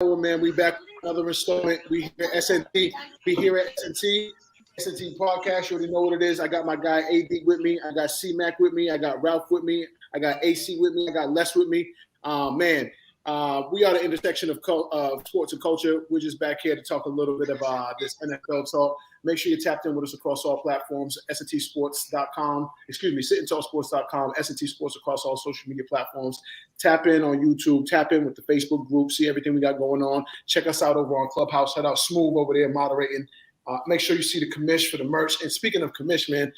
Man, we back with another installment. We here at SNT. We here at SNT podcast. You already know what it is. I got my guy AD with me. I got C-Mac with me. I got Ralph with me. I got AC with me. I got Les with me. We are the intersection of sports and culture. We're just back here to talk a little bit about this NFL talk. Make sure you're tapped in with us across all platforms, SNTsports.com, SittingTallSports.com, SNT Sports across all social media platforms. Tap in on YouTube, tap in with the Facebook group, see everything we got going on. Check us out over on Clubhouse. Head out Smooth over there moderating. Make sure you see the commish for the merch. And speaking of commish, man,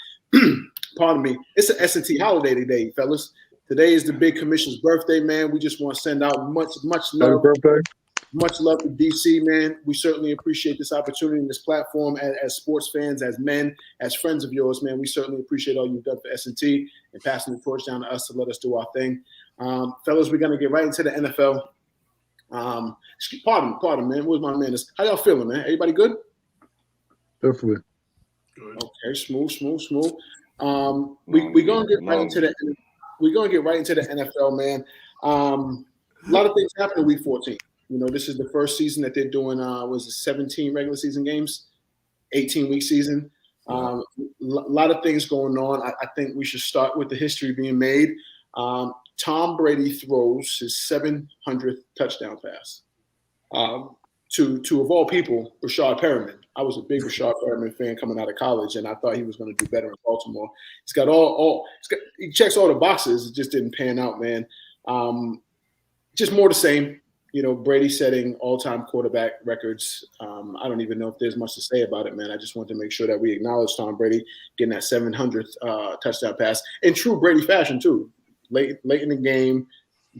pardon me, it's an SNT holiday today, fellas. Today is the big commission's birthday, man. We just want to send out much love. Happy birthday. Much love to DC, man. We certainly appreciate this opportunity and this platform as sports fans, as men, as friends of yours, man. We certainly appreciate all you've done for S&T and passing the torch down to us to let us do our thing. Fellas, we're going to get right into the NFL. Pardon, man. Where's my man? How y'all feeling, man? Everybody good? Definitely. Good. Okay, smooth. We're going to get right into the We're going to get right into the NFL, man. A lot of things happened in Week 14. You know, this is the first season that they're doing, 17 regular season games, 18-week season. A lot of things going on. I think we should start with the history being made. Tom Brady throws his 700th touchdown pass to of all people, Rashad Perriman. I was a big Rashad Perriman fan coming out of college, and I thought he was going to do better in Baltimore. He checks all the boxes. It just didn't pan out, man. Just more the same. You know, Brady setting all-time quarterback records. I don't even know if there's much to say about it, man. I just wanted to make sure that we acknowledge Tom Brady getting that 700th touchdown pass in true Brady fashion, too. Late in the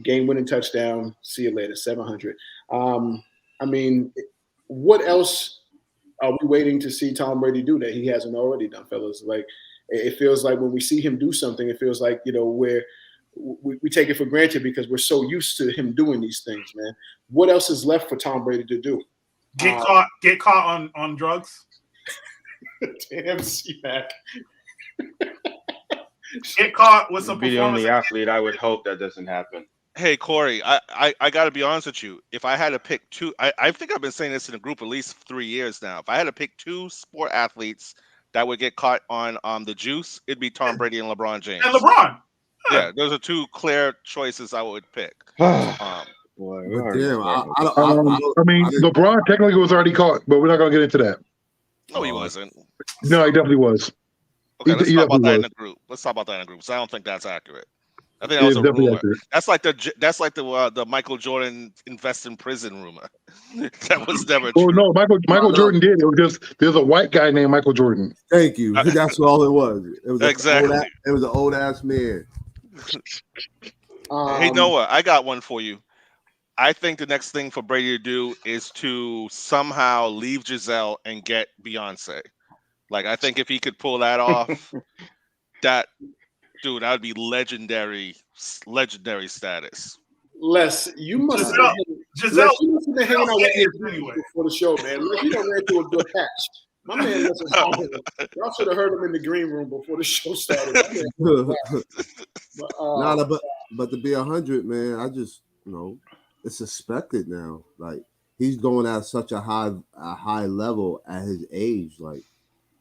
game-winning touchdown. See you later, 700. I mean, what else are we waiting to see Tom Brady do that he hasn't already done, fellas? Like, it feels like when we see him do something, it feels like, you know, we take it for granted because we're so used to him doing these things, man. What else is left for Tom Brady to do? Get caught on drugs. Damn, C-Mac. Get caught with some be the only athlete I would hope that doesn't happen. Hey, Corey, I got to be honest with you. If I had to pick two, I think I've been saying this in a group at least 3 years now. If I had to pick two sport athletes that would get caught on the juice, it'd be Tom Brady and LeBron James. And LeBron. Yeah, those are two clear choices I would pick. Boy, damn, I mean, LeBron technically was already caught, but we're not going to get into that. No, he wasn't. No, he definitely was. Okay, let's talk about that in the group. Let's talk about that in the group. So I don't think that's accurate. I think that was a rumor. Accurate. That's like the Michael Jordan invest in prison rumor. That was never true. Oh no, Michael Jordan did. It was just there's a white guy named Michael Jordan. Thank you. That's all it was. It was exactly. It was an old ass man. Hey Noah, I got one for you. I think the next thing for Brady to do is to somehow leave Giselle and get Beyonce. Like, I think if he could pull that off, that would be legendary status. Les, you must have been hanging out with him before the show, man. You don't ran through a good patch. My man wasn't home. Y'all should have heard him in the green room before the show started. But to be 100, man, I just, you know, it's expected now. Like, he's going at such a high level at his age. Like,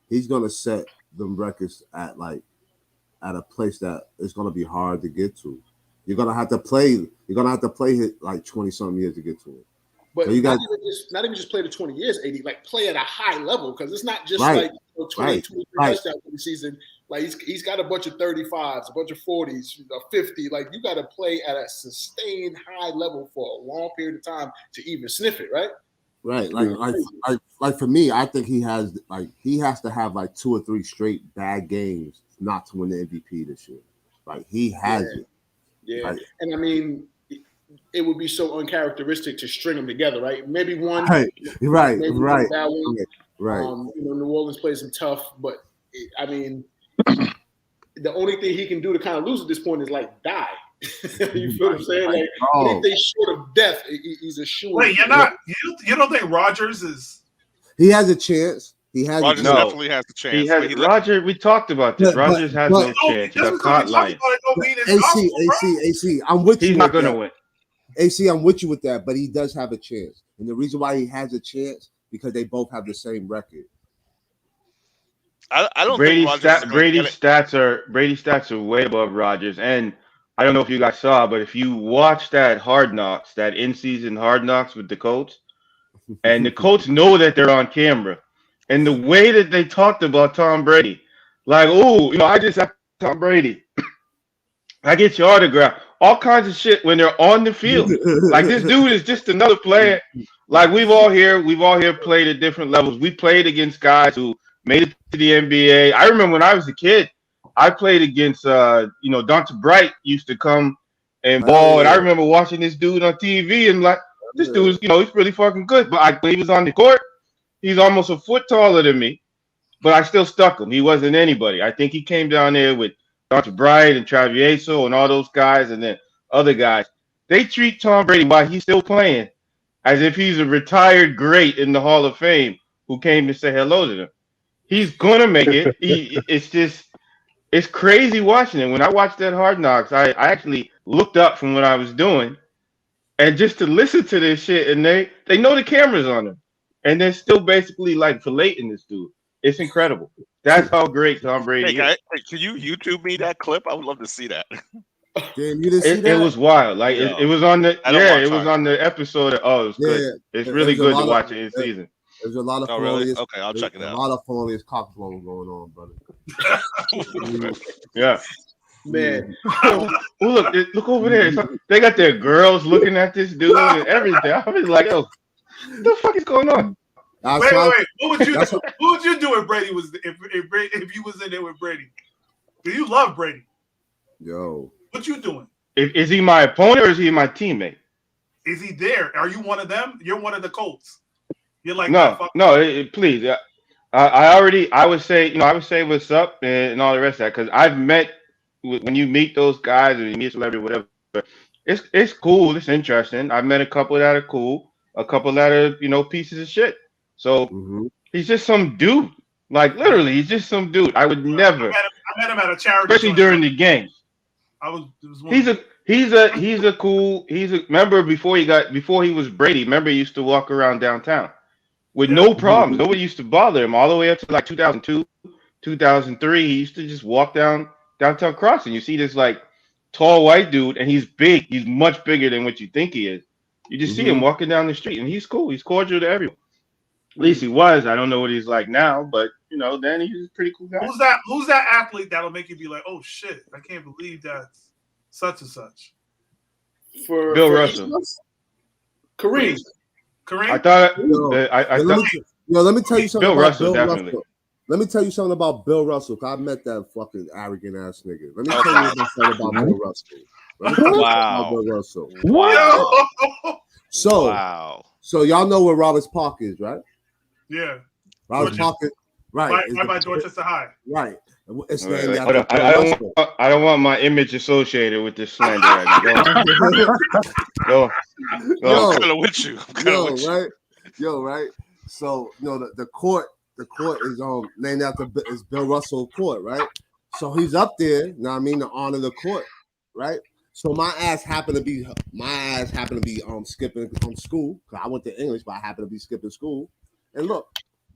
he's gonna set them records at a place that is gonna be hard to get to. You're gonna have to play it like 20-something years to get to it. But so not even just play the 20 years, 80, like play at a high level, because it's not just 20 touchdowns for the season. Like he's got a bunch of 35s, a bunch of 40s, 50. Like you got to play at a sustained high level for a long period of time to even sniff it, right? Right. Like for me, I think he has to have like 2 or 3 straight bad games not to win the MVP this year. Like he has it. Yeah, and I mean, it would be so uncharacteristic to string them together, right? Maybe one, right. You know, New Orleans plays them tough, but I mean, the only thing he can do to kind of lose at this point is like die. You feel what I'm saying? Like anything short of death, he's a sure. Wait, you don't think Rodgers is? He has a chance. Rodgers definitely has a chance. Roger, we talked about this. Rodgers has no chance. He's caught life. AC, I'm with you. He's not going to win. AC, I'm with you with that, but he does have a chance. And the reason why he has a chance, because they both have the same record. I don't think Rodgers is going to get it. Brady's stats are way above Rodgers. And I don't know if you guys saw, but if you watch that Hard Knocks, that in-season Hard Knocks with the Colts, and the Colts know that they're on camera, and the way that they talked about Tom Brady, like, oh, I just have Tom Brady. I get your autograph. All kinds of shit when they're on the field. Like, this dude is just another player. Like, we've all here played at different levels. We played against guys who made it to the NBA. I remember when I was a kid, I played against Dante Bright used to come and ball. And I remember watching this dude on TV and like, this dude, he's really fucking good. But when he was on the court, he's almost a foot taller than me. But I still stuck him. He wasn't anybody. I think he came down there with Dante Bright and Travieso and all those guys, and then other guys. They treat Tom Brady while he's still playing as if he's a retired great in the Hall of Fame who came to say hello to them. He's gonna make it. It's crazy watching it. When I watched that Hard Knocks, I actually looked up from what I was doing, and just to listen to this shit, and they know the camera's on them, and they're still basically like filleting this dude. It's incredible. That's how great Tom Brady is. Can you YouTube me that clip? I would love to see that. Damn, you didn't see that? It was wild. Like it was on the it was on the episode. It was good. It's really good to watch it in season. There's a lot of really? Okay, I'll check it out. A lot of felonious cock blowing going on, brother. Yeah. Man. Look over there. They got their girls looking at this dude and everything. I was like, yo, what the fuck is going on? Wait. What would you do if Brady was if you was in there with Brady? Do you love Brady? Yo. What you doing? Is he my opponent or is he my teammate? Is he there? Are you one of them? You're one of the Colts. You're like please. I would say what's up and all the rest of that, because I've met when you meet those guys and you meet a celebrity, whatever. It's cool. It's interesting. I've met a couple that are cool, a couple that are pieces of shit. So he's just some dude. Like literally, he's just some dude. I would never. I met him at a charity, especially during the games. Remember before he was Brady. Remember he used to walk around downtown with no problems. Nobody used to bother him all the way up to like 2002, 2003. He used to just walk downtown Crossing. You see this like tall white dude, and he's big. He's much bigger than what you think he is. You just see him walking down the street, and he's cool. He's cordial to everyone. At least he was. I don't know what he's like now, but then he's a pretty cool guy. Who's that athlete that'll make you be like, oh shit, I can't believe that's such and such? Bill Russell. Kareem. I thought. Let me tell you something. Bill about Russell, Bill definitely. Russell. Let me tell you something about Bill Russell. Cause I met that fucking arrogant ass nigga. Let me tell you something about Bill Russell. Wow. Bill Russell. Wow. So y'all know where Roberts Park is, right? Yeah. Roberts Park is right by Dorchester High. Right. It's named after I don't want my image associated with this slander. Go. I'm kind of with you. Right. So the court is named after Bill Russell Court, right? So he's up there. Now I mean to honor the court, right? So my ass happened to be skipping school because I went to English, but I happened to be skipping school. And look,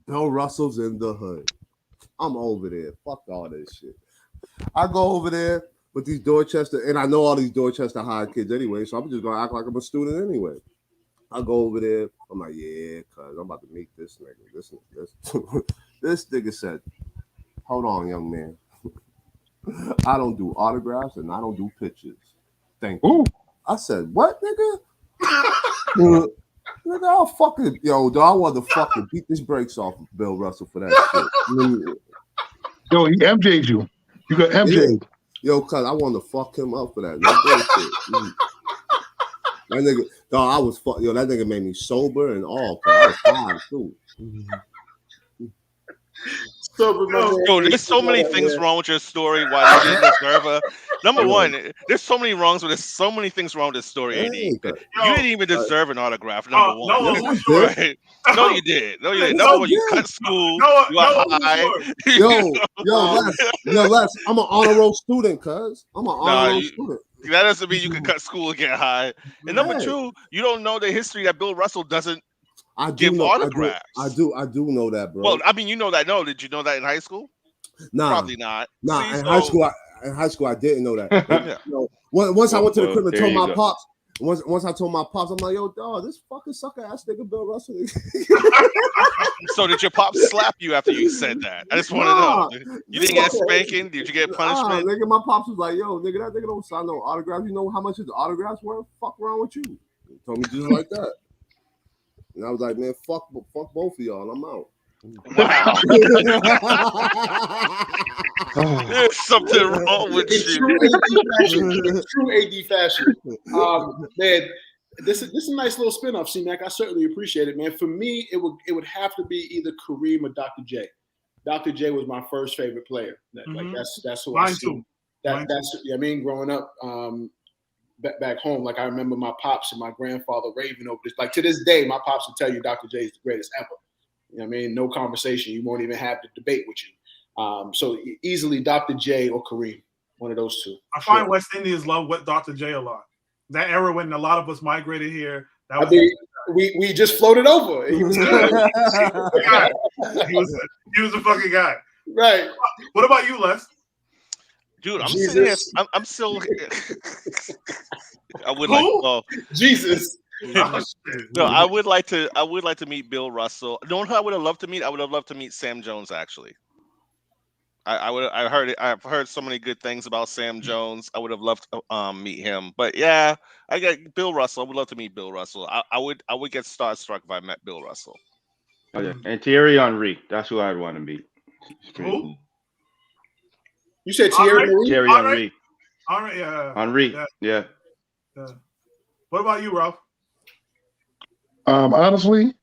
Bill Russell's in the hood. I'm over there. Fuck all this shit. I go over there with these Dorchester, and I know all these Dorchester High kids anyway, so I'm just gonna act like I'm a student anyway. I go over there. I'm like, yeah, cuz I'm about to meet this nigga. This nigga said, hold on, young man. I don't do autographs and I don't do pictures. Thank you. I said, what, nigga? Nigga, I'll fucking dog, I want to fucking beat this brakes off of Bill Russell for that shit. Yo, he MJ'd you. You got MJ'd. Yo, cuz I want to fuck him up for that. No bullshit. That nigga, dog, that nigga made me sober and all. I was fine too. There's so many things wrong with your story. Why you didn't deserve her. Number one, there's so many things wrong with this story, AD. You didn't even deserve an autograph. Number one. No, you did. Number one, you cut school. You are high. Les, I'm an honor roll student, cuz. I'm an honor roll student. That doesn't mean you can cut school and get high. And number two, you don't know the history that Bill Russell doesn't give autographs. I do know that, bro. Well, I mean, you know that. No, did you know that in high school? Nah, probably not. Nah, See, high school, I didn't know that. Yeah. You know, once I went to the crib and told my go. pops. Once I told my pops, I'm like, yo, dog, this fucking sucker ass nigga Bill Russell. So did your pops slap you after you said that? I just want to know. You didn't get spanking? Did you get punishment? Nigga, my pops was like, yo, nigga, that nigga don't sign no autographs. You know how much his autographs were? Fuck around with you. He told me just like that. And I was like, man, fuck both of y'all. I'm out. Wow. There's something wrong with you. True AD fashion. Man, this is a nice little spinoff, C-Mac. I certainly appreciate it, man. For me, it would have to be either Kareem or Dr. J. Dr. J was my first favorite player. Like that's who I see. That's I mean, growing up back home, like I remember my pops and my grandfather raving over this. Like to this day, my pops will tell you Dr. J is the greatest ever. You know what I mean? No conversation. You won't even have the debate with you. So easily Dr. J or Kareem, one of those two. I find West Indians love Dr. J a lot. That era when a lot of us migrated here. That was we just floated over. He was he was a fucking guy. Right. What about you, Les? Dude, I'm sitting here. I'm still. I would like. Well, Jesus. No, I would like to meet Bill Russell. You know who I would have loved to meet? I would have loved to meet Sam Jones. Actually, I've heard so many good things about Sam Jones. I would have loved to meet him. But yeah, I got Bill Russell. I would love to meet Bill Russell. I would get starstruck if I met Bill Russell. Oh, yeah. And Thierry Henry. That's who I'd want to meet. Who? You said Thierry Henry? Thierry Henry. Henry, yeah. Henry, yeah. What about you, Ralph? Honestly,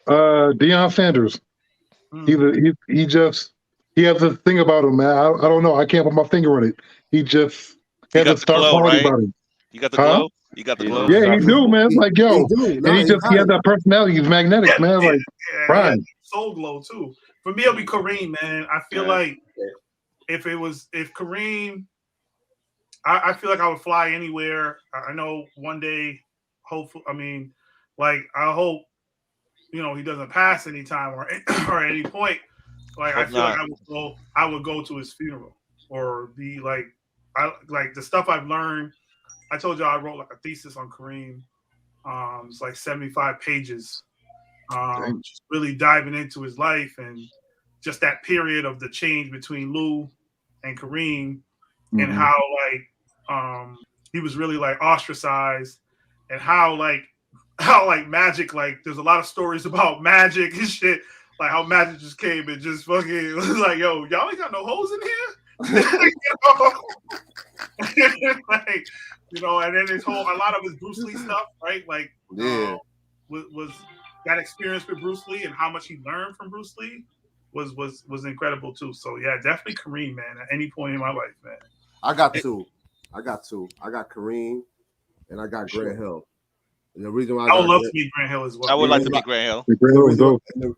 Deion Sanders. He has a thing about him, man. I don't know. I can't put my finger on it. He just has a star quality about him. You got the glow? You got the glow? Yeah, he do, man. It's like, yo. He has that personality. He's magnetic, man. Like, Brian. Soul glow, too. For me, it'll be Kareem, man. I feel like if Kareem, I feel like I would fly anywhere. I know one day, hopefully, I hope, he doesn't pass anytime or at any point. Like, I feel like I would go to his funeral or be like the stuff I've learned. I told you I wrote like a thesis on Kareem. It's like 75 pages. Just really diving into his life and just that period of the change between Lou and Kareem and how he was really like ostracized and how Magic, like there's a lot of stories about Magic and shit, like how Magic just came and just fucking was like, yo, y'all ain't got no hoes in here. And then a lot of his Bruce Lee stuff, right? Like, was that experience with Bruce Lee and how much he learned from Bruce Lee was incredible too. So yeah, definitely Kareem, man. At any point in my life, man. I got two. I got Kareem and I got Grant Hill. And the reason why I would love to meet Grant Hill as well. I would like to meet Grant Hill.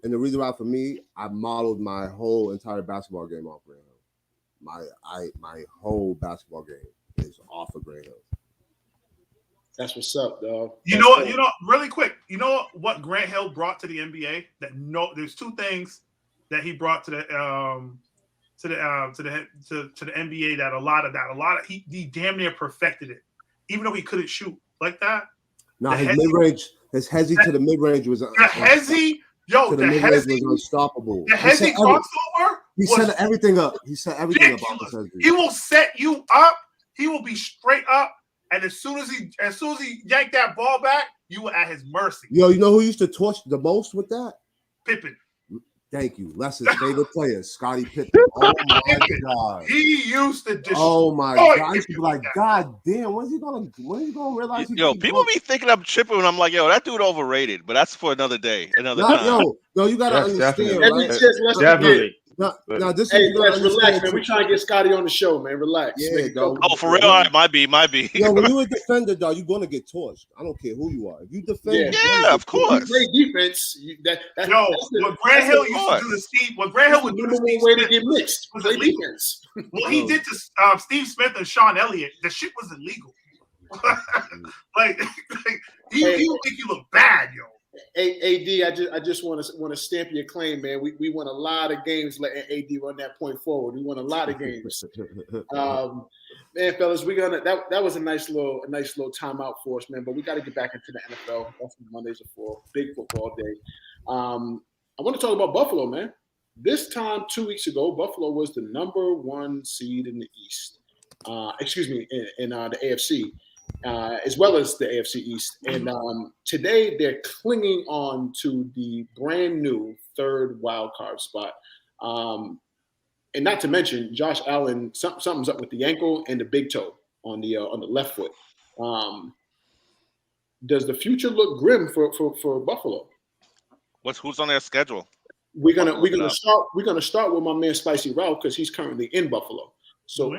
And the reason why for me, I modeled my whole entire basketball game off Grant Hill. My whole basketball game is off of Grant Hill. That's what's up, dog. Really quick. You know what Grant Hill brought to the NBA? There's two things that he brought to the NBA that a lot of he damn near perfected it, even though he couldn't shoot like that. No, his mid-range, his hezzy to the mid-range was hezzy was unstoppable. The hezzy crossover. He set everything up. He set everything up. He will set you up. He will be straight up, and as soon as he yanked that ball back, you were at his mercy. Yo, you know who used to torch the most with that? Pippen. Thank you. Les's favorite player, Scottie Pippen. Oh my God. He used to destroy. Oh my God. I used to be like, God damn, when's he gonna realize? People be thinking I'm tripping when I'm like, yo, that dude overrated, but that's for another day, another time. No, you gotta understand. Definitely. Now this hey, relax, man. We're trying to get Scotty on the show, man. Relax. Yeah, go. Oh, for real? All right, might be. Yo, when you're a defender, dog, you're gonna get torched. I don't care who you are. If you defend, of course. You play defense. What Grant Hill used to do to Steve, what Grant Hill would do to Steve way to get mixed. Play defense. What he did to Steve Smith and Sean Elliott, the shit was illegal. like he make you look bad, yo. AD, I just want to stamp your claim, man. We won a lot of games letting AD run that point forward. We won a lot of games. Man, fellas, that was a nice little timeout for us, man. But we got to get back into the NFL. That's what Mondays are for. Big football day. I want to talk about Buffalo, man. This time 2 weeks ago, Buffalo was the number 1 seed in the East. In the AFC. As well as the AFC East. And today they're clinging on to the brand new 3rd wild card spot. And not to mention, Josh Allen, something's up with the ankle and the big toe on the left foot. Does the future look grim for Buffalo? Who's on their schedule? We're gonna start with my man Spicy Ralph because he's currently in Buffalo. So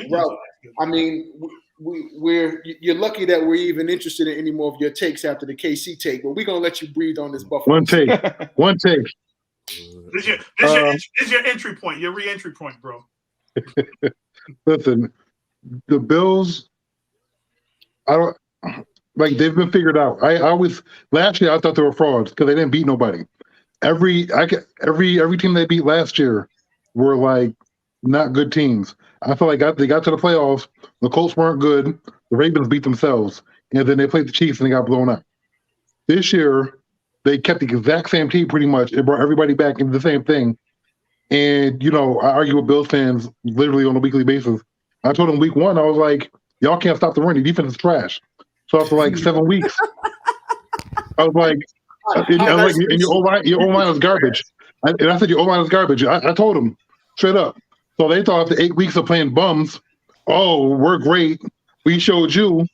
Ralph, I mean, you're lucky that we're even interested in any more of your takes after the KC take, but we're gonna let you breathe on this Buffalo. One take. This your entry point, your re-entry point, bro. Listen, the Bills, they've been figured out. Last year I thought they were frauds because they didn't beat nobody. Every team they beat last year were like not good teams. I feel like they got to the playoffs. The Colts weren't good. The Ravens beat themselves, and then they played the Chiefs and they got blown out. This year, they kept the exact same team pretty much. It brought everybody back into the same thing. And I argue with Bills fans literally on a weekly basis. I told them week 1, I was like, y'all can't stop the run. Your defense is trash. So after like 7 weeks, I was like, and your O-line is garbage. And I said your O-line is garbage. I told them straight up. So they thought after 8 weeks of playing bums, oh, we're great. We showed you.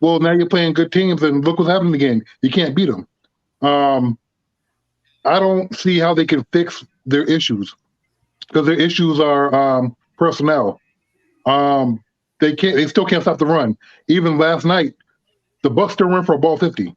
Well, now you're playing good teams, and look what's happening again. You can't beat them. I don't see how they can fix their issues because their issues are personnel. They still can't stop the run. Even last night, the Bucs still ran for a ball 50.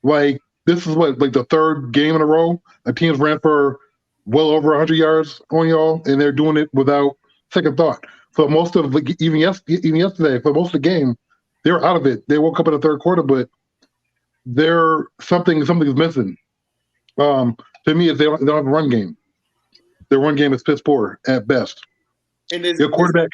Like this is the 3rd game in a row a team's ran for well over 100 yards on y'all, and they're doing it without second thought. For most of even yesterday, for most of the game, they were out of it. They woke up in the 3rd quarter, but something's missing. To me, they don't have a run game. Their run game is piss poor at best. And your quarterback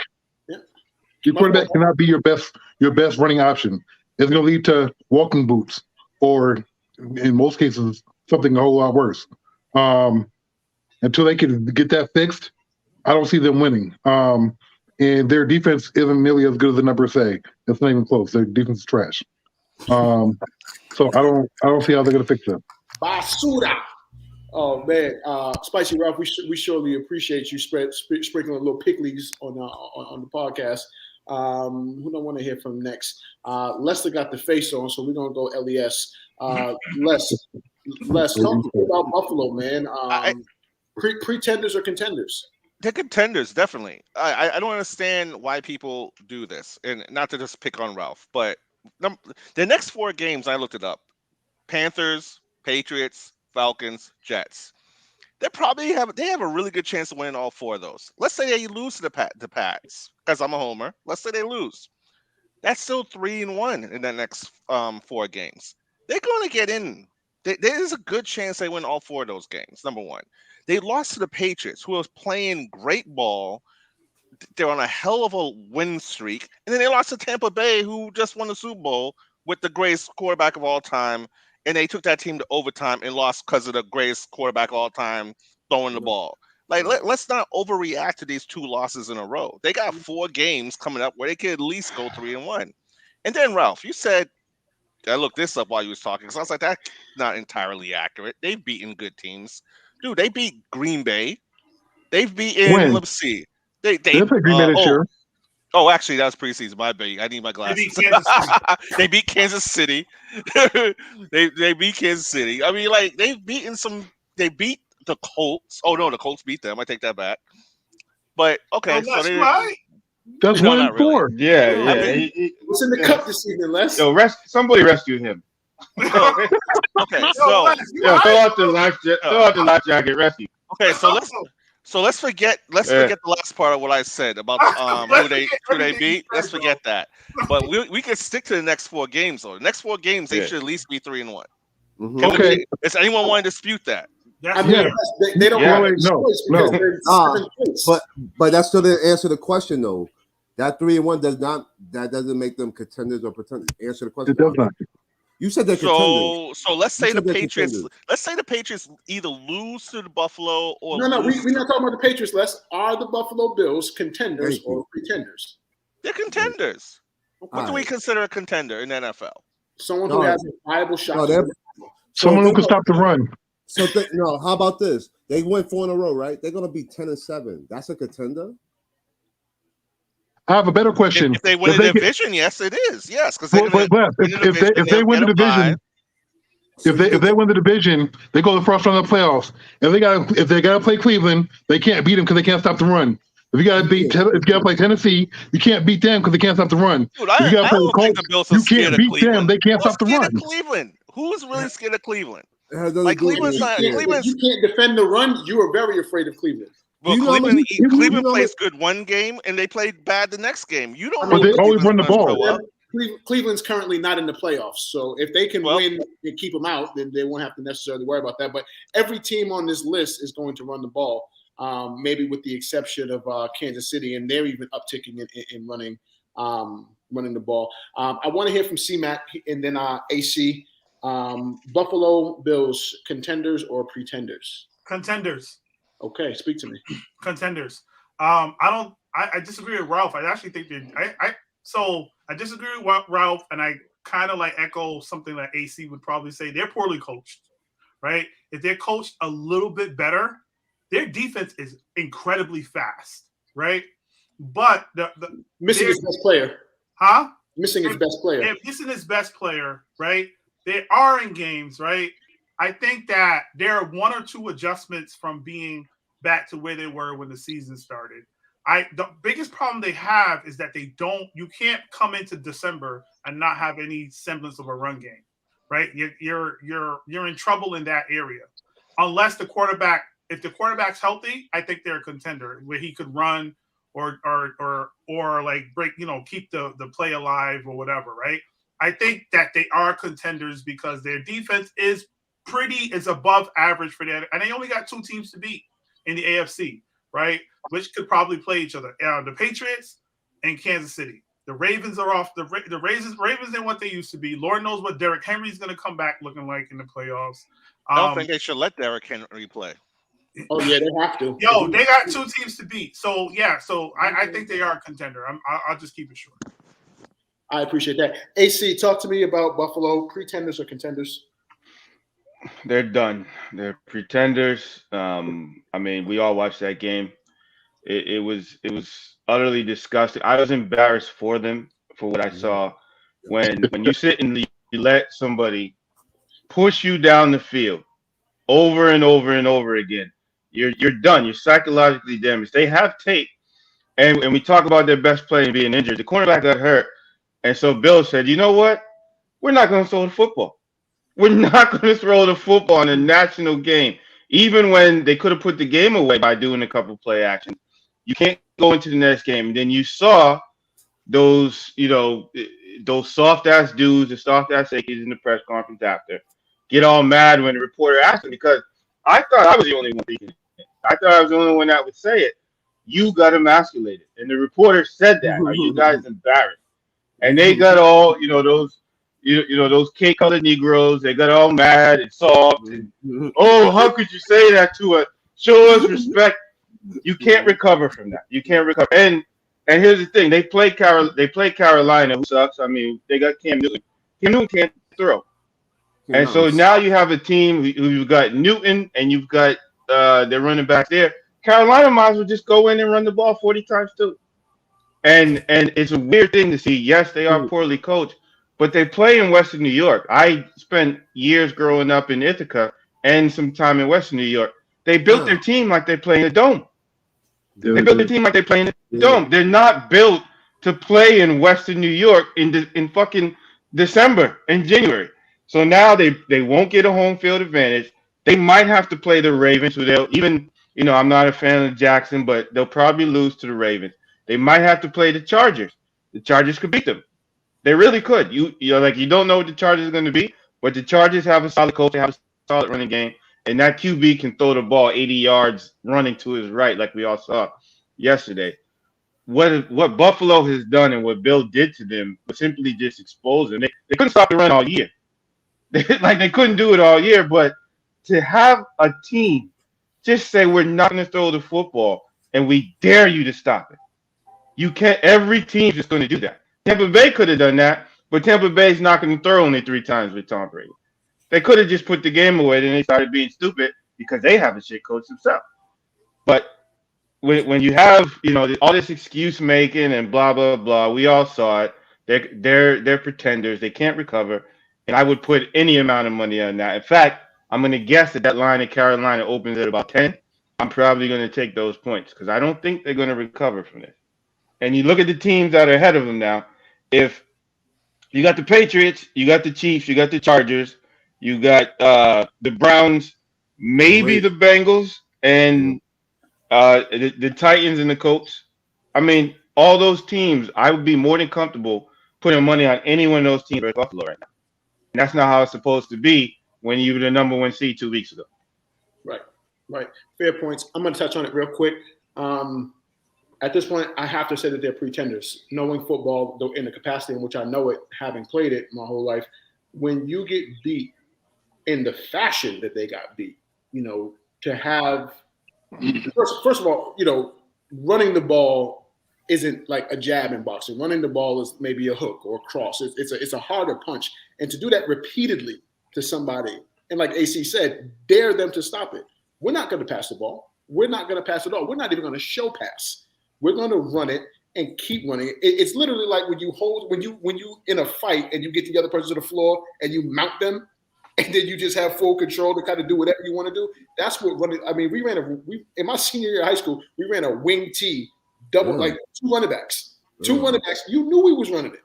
cannot be your best running option. It's going to lead to walking boots, or in most cases, something a whole lot worse. Until they can get that fixed, I don't see them winning. And their defense isn't nearly as good as the numbers say. It's not even close. Their defense is trash. So I don't see how they're going to fix it. Basura. Oh man, Spicy Ralph, we surely appreciate you sprinkling a little pickles on the podcast. Who do I want to hear from next? Lester got the face on, so we're gonna go LES. Les, talk to me about Buffalo, man. Pretenders or contenders? They're contenders, definitely. I don't understand why people do this, and not to just pick on Ralph, but the next 4 games I looked it up: Panthers, Patriots, Falcons, Jets. They have a really good chance of winning all 4 of those. Let's say they lose to the Pats, because I'm a homer. Let's say they lose. That's still 3-1 in the next 4 games. They're going to get in. There's a good chance they win all 4 of those games. Number 1, they lost to the Patriots, who was playing great ball. They're on a hell of a win streak, and then they lost to Tampa Bay, who just won the Super Bowl with the greatest quarterback of all time. And they took that team to overtime and lost because of the greatest quarterback of all time throwing the ball. Like, let's not overreact to these 2 losses in a row. They got 4 games coming up where they could at least go 3-1. And then, Ralph, you said, I looked this up while you was talking, because I was like, that's not entirely accurate. They've beaten good teams. Dude, they beat Green Bay. They've beaten, let's see. They played Green Bay this year. Oh, actually, that was preseason. My bad. I need my glasses. They beat Kansas City. They beat Kansas City. I mean, like, they've beaten some. They beat the Colts. Oh no, the Colts beat them. I take that back. But okay, so that's right. That's 1-4. Yeah. I mean, What's in the cup this evening, Les? Yo, somebody rescue him. Okay, so throw out the life jacket, rescue. Okay, so So let's forget the last part of what I said about who they beat. Let's forget that. But we can stick to the next 4 games though. The next 4 games they should at least be 3-1. Okay. Does anyone want to dispute that? I mean, they don't have any choice because they're in 7th place. But that still didn't answer the question though. That 3-1 doesn't make them contenders or pretenders. Answer the question. It does not. You said they're contenders. So let's say the Patriots. Contenders. Let's say the Patriots either lose to the Buffalo or no. We're not talking about the Patriots. Are the Buffalo Bills contenders or pretenders? They're contenders. What do we consider a contender in the NFL? Someone who has a viable shot. Someone who can stop the run. So how about this? They went 4 in a row, right? They're gonna be 10-7. That's a contender. I have a better question. If they win the division, yes, it is. Yes, because if they win the division, if they win the division, they go to the first round of the playoffs. If they gotta play Cleveland, they can't beat them because they can't stop the run. If you gotta play Tennessee, you can't beat them because they can't stop the run. Dude, I don't think the Bills are scared of Cleveland. Them, they can't stop the run. Cleveland. Who's really scared of Cleveland? Like Cleveland's if you can't defend the run, you are very afraid of Cleveland. Well, Cleveland plays good one game and they played bad the next game. You don't know. But they always run the ball. Cleveland's currently not in the playoffs, so if they can win and keep them out, then they won't have to necessarily worry about that. But every team on this list is going to run the ball, maybe with the exception of Kansas City, and they're even upticking in running the ball. I want to hear from C-Mac and then AC. Buffalo Bills, contenders or pretenders? Contenders. Okay, speak to me. Contenders. I disagree with Ralph. I actually think I disagree with Ralph, and I kind of echo something that AC would probably say. They're poorly coached, right? If they're coached a little bit better, their defense is incredibly fast, right? But missing his best player. Huh? Missing his best player. If missing his best player, right? They are in games, right? I think that there are 1 or 2 adjustments from being back to where they were when the season started. The biggest problem they have is that you can't come into December and not have any semblance of a run game, right? You're in trouble in that area. Unless if the quarterback's healthy, I think they're a contender where he could run or break, keep the play alive or whatever, right? I think that they are contenders because their defense is above average for that, and they only got 2 teams to beat in the AFC, right? Which could probably play each other. The Patriots and Kansas City. The Ravens are off. The Ravens ain't what they used to be. Lord knows what Derrick Henry's going to come back looking like in the playoffs. I don't think they should let Derrick Henry play. Oh yeah, they have to. Yo, they got 2 teams to beat. So yeah, I think they are a contender. I'll just keep it short. I appreciate that. AC, talk to me about Buffalo, pretenders or contenders? They're done. They're pretenders. I mean, we all watched that game. It was utterly disgusting. I was embarrassed for them for what I saw. When you sit and you let somebody push you down the field over and over and over again, you're done. You're psychologically damaged. They have tape, and we talk about their best player being injured. The cornerback got hurt, and so Bill said, "You know what? We're not going to throw the football. We're not going to throw the football in a national game, even when they could have put the game away by doing a couple play actions. You can't go into the next game." And then you saw those soft ass dudes, the soft ass safeties in the press conference after get all mad when the reporter asked them, because I thought I was the only one thinking it. I thought I was the only one that would say it. You got emasculated, and the reporter said that. Are you guys embarrassed? And they got all those cake-colored Negroes. They got all mad and soft. And, oh, how could you say that to us? Show us respect. You can't recover from that. You can't recover. And here's the thing: they play Carolina, who sucks. I mean, they got Cam Newton. Cam Newton can't throw. And so now you have a team who you've got Newton and you've got their running back there. Carolina might as well just go in and run the ball 40 times too. And it's a weird thing to see. Yes, they are poorly coached, but they play in Western New York. I spent years growing up in Ithaca and some time in Western New York. They built their team like they play in a dome. They built their team like they play in a dome. They're not built to play in Western New York in fucking December and January. So now they won't get a home field advantage. They might have to play the Ravens, who they'll even I'm not a fan of Jackson, but they'll probably lose to the Ravens. They might have to play the Chargers. The Chargers could beat them. They really could. You don't know what the Chargers are going to be, but the Chargers have a solid coach. They have a solid running game, and that QB can throw the ball 80 yards running to his right, like we all saw yesterday. What Buffalo has done and what Bill did to them was simply just expose them. They couldn't stop the run all year. They couldn't do it all year, but to have a team just say we're not going to throw the football and we dare you to stop it. You can't. Every team's just going to do that. Tampa Bay could have done that, but Tampa Bay's not going to throw only 3 times with Tom Brady. They could have just put the game away and they started being stupid because they have a shit coach themselves. But when you have all this excuse making and blah blah blah, we all saw it. They're pretenders. They can't recover, and I would put any amount of money on that. In fact, I'm going to guess that line in Carolina opens at about 10. I'm probably going to take those points because I don't think they're going to recover from this. And you look at the teams that are ahead of them now. If you got the Patriots, you got the Chiefs, you got the Chargers, you got the Browns, maybe the Bengals, and the Titans and the Colts. I mean, all those teams, I would be more than comfortable putting money on any one of those teams versus Buffalo right now. And that's not how it's supposed to be when you were the number 1 seed 2 weeks ago. Right. Fair points. I'm going to touch on it real quick. At this point, I have to say that they're pretenders. Knowing football in the capacity in which I know it, having played it my whole life, when you get beat in the fashion that they got beat, to have first of all, running the ball isn't like a jab in boxing. Running the ball is maybe a hook or a cross. It's a harder punch, and to do that repeatedly to somebody, and like AC said, dare them to stop it. We're not going to pass the ball. We're not going to pass it all. We're not even going to show pass. We're going to run it and keep running it. It's literally like when you in a fight and you get the other person to the floor and you mount them, and then you just have full control to kind of do whatever you want to do. That's what running. I mean, we in my senior year of high school, we ran a wing T double, like 2 running backs. 2 running backs. You knew we was running it.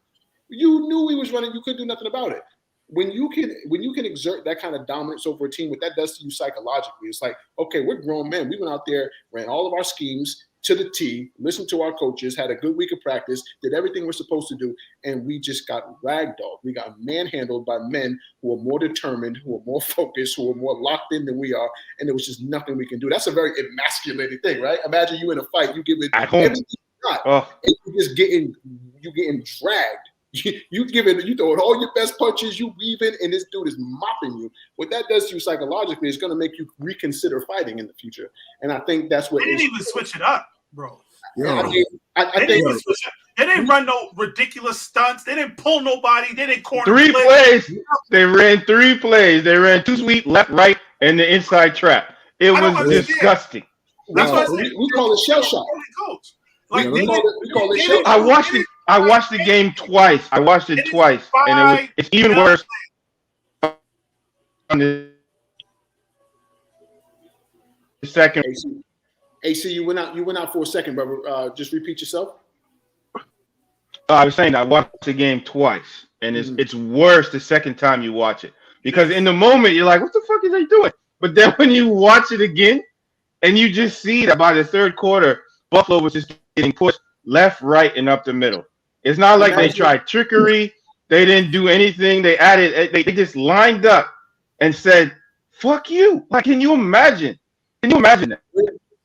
You knew we was running. You couldn't do nothing about it. When you can exert that kind of dominance over a team, what that does to you psychologically, it's like, okay, we're grown men. We went out there, ran all of our schemes to the T, listened to our coaches, had a good week of practice, did everything we're supposed to do, and we just got ragdolled. We got manhandled by men who are more determined, who are more focused, who are more locked in than we are, and there was just nothing we can do. That's a very emasculating thing, right? Imagine you in a fight, you give it everything you got, and you getting dragged. You throwing all your best punches, you weaving, and this dude is mopping you. What that does to you psychologically is going to make you reconsider fighting in the future. And I think that's what they didn't even switch it up, bro. Yeah, they didn't run no ridiculous stunts. They didn't pull nobody. They didn't corner 3 plays. They ran 3 plays. They ran 2 sweep, left, right, and the inside trap. It was disgusting. That's what we call it shell shock. Like we call it shell shock. I watched the game twice. And it's even worse. On the second. AC, you went out for a second, brother. Just repeat yourself. I was saying I watched the game twice, and it's worse the second time you watch it because in the moment you're like, "What the fuck is they doing?" But then when you watch it again, and you just see that by the third quarter, Buffalo was just getting pushed left, right, and up the middle. It's not like they tried trickery. They didn't do anything. They just lined up and said, "Fuck you!" Like, can you imagine? Can you imagine that?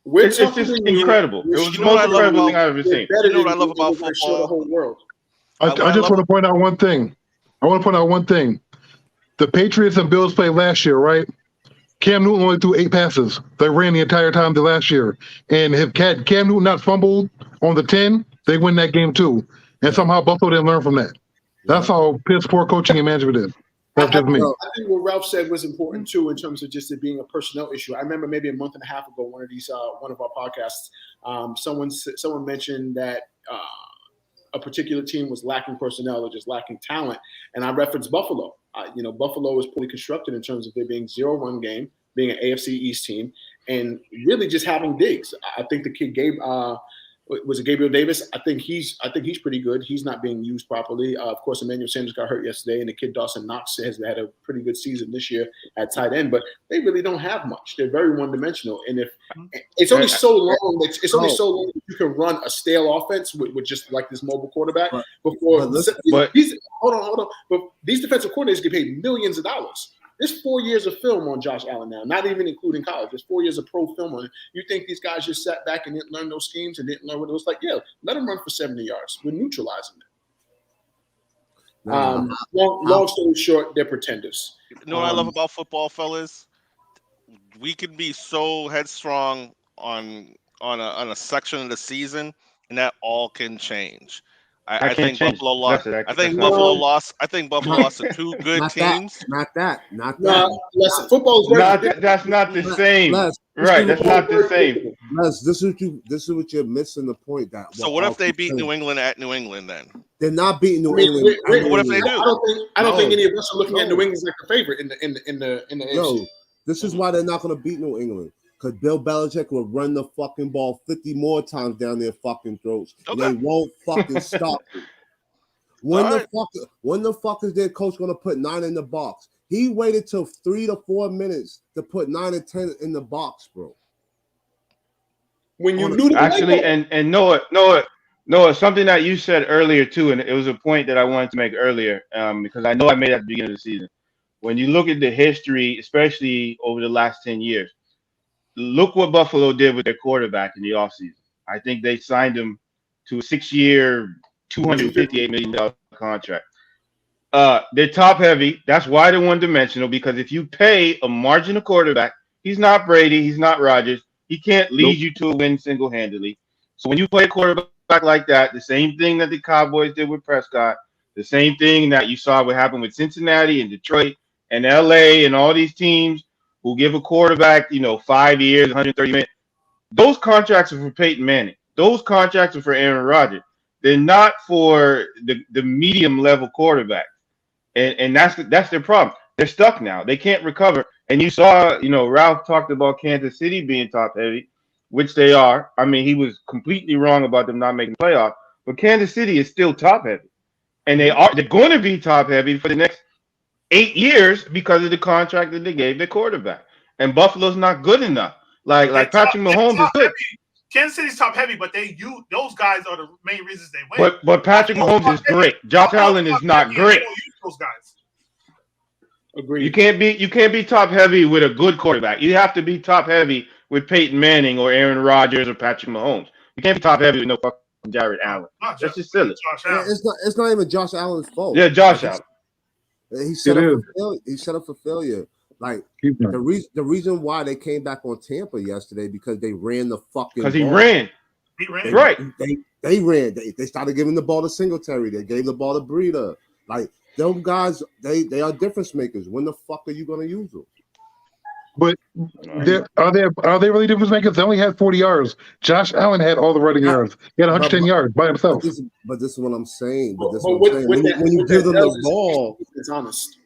It's just incredible. It was the most incredible thing I've ever seen. You know what I love about football? The whole world. I just want to point out one thing. The Patriots and Bills played last year, right? Cam Newton only threw 8 passes. They ran the entire time the last year. And if Cam Newton not fumbled on the 10, they win that game too. And somehow Buffalo didn't learn from that. That's how piss poor coaching and management is. That's just me. I think what Ralph said was important too, in terms of just it being a personnel issue. I remember maybe a month and a half ago, one of our podcasts, someone mentioned that a particular team was lacking personnel or just lacking talent, and I referenced Buffalo. Buffalo is poorly constructed in terms of there being 0 run game, being an AFC East team, and really just having Diggs. I think the kid was it Gabriel Davis? I think he's pretty good. He's not being used properly. Of course, Emmanuel Sanders got hurt yesterday, and the kid Dawson Knox has had a pretty good season this year at tight end. But they really don't have much. They're very one-dimensional. And if it's only so long that you can run a stale offense with just like this mobile quarterback. Hold on. But these defensive coordinators get paid millions of dollars. There's 4 years of film on Josh Allen now, not even including college. There's 4 years of pro film on it. You think these guys just sat back and didn't learn those schemes and didn't learn what it was like? Yeah, let them run for 70 yards. We're neutralizing them. Long story short, they're pretenders. You know what I love about football, fellas? We can be so headstrong on a section of the season, and that all can change. I think Buffalo lost. I think Buffalo lost. I think Buffalo lost to two good teams. Not that. Football is that's not the same. Right, that's not the same. This is what you're missing the point. So what if they beat New England at New England then? They're not beating New England. What if they do? I don't think any of us are looking at New England like a favorite in the AFC. This is why they're not going to beat New England. Because Bill Belichick will run the fucking ball 50 more times down their fucking throats. Okay. And they won't fucking stop it. When the fuck is their coach going to put 9 in the box? He waited till 3 to 4 minutes to put 9 or 10 in the box, bro. When you knew actually, and Noah, something that you said earlier too, and it was a point that I wanted to make earlier, because I know I made it at the beginning of the season. When you look at the history, especially over the last 10 years, look what Buffalo did with their quarterback in the offseason. I think they signed him to a 6-year, $258 million contract. They're top heavy. That's why they're one-dimensional, because if you pay a marginal quarterback, he's not Brady, he's not Rodgers. He can't lead you to a win single-handedly. So when you play a quarterback like that, the same thing that the Cowboys did with Prescott, the same thing that you saw what happened with Cincinnati and Detroit and LA and all these teams who give a quarterback, 5 years, 130 million. Those contracts are for Peyton Manning. Those contracts are for Aaron Rodgers. They're not for the medium level quarterback. And that's their problem. They're stuck now. They can't recover. And you saw, Ralph talked about Kansas City being top heavy, which they are. I mean, he was completely wrong about them not making playoffs. But Kansas City is still top heavy. And they're going to be top heavy for the next 8 years because of the contract that they gave their quarterback. And Buffalo's not good enough. Like Patrick Mahomes is good. Kansas City's top heavy, but those guys are the main reasons they win. But Patrick Mahomes is great. Josh Allen is not great. Those guys. Agreed. You can't be top heavy with a good quarterback. You have to be top heavy with Peyton Manning or Aaron Rodgers or Patrick Mahomes. You can't be top heavy with no fucking Jared Allen. That's just silly. It's not even Josh Allen's fault. Yeah, Josh Allen. He set up for failure. Like the reason why they came back on Tampa yesterday because they ran the fucking ball. Because he ran. Right. They ran. They started giving the ball to Singletary. They gave the ball to Breida. Like those guys, they are difference makers. When the fuck are you going to use them? But are they really difference makers? They only had 40 yards. Josh Allen had all the running yards. He had 110 yards by himself. But this is what I'm saying. When you give them the ball, it's honest.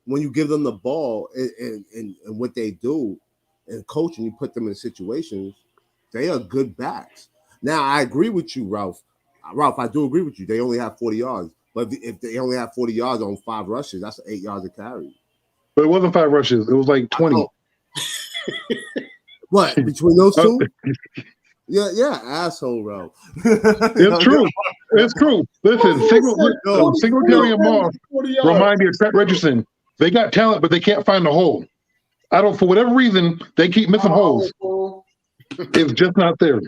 When you give them the ball and what they do and coaching, you put them in situations, they are good backs. Now, I agree with you, Ralph. I do agree with you. They only have 40 yards. But if they only have 40 yards on 5 rushes, that's 8 yards of carry. But it wasn't 5 rushes. It was like 20. What? Between those two? Yeah, asshole, Ralph. It's true. It's true. Listen, Singletary and Moss remind me of Trent Richardson. They got talent, but they can't find the hole. For whatever reason, they keep missing holes. It's just not there.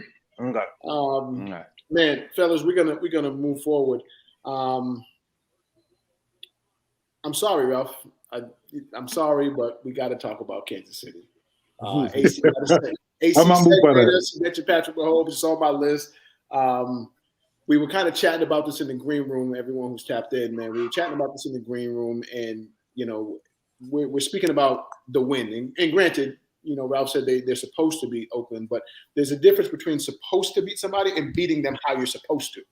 Man, fellas, we're gonna move forward. I'm sorry, Ralph. I'm sorry, but we got to talk about Kansas City. AC mentioned Patrick Mahomes. It's on my list. We were kind of chatting about this in the green room. Everyone who's tapped in, man, we were chatting about this in the green room, and we're speaking about the win. And granted, Ralph said they're supposed to beat Oakland, but there's a difference between supposed to beat somebody and beating them how you're supposed to.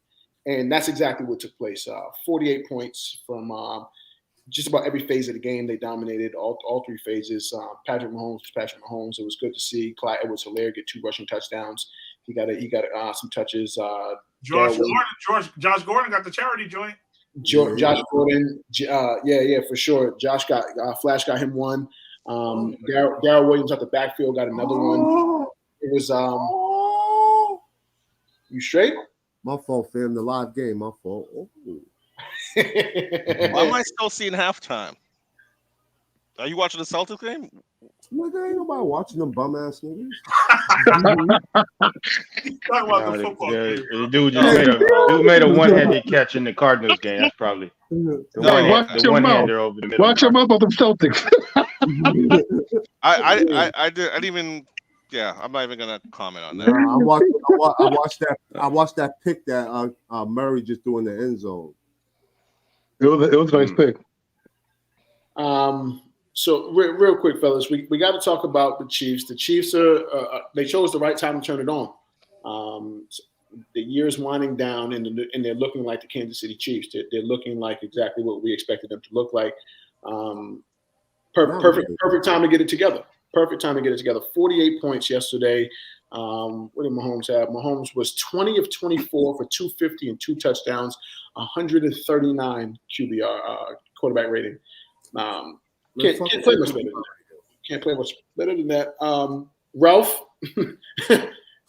And that's exactly what took place. 48 points from just about every phase of the game. They dominated all 3 phases. Patrick Mahomes was Patrick Mahomes. It was good to see Clyde Edwards-Helaire get 2 rushing touchdowns He got some touches. Josh Gordon got the charity joint. Josh Gordon, yeah, for sure. Josh got Flash got him one. Darrell Williams at the backfield got another one. It was you straight? My fault, fam. The live game, my fault. Oh. Why am I still seeing halftime? Are you watching the Celtics game? Nigga, ain't nobody watching them bum ass niggas. Talk about the football game. The dude made a one-handed catch in the Cardinals game. That's probably the one-hander over the middle. Watch your mouth about them Celtics. I didn't even. Yeah, I'm not even gonna comment on that. I watched that pick that Murray just threw in the end zone. It was a nice pick. So real quick, fellas, we got to talk about the Chiefs. The Chiefs they chose the right time to turn it on. The year's winding down, and they're looking like the Kansas City Chiefs. They're looking like exactly what we expected them to look like. Perfect time to get it together. Perfect time to get it together. 48 points yesterday. What did Mahomes have? Mahomes was 20 of 24 for 250 and 2 touchdowns, 139 QBR quarterback rating. Can't play much better than that. Can't play much better than that. Ralph,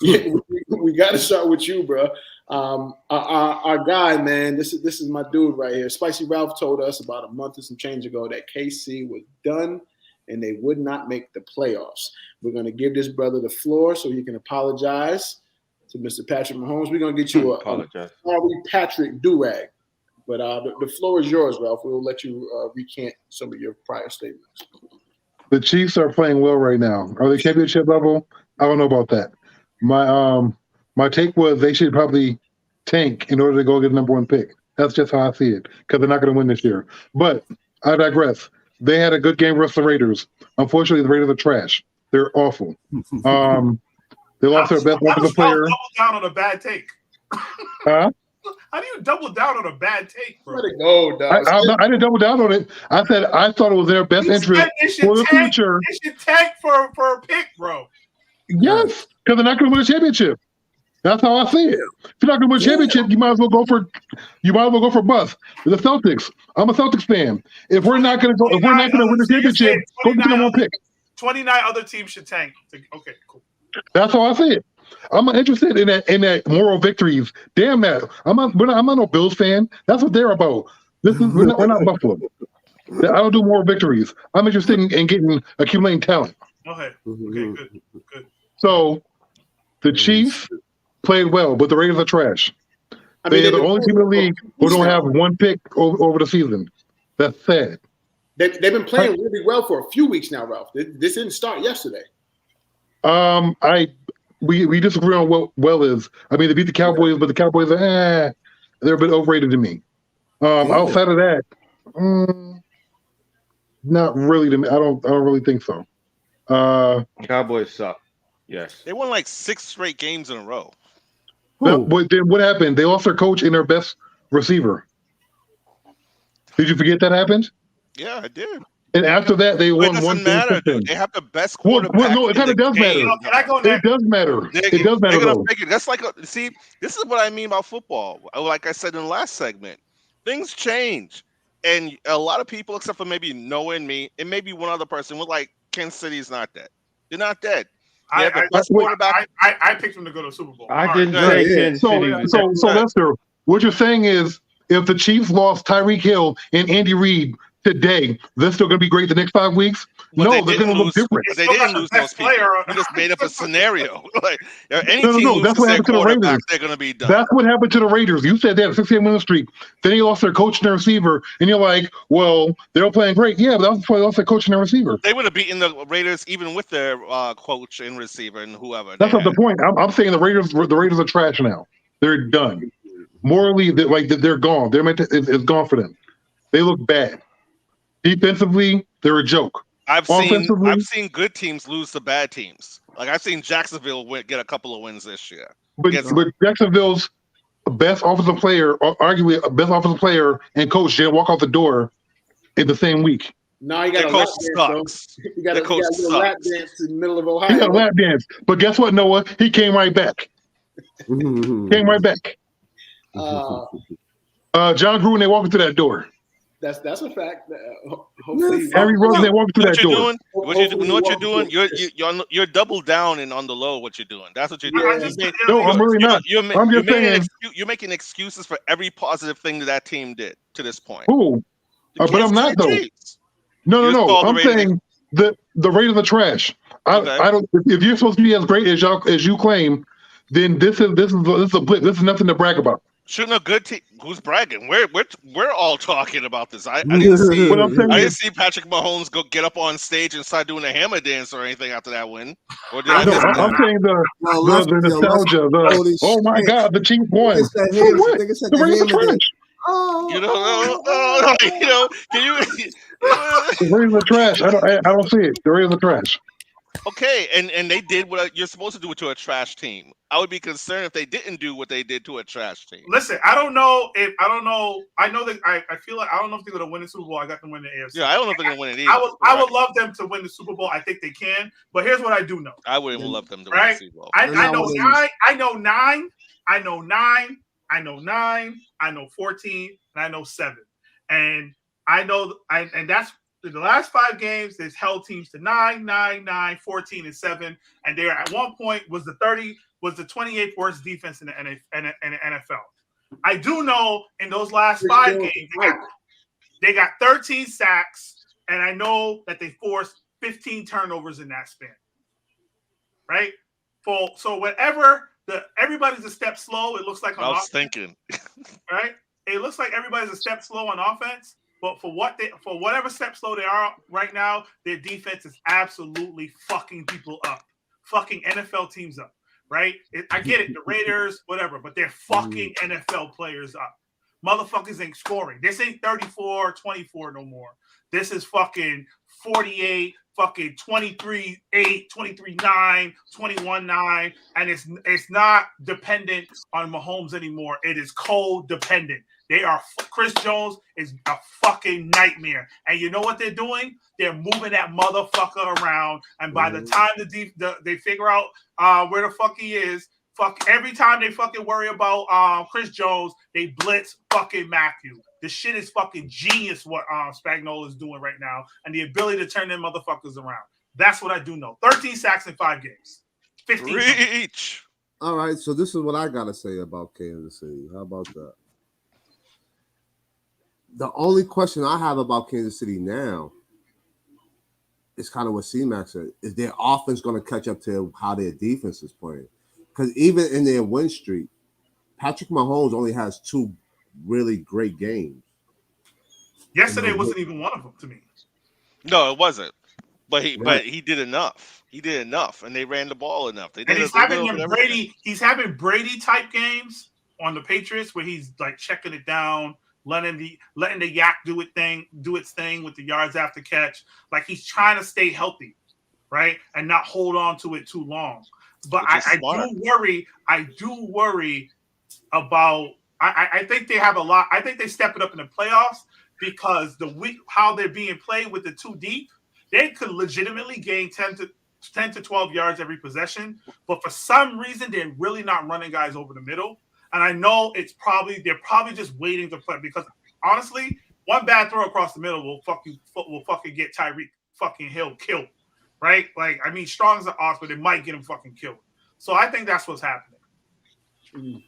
we got to start with you, bro. Our guy, man, this is my dude right here. Spicy Ralph told us about a month and some change ago that KC was done and they would not make the playoffs. We're going to give this brother the floor so he can apologize to Mr. Patrick Mahomes. We're going to get you a Harvey Patrick do-rag. But the floor is yours, Ralph. We'll let you recant some of your prior statements. The Chiefs are playing well right now. Are they championship level? I don't know about that. My take was they should probably tank in order to go get the number 1 pick. That's just how I see it, because they're not going to win this year. But I digress. They had a good game versus the Raiders. Unfortunately, the Raiders are trash. They're awful. They lost their best offensive player. Double down on a bad take. Huh? How do you double down on a bad take, bro? Let it go, dog. I didn't double down on it. I said I thought it was their best interest for the future. They should tank for a pick, bro. Yes, because they're not going to win a championship. That's how I see it. If you're not going to win a championship, you might as well go for bust. The Celtics. I'm a Celtics fan. If we're not going to win the championship, go get the number 1 pick. 29 other teams should tank. Okay, cool. That's how I see it. I'm not interested in that moral victories. Damn that. I'm not no Bills fan. That's what they're about. We're not Buffalo. I don't do moral victories. I'm interested in accumulating talent. Okay, good. So the Chiefs played well, but the Raiders are trash. They're the only team in the league who don't have 1 pick over the season. That's sad. They've been playing really well for a few weeks now, Ralph. This didn't start yesterday. We disagree on what well is. I mean, they beat the Cowboys, but the Cowboys are they're a bit overrated to me. Outside of that, not really to me. I don't really think so. Cowboys suck. Yes, they won like 6 straight games in a row. But then what happened? They lost their coach and their best receiver. Did you forget that happened? Yeah, I did. And after that, they won 1 matter, dude. They have the best quarterback. No, it kind of does matter. It does matter. It does matter. Though. That's like see, this is what I mean about football. Like I said in the last segment, things change, and a lot of people, except for maybe Noah and me, and maybe one other person, were like, "Kansas City is not dead. They're not dead." I picked them to go to the Super Bowl. I didn't say Kansas City. So Lester, what you're saying is, if the Chiefs lost Tyreek Hill and Andy Reid today, they're still going to be great the next 5 weeks? But no, they're going to look different. They didn't lose those people. You just made up a scenario. Like any team that's what happened to the Raiders. They're going to be done. That's what happened to the Raiders. You said they had a 6-game winning streak. Then they lost their coach and their receiver, and you're like, well, they were playing great. Yeah, but that was before they lost their coach and their receiver. They would have beaten the Raiders even with their coach and receiver and whoever. That's not the point. I'm saying the Raiders are trash now. They're done. Morally, they're gone. It's gone for them. They look bad. Defensively, they're a joke. I've seen good teams lose to bad teams. Like I've seen Jacksonville get a couple of wins this year. But Jacksonville's best offensive player, or arguably a best offensive player and coach, didn't walk out the door in the same week. No, you got a lap dance. You got a lap dance in the middle of Ohio. He got a lap dance. But guess what, Noah? He came right back. Came right back. Uh, John Gruden, they walk into that door. that's a fact. Hopefully, Harry Rose, they walk into What that you're door. doing? You're double down and on the low. What you're doing? That's what you're doing. No, I'm really not. I'm just saying. You're making excuses for every positive thing that team did to this point. Cool. But I'm not though. No. I'm saying the Raiders are trash. I don't. If you're supposed to be as great as you claim, then this is a blip. This is nothing to brag about. Shouldn't a good team? Who's bragging? We're all talking about this. I didn't see. I didn't see Patrick Mahomes get up on stage and start doing a hammer dance or anything after that win. Or did I miss that? I'm saying the nostalgia. Oh my God, the Chiefs won. The Raiders are trash. Can you? The Raiders are trash. I don't see it. The Raiders are trash. Okay, and they did what you're supposed to do to a trash team. I would be concerned if they didn't do what they did to a trash team. Listen, I don't know. I know that I feel like I don't know if they're going to win the Super Bowl. I got them win the AFC. Yeah, I don't know if they're going to win it either. I would love them to win the Super Bowl. I think they can. But here's what I do know. I wouldn't love them to win the Super Bowl. I know 9. I know 9. I know 9. I know 9. I know 14. And I know 7. And I know and that's the last 5 games, they've held teams to 9, 9, 9, 14, and 7. And they at one point was the 28th worst defense in the NFL. I do know in those last 5 games, they got 13 sacks, and I know that they forced 15 turnovers in that span. Right? So whenever everybody's a step slow, it looks like on offense. Thinking. Right? It looks like everybody's a step slow on offense. But for whatever step slow they are right now, their defense is absolutely fucking people up, fucking NFL teams up, right? I get it, the Raiders, whatever, but they're fucking NFL players up. Motherfuckers ain't scoring. This ain't 34-24 no more. This is fucking 48, fucking 23-8, 23-9, 21-9, and it's not dependent on Mahomes anymore. It is codependent. Chris Jones is a fucking nightmare. And you know what they're doing? They're moving that motherfucker around. And by the time they figure out where the fuck he is, every time they fucking worry about Chris Jones, they blitz fucking Matthew. The shit is fucking genius what Spagnuolo is doing right now. And the ability to turn them motherfuckers around. That's what I do know. 13 sacks in 5 games. 15. Reach. All right, so this is what I got to say about Kansas City. How about that? The only question I have about Kansas City now is kind of what C-Max said. Is their offense going to catch up to how their defense is playing? Because even in their win streak, Patrick Mahomes only has 2 really great games. Yesterday wasn't even one of them to me. No, it wasn't. But he did enough. He did enough, and they ran the ball enough. He's having Brady type games on the Patriots where he's like checking it down, letting the yak do its thing with the yards after catch. Like he's trying to stay healthy, right, and not hold on to it too long. But I do worry about. I think they have a lot. I think they step it up in the playoffs because how they're being played with the 2 deep, they could legitimately gain 10 to 12 yards every possession. But for some reason, they're really not running guys over the middle. And I know they're probably just waiting to play because honestly, one bad throw across the middle will fucking get Tyreek fucking Hill killed, right? Like I mean, Strong's an off, but it might get him fucking killed. So I think that's what's happening.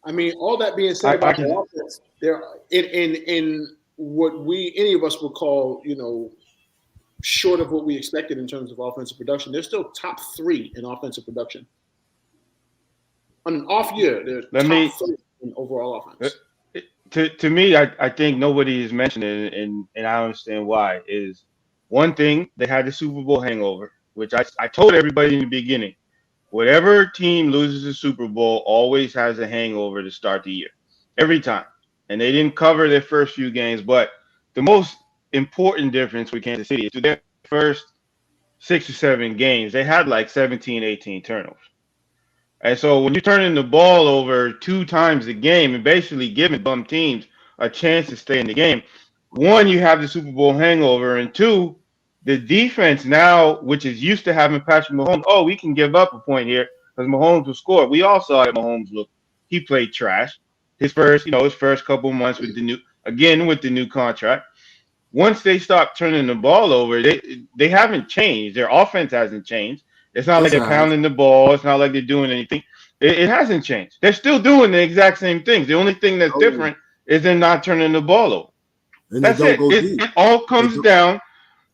I mean, all that being said about the offense, there in what any of us would call, short of what we expected in terms of offensive production, they're still top 3 in offensive production. On an off year, they're top 3 in overall offense. To me, I think nobody is mentioning, and I understand why, is one thing, they had the Super Bowl hangover, which I told everybody in the beginning. Whatever team loses the Super Bowl always has a hangover to start the year. Every time. And they didn't cover their first few games, but the most important difference with Kansas City is to their first 6 or 7 games, they had like 17, 18 turnovers. And so when you're turning the ball over 2 times a game and basically giving bum teams a chance to stay in the game, 1, you have the Super Bowl hangover, and 2, the defense now, which is used to having Patrick Mahomes, we can give up a point here. because Mahomes will score. We all saw that Mahomes he played trash. His first couple months with the new contract. Once they stop turning the ball over, they haven't changed. Their offense hasn't changed. It's not like they're pounding the ball. It's not like they're doing anything. It hasn't changed. They're still doing the exact same things. The only thing that's different is they're not turning the ball over. And That's it. It all comes down.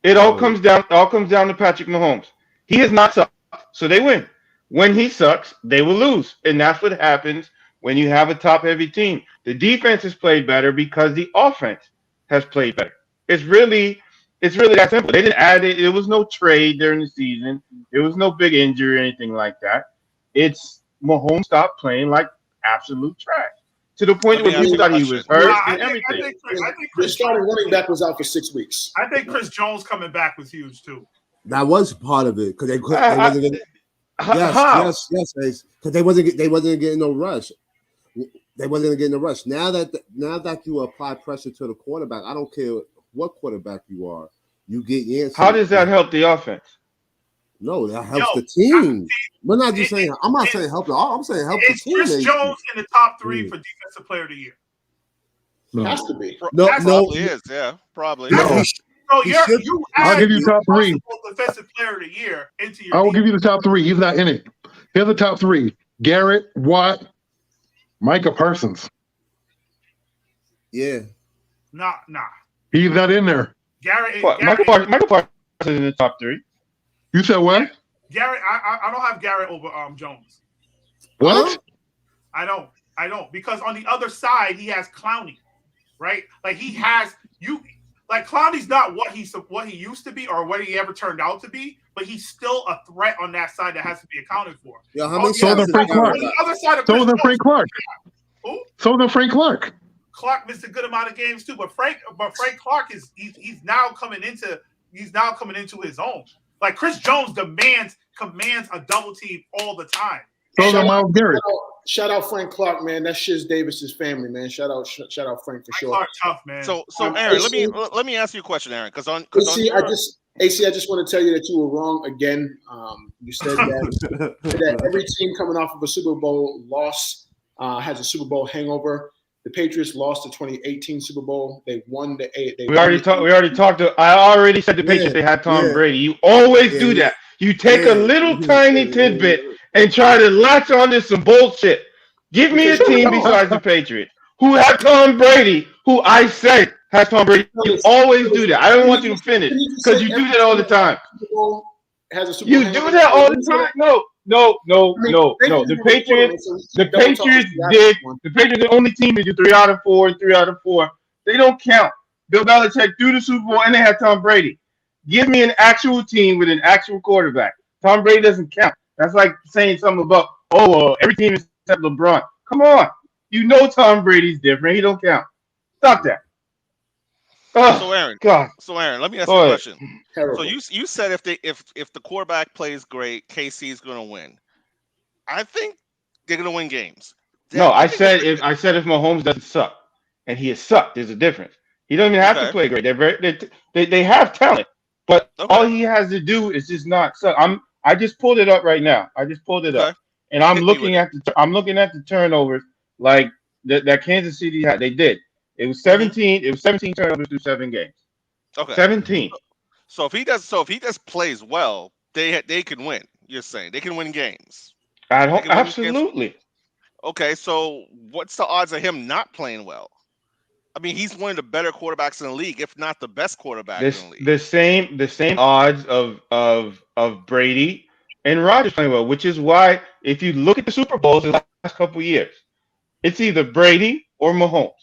It all comes down to Patrick Mahomes. He has not sucked, so they win. When he sucks, they will lose, and that's what happens when you have a top-heavy team. The defense has played better because the offense has played better. It's really that simple. They didn't add it. It was no trade during the season. There was no big injury or anything like that. It's Mahomes stopped playing like absolute trash to the point where people thought he was hurt and everything. The starting running back was out for 6 weeks. I think Chris Jones coming back was huge too. That was part of it because they wasn't getting. Yes, because they wasn't getting no rush. They wasn't getting no rush. Now that you apply pressure to the quarterback, I don't care what quarterback you are, you get answers. How does that help the offense? No, that helps the team. We're not just saying. I'm not saying help the. I'm saying help the team. Is Chris Jones in the top 3 for defensive player of the year? No. Has to be. No, probably is. Yeah, probably. No. So you I'll give you top 3. Defensive player of the year into your. I will give you the top 3. He's not in it. Here's the top 3: Garrett, Watt, Micah Parsons. Yeah. Nah. He's not in there. Michael Parsons is in the top 3. You said what? Garrett, I don't have Garrett over Jones. What? I don't because on the other side he has Clowney, right? Like he has you. Like Clowney's not what he used to be or what he ever turned out to be, but he's still a threat on that side that has to be accounted for. Yeah, how many so than Frank Clark. So than Frank Clark. Who? So than Frank Clark. Clark missed a good amount of games too, but Frank Clark he's now coming into his own. Like Chris Jones commands a double team all the time. So than Miles Garrett. Shout out Frank Clark, man. That's Shiz Davis's family, man. Shout out Frank for sure. Clark tough, man. So Aaron, let me ask you a question, Aaron, because I just want to tell you that you were wrong again. You said that every team coming off of a Super Bowl loss has a Super Bowl hangover. The Patriots lost the 2018 Super Bowl. They won the eight. We already talked. I already said the Patriots. They had Tom Brady. You always do that. You take a little tiny tidbit and try to latch onto some bullshit. Give me a team besides the Patriots who have Tom Brady, who I said has Tom Brady. You always do that. I don't want you to finish because you do that all the time. You do that all the time. No. The Patriots did. The Patriots are the only team that do 3 out of 4 and 3 out of 4. They don't count. Bill Belichick threw the Super Bowl and they had Tom Brady. Give me an actual team with an actual quarterback. Tom Brady doesn't count. That's like saying something about every team except LeBron. Come on, you know Tom Brady's different. He don't count. Stop that. So Aaron, God. Let me ask you a question. So you said if the quarterback plays great, KC is going to win. I think they're going to win games. I said if Mahomes doesn't suck, and he has sucked, there's a difference. He doesn't even have to play great. They have talent, but all he has to do is just not suck. I just pulled it up right now. Up, and I'm looking at the turnovers like that Kansas City had. They did. It was 17. It was 17 turnovers through 7 games. Okay. 17. So if he just plays well, they can win. You're saying they can win games. Absolutely. Okay, so what's the odds of him not playing well? I mean, he's one of the better quarterbacks in the league, if not the best quarterback in the league. The same odds of Brady and Rodgers playing well, which is why if you look at the Super Bowls in the last couple of years, it's either Brady or Mahomes.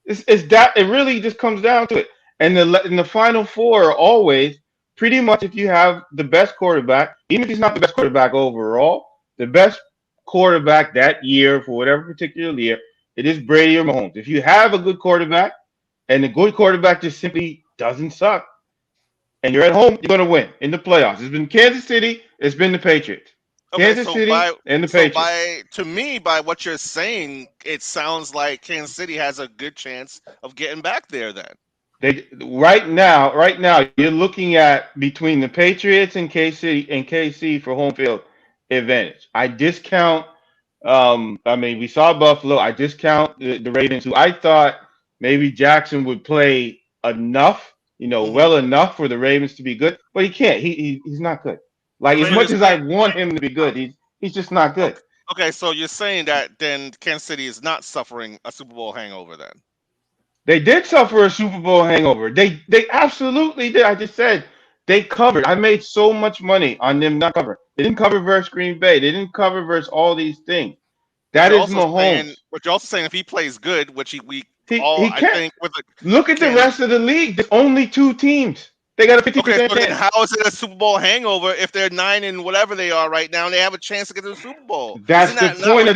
It really just comes down to it. And the final 4 are always pretty much if you have the best quarterback, even if he's not the best quarterback overall, the best quarterback that year for whatever particular year, it is Brady or Mahomes. If you have a good quarterback and the good quarterback just simply doesn't suck and you're at home, you're going to win in the playoffs. It's been Kansas City. It's been the Patriots. Kansas City and the Patriots. To me, by what you're saying, it sounds like Kansas City has a good chance of getting back there then. Right now, you're looking at between the Patriots and KC for home field. advantage. I discount. We saw Buffalo. I discount the Ravens, who I thought maybe Jackson would play enough, well enough for the Ravens to be good, but he can't. He's not good. Like as much as I want him to be good, he's just not good. Okay, so you're saying that then Kansas City is not suffering a Super Bowl hangover then? They did suffer a Super Bowl hangover. They absolutely did. I just said they covered. I made so much money on them not covering. They didn't cover versus Green Bay. They didn't cover versus all these things. That is Mahomes. But you're also saying if he plays good, which he can't. I think Look at the rest of the league. There's only 2 teams. They got a 50% Okay, so then chance. how is it a Super Bowl hangover if they're 9 and whatever they are right now and they have a chance to get to the Super Bowl? That's the point.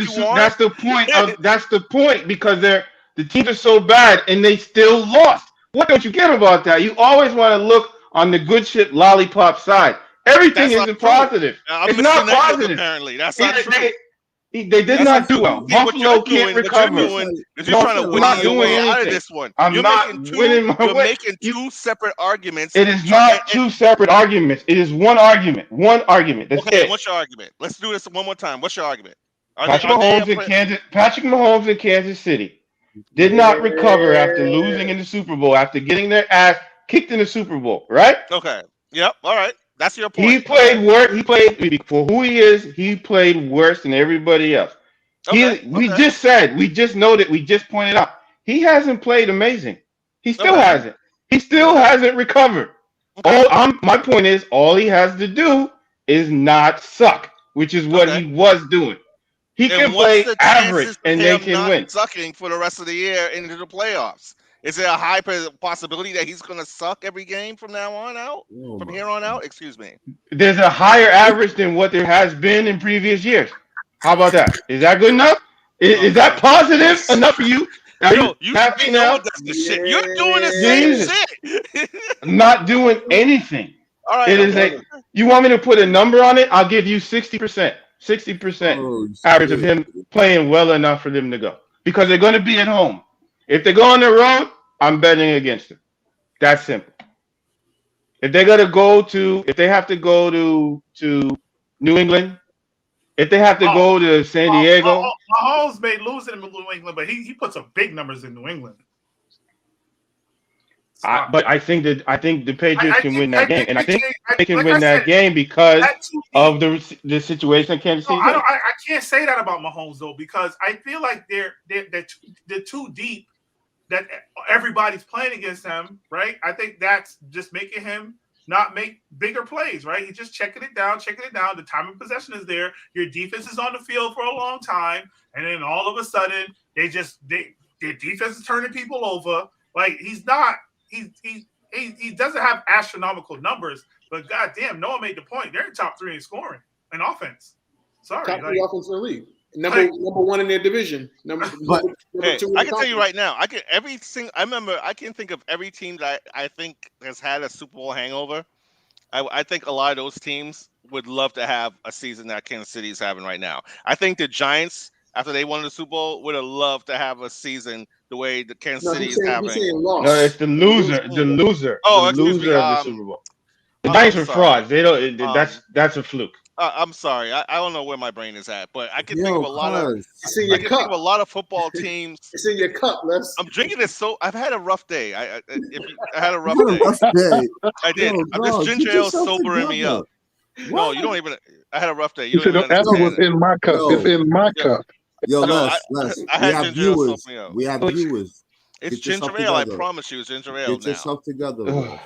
That's the point because the teams are so bad and they still lost. What don't you get about that? You always want to look on the good shit lollipop side. Everything isn't positive. It's not positive. Apparently, that's not true. They did not do well. Buffalo can't recover. You're trying to win your way out of this one. You're making 2 separate arguments. It is not 2 separate arguments. It is one argument. One argument. That's it. What's your argument? Let's do this one more time. What's your argument? Patrick Mahomes in Kansas City did not recover after losing in the Super Bowl, after getting their ass kicked in the Super Bowl, right? Okay. Yep. All right. That's your point. He played worse. He played for who he is. He played worse than everybody else. We just noted. We just pointed out he hasn't played amazing. He still hasn't. He still hasn't recovered. My point is, all he has to do is not suck, which is what he was doing. He can play average and they can win. Sucking for the rest of the year into the playoffs. Is there a high possibility that he's going to suck every game from now on out? From here on out? Excuse me. There's a higher average than what there has been in previous years. How about that? Is that good enough? Is that positive enough for you? You happy now? Shit. You're doing the same shit. I'm not doing anything. All right. You want me to put a number on it? I'll give you 60%. 60% average of him playing well enough for them to go. Because they're going to be at home. If they go on the road, I'm betting against them. That's simple. If they have to go to New England, if they have to go to San Diego. Mahomes may lose in New England, but he puts up big numbers in New England. But I think the Patriots can win that game, and I think they can win that game because of the situation in Kansas City. I can't say that about Mahomes though, because I feel like they're too deep that everybody's playing against him, right? I think that's just making him not make bigger plays, right? He's just checking it down. The time of possession is there. Your defense is on the field for a long time, and then all of a sudden their defense is turning people over. Like he doesn't have astronomical numbers, but goddamn, Noah made the point. They're in top 3 in scoring and offense. Sorry, top 3 offense in the league. Number 1 in their division. Number 2. I can tell you right now. I can think of every team that I think has had a Super Bowl hangover. I think a lot of those teams would love to have a season that Kansas City is having right now. I think the Giants, after they won the Super Bowl, would have loved to have a season the way the Kansas City is having. No, it's the loser. The loser. Oh, the loser of the Super Bowl. The Giants are frauds. They don't. That's a fluke. I'm sorry. I don't know where my brain is at, but I can think of a lot of. It's in your cup. Think of a lot of football teams. It's in your cup, Les. I'm drinking this I've had a rough day. I had a rough day. I did. This ginger ale is sobering me up. No, you don't even. I had a rough day. You don't even understand. What's in my cup. It's in my cup. Yo, Les, we have viewers. It's ginger ale. I promise you, it's ginger ale. Get yourself together.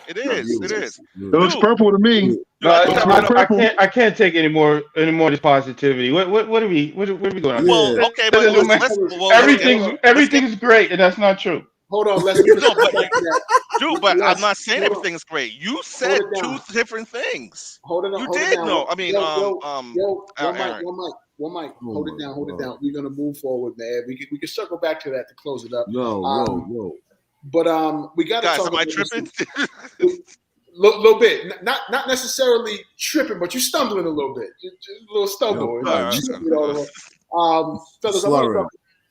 It is. It looks purple to me. I can't take any more of this positivity. What are we going on? Well, okay, but everything's great, and that's not true. Hold on, let's Dude, but I'm not saying everything's great. You said 2 different things. Hold it on. You did know. I mean, one mic. Hold it down. We're gonna move forward, man. We can circle back to that to close it up. No. But we got to talk. Am I tripping? Little bit, not necessarily tripping, but you're stumbling a little bit. Just a little stumble. Fellas,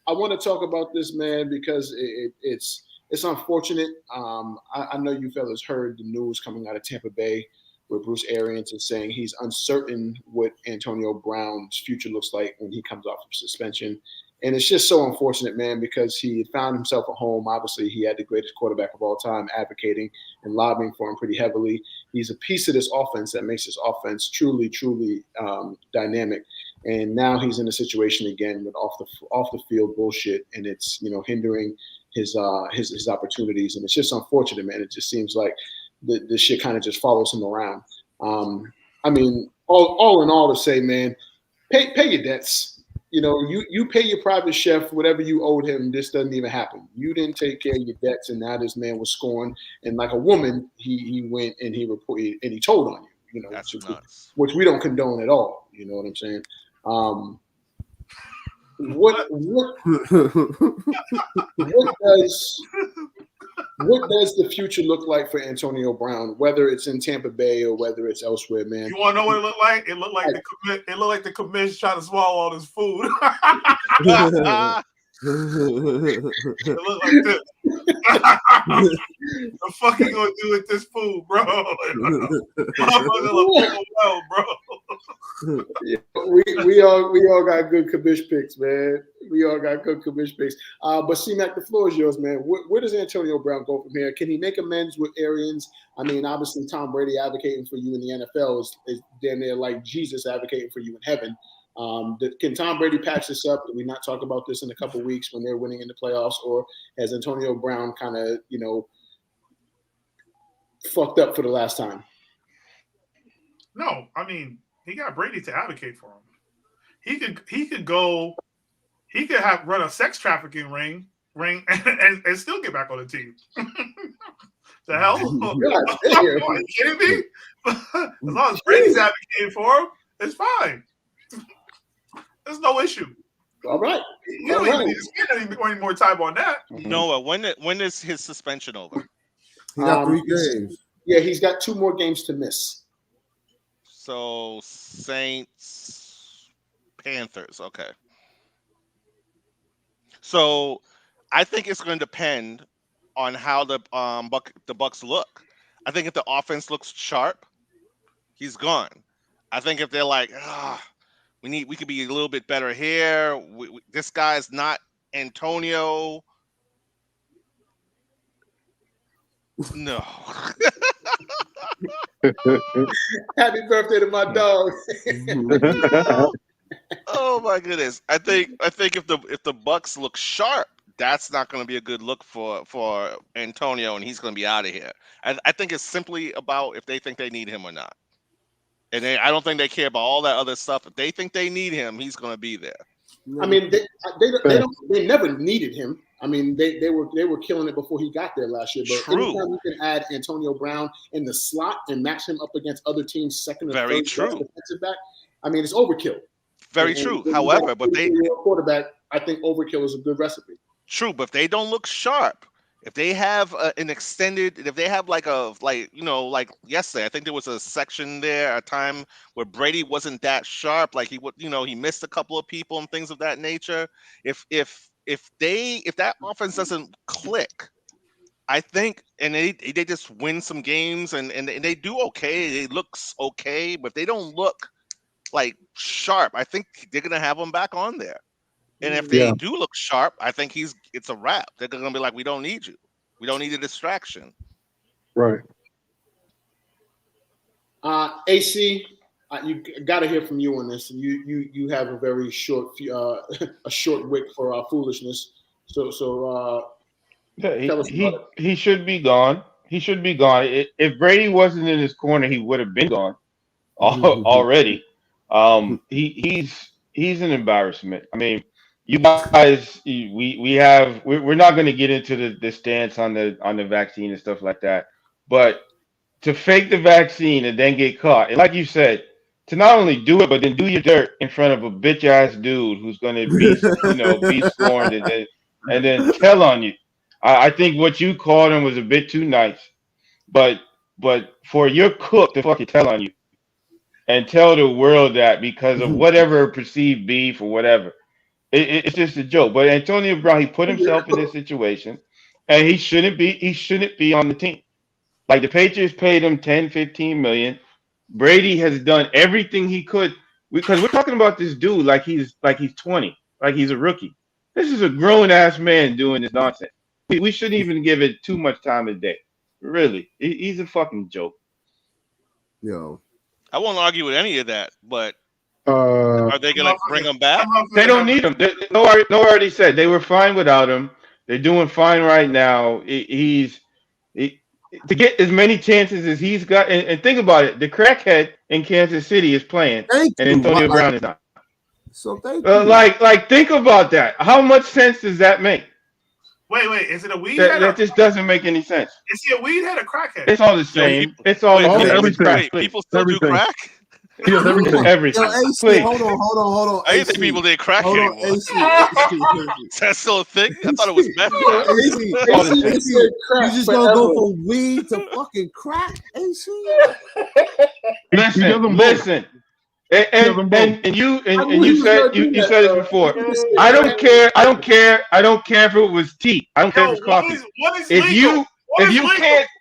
I want to talk about this, man, because it's unfortunate. I know you fellas heard the news coming out of Tampa Bay where Bruce Arians is saying he's uncertain what Antonio Brown's future looks like when he comes off of suspension. And it's just so unfortunate, man, because he found himself a home. Obviously, he had the greatest quarterback of all time advocating and lobbying for him pretty heavily. He's a piece of this offense that makes this offense truly, truly dynamic. And now he's in a situation again with off the field bullshit, and it's hindering his opportunities. And it's just unfortunate, man. It just seems like the shit kind of just follows him around. I mean, all in all, to say, man, pay your debts. You pay your private chef whatever you owed him. This doesn't even happen. You didn't take care of your debts, and now this man was scoring. And like a woman, he went and he reported and he told on you. That's nuts. Which we don't condone at all. You know what I'm saying? What does the future look like for Antonio Brown, whether it's in Tampa Bay or whether it's elsewhere, man? You want to know what it looked like? It looked like the commission trying to swallow all this food. It looked like this. The fuck you gonna do with this food, bro? Bro. Yeah, we all got good commish picks, man. We all got good commish picks. But C-Mac, the floor is yours, man. Where does Antonio Brown go from here? Can he make amends with Arians? I mean, obviously, Tom Brady advocating for you in the NFL is damn near like Jesus advocating for you in heaven. Can Tom Brady patch this up? Did we not talk about this in a couple of weeks when they're winning in the playoffs, or has Antonio Brown kind of, fucked up for the last time? No, I mean, he got Brady to advocate for him. He could run a sex trafficking ring and still get back on the team. The hell? Are you kidding me? As long as Brady's advocating for him, it's fine. There's no issue. All right. You don't even need to spend any more time on that. Noah, when is his suspension over? He got 3 games. Yeah, he's got 2 more games to miss. So Saints, Panthers, okay. So I think it's going to depend on how the Bucs look. I think if the offense looks sharp, he's gone. I think if they're like, we could be a little bit better here. This guy's not Antonio. No. Happy birthday to my dog. Oh my goodness. I think if the Bucs look sharp, that's not going to be a good look for Antonio, and he's going to be out of here. I think it's simply about if they think they need him or not. And I don't think they care about all that other stuff. If they think they need him, he's going to be there. I mean, they never needed him. I mean, they were killing it before he got there last year. But anytime you can add Antonio Brown in the slot and match him up against other teams' second or third defensive back, I mean, it's overkill. Very true. However, but quarterback, I think overkill is a good recipe. True, but if they don't look sharp, if they have an extended, if they have like yesterday, I think there was a section there, a time where Brady wasn't that sharp, like he would, he missed a couple of people and things of that nature. If that offense doesn't click, I think, and they just win some games and they do okay, it looks okay, but if they don't look like sharp, I think they're gonna have him back on there. And if they do look sharp, I think it's a wrap. They're going to be like, we don't need you. We don't need a distraction. Right. AC, you got to hear from you on this. You have a very short wick for foolishness. So he should be gone. He should be gone. If Brady wasn't in his corner, he would have been gone already. He's an embarrassment. I mean, you guys, we're not going to get into the stance on the vaccine and stuff like that. But to fake the vaccine and then get caught, and like you said, to not only do it, but then do your dirt in front of a bitch ass dude who's going to be scorned and then tell on you. I think what you called him was a bit too nice, but for your cook to fucking tell on you and tell the world that because of whatever perceived beef or whatever. It's just a joke. But Antonio Brown, he put himself in this situation, and he shouldn't be on the team. Like the Patriots paid him 10, 15 million Brady has done everything he could because we're talking about this dude like he's 20, like he's a rookie. This is a grown ass man doing this nonsense. We shouldn't even give it too much time of day. Really, he's a fucking joke. Yo, I won't argue with any of that, but Uh, are they going to bring him back? They don't need him. No, already said they were fine without him. They're doing fine right now. To get as many chances as he's got, and think about it, the crackhead in Kansas City is playing, thank and you. Antonio Brown is not. So thank you. Like, think about that. How much sense does that make? Wait, is it a weed head? That just doesn't make any sense. Is he a weed head or crackhead? It's all the same. It's all the same. everything. People still do Everything. crack? he does everything. Everything. Yo, AC, Please. hold on. I didn't think people did crack Hold on, anymore. AC. Is that still a thing? I thought it was meth. AC, you just gonna go from weed to fucking crack, AC? Listen. And you said it before. I don't care if it was tea. I don't care if it's coffee.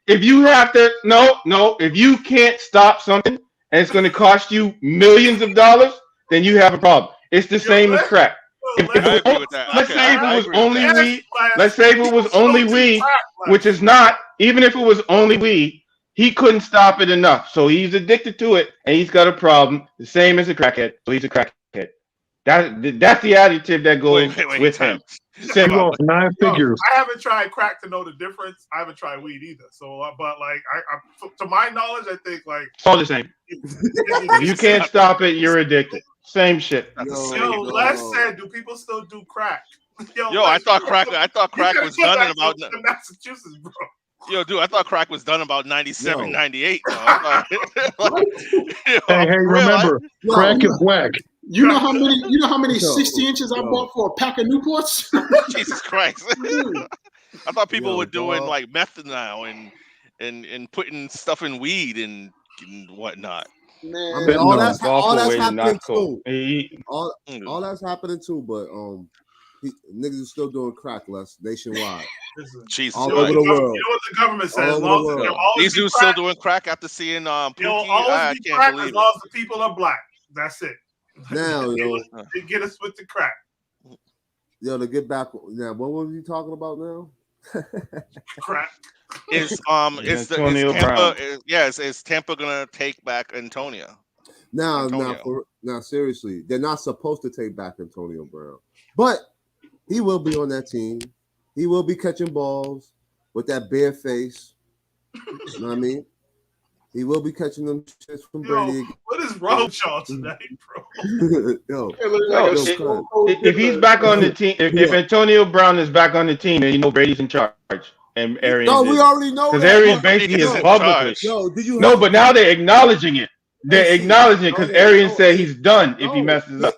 If you can't stop something and it's going to cost you millions of dollars, then you have a problem. It's the same as crack. I agree with that. Let's say if it was only weed. Let's say if it was People only still do weed, crack, which is not. Even if it was only weed, he couldn't stop it enough. So he's addicted to it, and he's got a problem. The same as a crackhead. So he's a crackhead. That's the adjective that goes with him. He lost 9 figures. I haven't tried crack to know the difference. I haven't tried weed either. So, but like, to my knowledge, I think like It's all the same. If you can't stop it, you're addicted. Same shit. Yo, Les said, "Do people still do crack?" Yo, I thought crack was done in about Massachusetts, bro. Yo, dude, I thought crack was done about 97, 98. Hey, remember, crack is whack. You know how many 60 inches I bought for a pack of Newports? Jesus Christ. I thought people were doing like meth now and putting stuff in weed and whatnot. Man, I mean, all that's way to happening not too. go. All that's happening too, but niggas are still doing crack less nationwide. Jesus all Christ. over the world. You know what the government says? All over the world. These dudes still doing crack after seeing Pookie? I can't believe as it. long as the people are black. That's it. Now, they get us with the crack. Yo, to get back now, what were you talking about now? Crack. Is Tampa gonna take back Antonio? Now, seriously, they're not supposed to take back Antonio Brown, but he will be on that team. He will be catching balls with that bare face. You know what I mean? He will be catching them shits from Brady. What is wrong with y'all tonight, bro? If he's back on the team, if Antonio Brown is back on the team, then you know Brady's in charge. And Arians. No, we already know that. Because Arians basically is publicly. No, but now they're acknowledging it. They're acknowledging it because Arians said he's done if he messes up.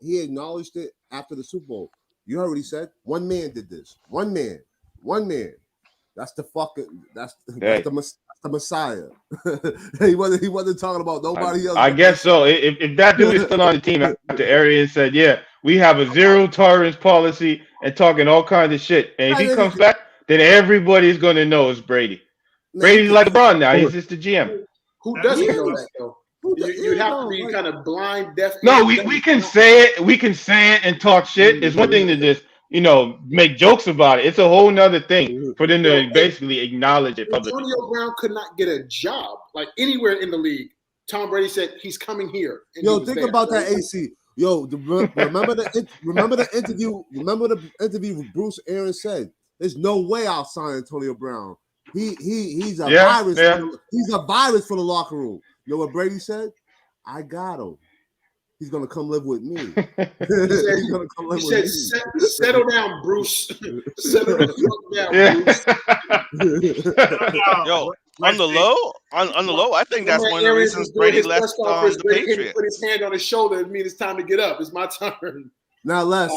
He acknowledged it after the Super Bowl. You already said one man did this. One man. That's the Messiah. he wasn't talking about nobody else. I guess so. If that dude is still on the team after Arians said, yeah, we have a zero tolerance policy and talking all kinds of shit. And if he comes back, then everybody's going to know it's Brady. Brady's like LeBron now. He's just the GM. Who doesn't know that though? You have to be kind of blind, deaf. No, we can say it. We can say it and talk shit. It's one thing to just make jokes about it. It's a whole nother thing for them to basically acknowledge it publicly. Antonio Brown could not get a job like anywhere in the league. Tom Brady said he's coming here. Yo, think about that, AC. Yo, remember the interview? Remember the interview Bruce Arians said, "There's no way I'll sign Antonio Brown. He's a virus. He's a virus for the locker room." You know what Brady said? I got him. He's gonna come live with me. He said, "Settle down, Bruce. Settle the fuck down, Bruce." Yo, on the low, I think that's one of the reasons Brady left the Patriots. Put his hand on his shoulder and mean it's time to get up. It's my turn. Now, Les,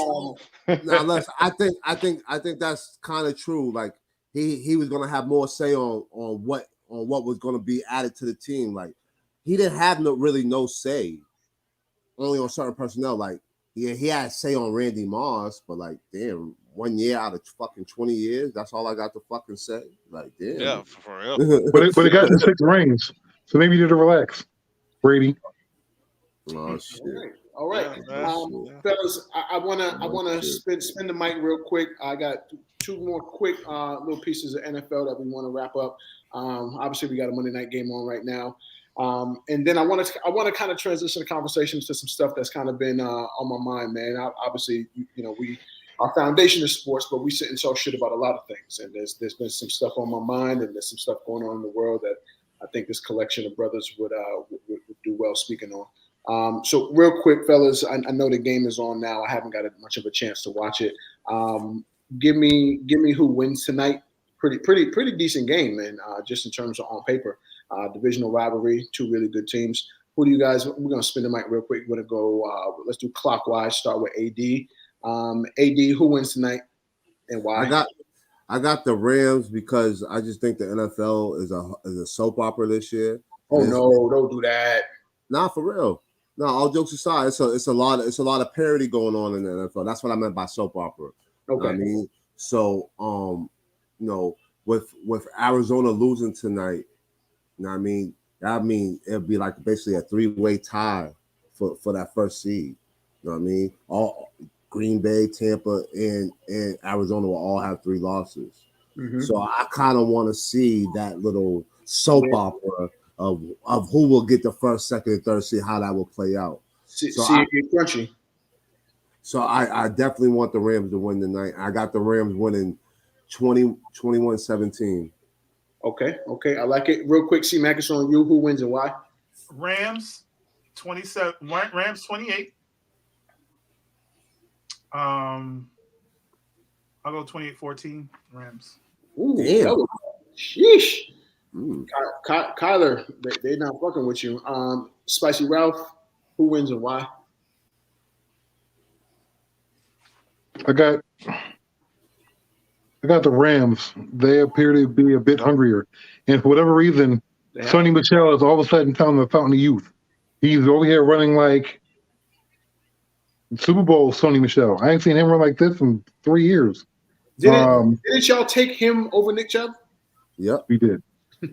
I think that's kind of true. Like he was gonna have more say on what was gonna be added to the team. Like he didn't have no say. Only on certain personnel, like he had say on Randy Moss, but like damn, 1 year out of fucking 20 years, that's all I got to fucking say. Like damn, yeah, for real. but it got 6 rings, so maybe you need to relax. Brady. Oh shit. All right. Fellas, I wanna spin the mic real quick. I got two more quick little pieces of NFL that we want to wrap up. Obviously, we got a Monday night game on right now, and then I want to kind of transition the conversation to some stuff that's kind of been on my mind, man. Obviously, our foundation is sports, but we sit and talk shit about a lot of things, and there's been some stuff on my mind, and there's some stuff going on in the world that I think this collection of brothers would do well speaking on. So real quick, fellas, I know the game is on now. I haven't got much of a chance to watch it. Give me who wins tonight. Pretty decent game, man. Just in terms of on paper, divisional rivalry, two really good teams. Who do you guys? We're gonna spin the mic real quick. We're gonna go. Let's do clockwise. Start with AD. AD, who wins tonight and why? I got the Rams because I just think the NFL is a soap opera this year. Oh no, don't do that. Nah, for real. No, all jokes aside, it's a lot of parody going on in the NFL. That's what I meant by soap opera. Okay. You know what I mean? So with Arizona losing tonight, you know what I mean? I mean it'll be like basically a 3-way tie for that first seed. You know what I mean? All Green Bay, Tampa, and Arizona will all have 3 losses. Mm-hmm. So I kind of want to see that little soap opera of who will get the first, second, and third seed, how that will play out. See it get crunchy. So I definitely want the Rams to win tonight. I got the Rams winning 21-17. Okay, I like it. Real quick, C-Mac, it's on you. Who wins and why? Rams 27. Rams 28. I'll go 28-14 Rams. Ooh, damn. Sheesh. Kyler, they're not fucking with you. Spicy Ralph, who wins and why? I got the Rams. They appear to be a bit hungrier, and for whatever reason, Sonny Michel has all of a sudden found the fountain of youth. He's over here running like Super Bowl Sonny Michel. I ain't seen him run like this in 3 years. Didn't y'all take him over Nick Chubb? Yep, we did. But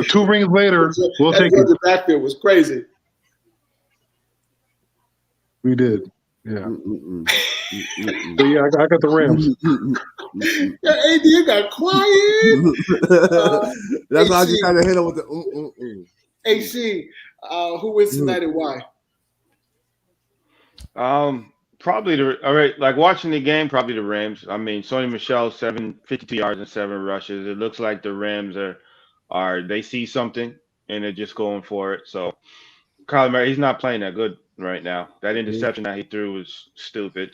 2 rings later, we'll take it. The backfield was crazy. We did, yeah. But yeah, I got the Rams. Yeah, AD, you got quiet. That's why I just kind of hit him with the AC, who wins tonight and why? Probably all right. Like watching the game, probably the Rams. I mean, Sonny Michel, 52 yards and 7 rushes. It looks like the Rams are they see something and they're just going for it. So Kyler Murray, he's not playing that good right now. That interception that he threw was stupid.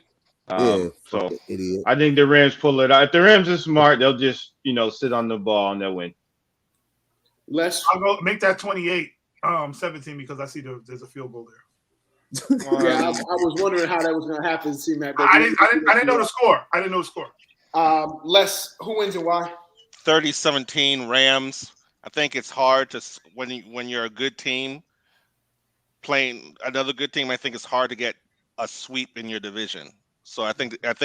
So idiot. I think the Rams pull it out. If the Rams are smart, they'll just sit on the ball and they'll win. I'll go make that 28-17 because I see there's a field goal there. Yeah, I was wondering how that was going to happen. See, Matt, I didn't know the score. Les, who wins and why? 30-17 Rams. I think it's hard to when you're a good team playing another good team. I think it's hard to get a sweep in your division. So I think that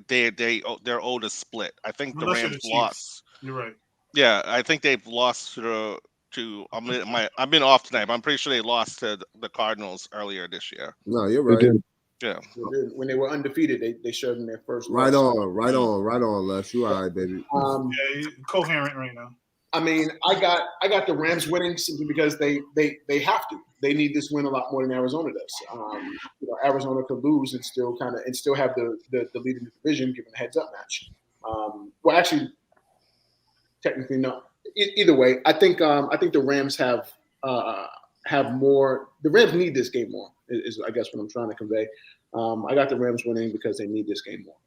they're owed a split. I think the Rams lost. You're right. Yeah, I think they've lost to. I've been off tonight, but I'm pretty sure they lost to the Cardinals earlier this year. No, you're right. Yeah. When they were undefeated, they showed them their first. Right on, Les. You all right, baby? Yeah, he's coherent right now. I mean, I got the Rams winning simply because they have to. They need this win a lot more than Arizona does. Arizona could lose and still have the lead in the division given the heads up match. Well, actually, technically no. Either way, I think the Rams have more. The Rams need this game more. Is I guess what I'm trying to convey. I got the Rams winning because they need this game more.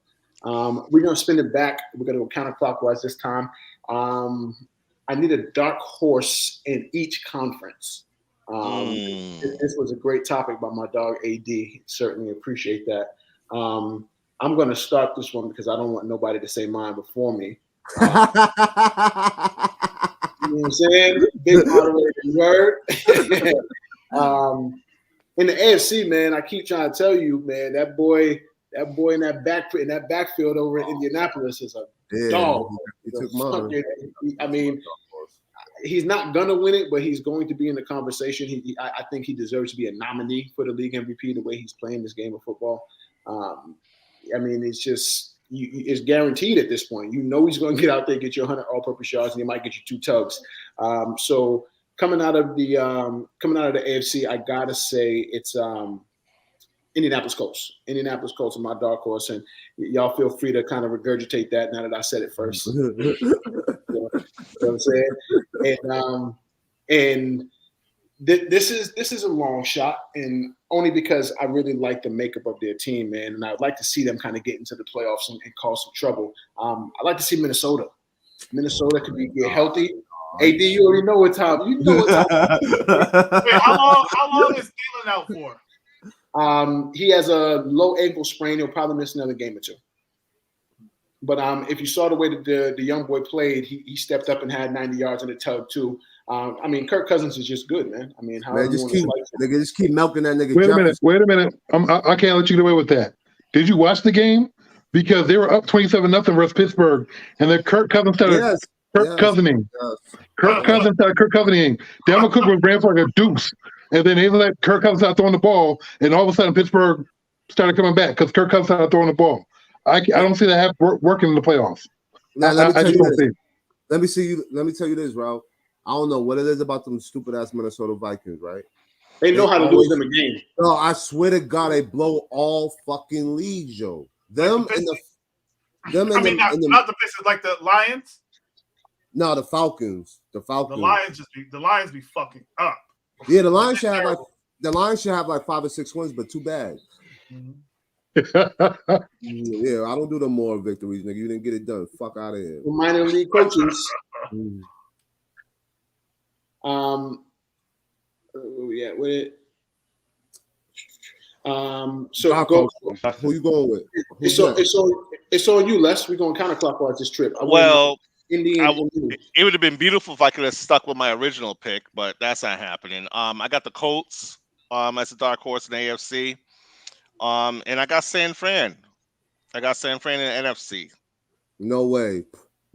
We're gonna spin it back. We're gonna go counterclockwise this time. I need a dark horse in each conference. This was a great topic by my dog AD. Certainly appreciate that. I'm gonna start this one because I don't want nobody to say mine before me. You know what I'm saying? Big moderating word. In the AFC, man, I keep trying to tell you, man, that boy in that backfield over in Indianapolis is a dog. He took mine. I mean, he's not gonna win it, but he's going to be in the conversation. I think he deserves to be a nominee for the league MVP the way he's playing this game of football. I mean, it's just it's guaranteed at this point. You know he's going to get out there, get you 100 all-purpose yards, and he might get you 2 tugs. So coming out of the AFC, I gotta say it's Indianapolis Colts. Indianapolis Colts are my dark horse, and y'all feel free to kind of regurgitate that now that I said it first. You know what I'm saying? And this is a long shot, and only because I really like the makeup of their team, man, and I'd like to see them kind of get into the playoffs and cause some trouble. I'd like to see Minnesota. Minnesota could get healthy. AD, you already know what time. You know what time. Wait, how long is Thielen out for? He has a low ankle sprain. He'll probably miss another game or 2. But if you saw the way that the young boy played, he stepped up and had 90 yards in the tug too. I mean, Kirk Cousins is just good, man. I mean, just keep milking that nigga. Wait a minute. I can't let you get away with that. Did you watch the game? Because they were up 27-0 versus Pittsburgh, and then Kirk Cousins started Cousining. Kirk Cousins started Kirk Cousining. Dalvin Cook was ran for like a deuce, and then they let Kirk Cousins start throwing the ball, and all of a sudden Pittsburgh started coming back because Kirk Cousins started throwing the ball. I don't see that working in the playoffs. Now, let me tell you this, Ralph. I don't know what it is about them stupid ass Minnesota Vikings, right? They know how to lose them a game. No, I swear to God, they blow all fucking leads, yo. Not the Pistons, like the Lions. No, the Falcons. The Lions be fucking up. Yeah, the Lions should have like 5 or 6 wins, but too bad. Mm-hmm. Yeah, I don't do the more victories, nigga. You didn't get it done. Fuck out of here. Minor league coaches. Yeah, with it. So go. Who you going with? It's on you, Les. We're going counterclockwise this trip. It would have been beautiful if I could have stuck with my original pick, but that's not happening. I got the Colts as a dark horse in the AFC. And I got San Fran. I got San Fran in the NFC. No way.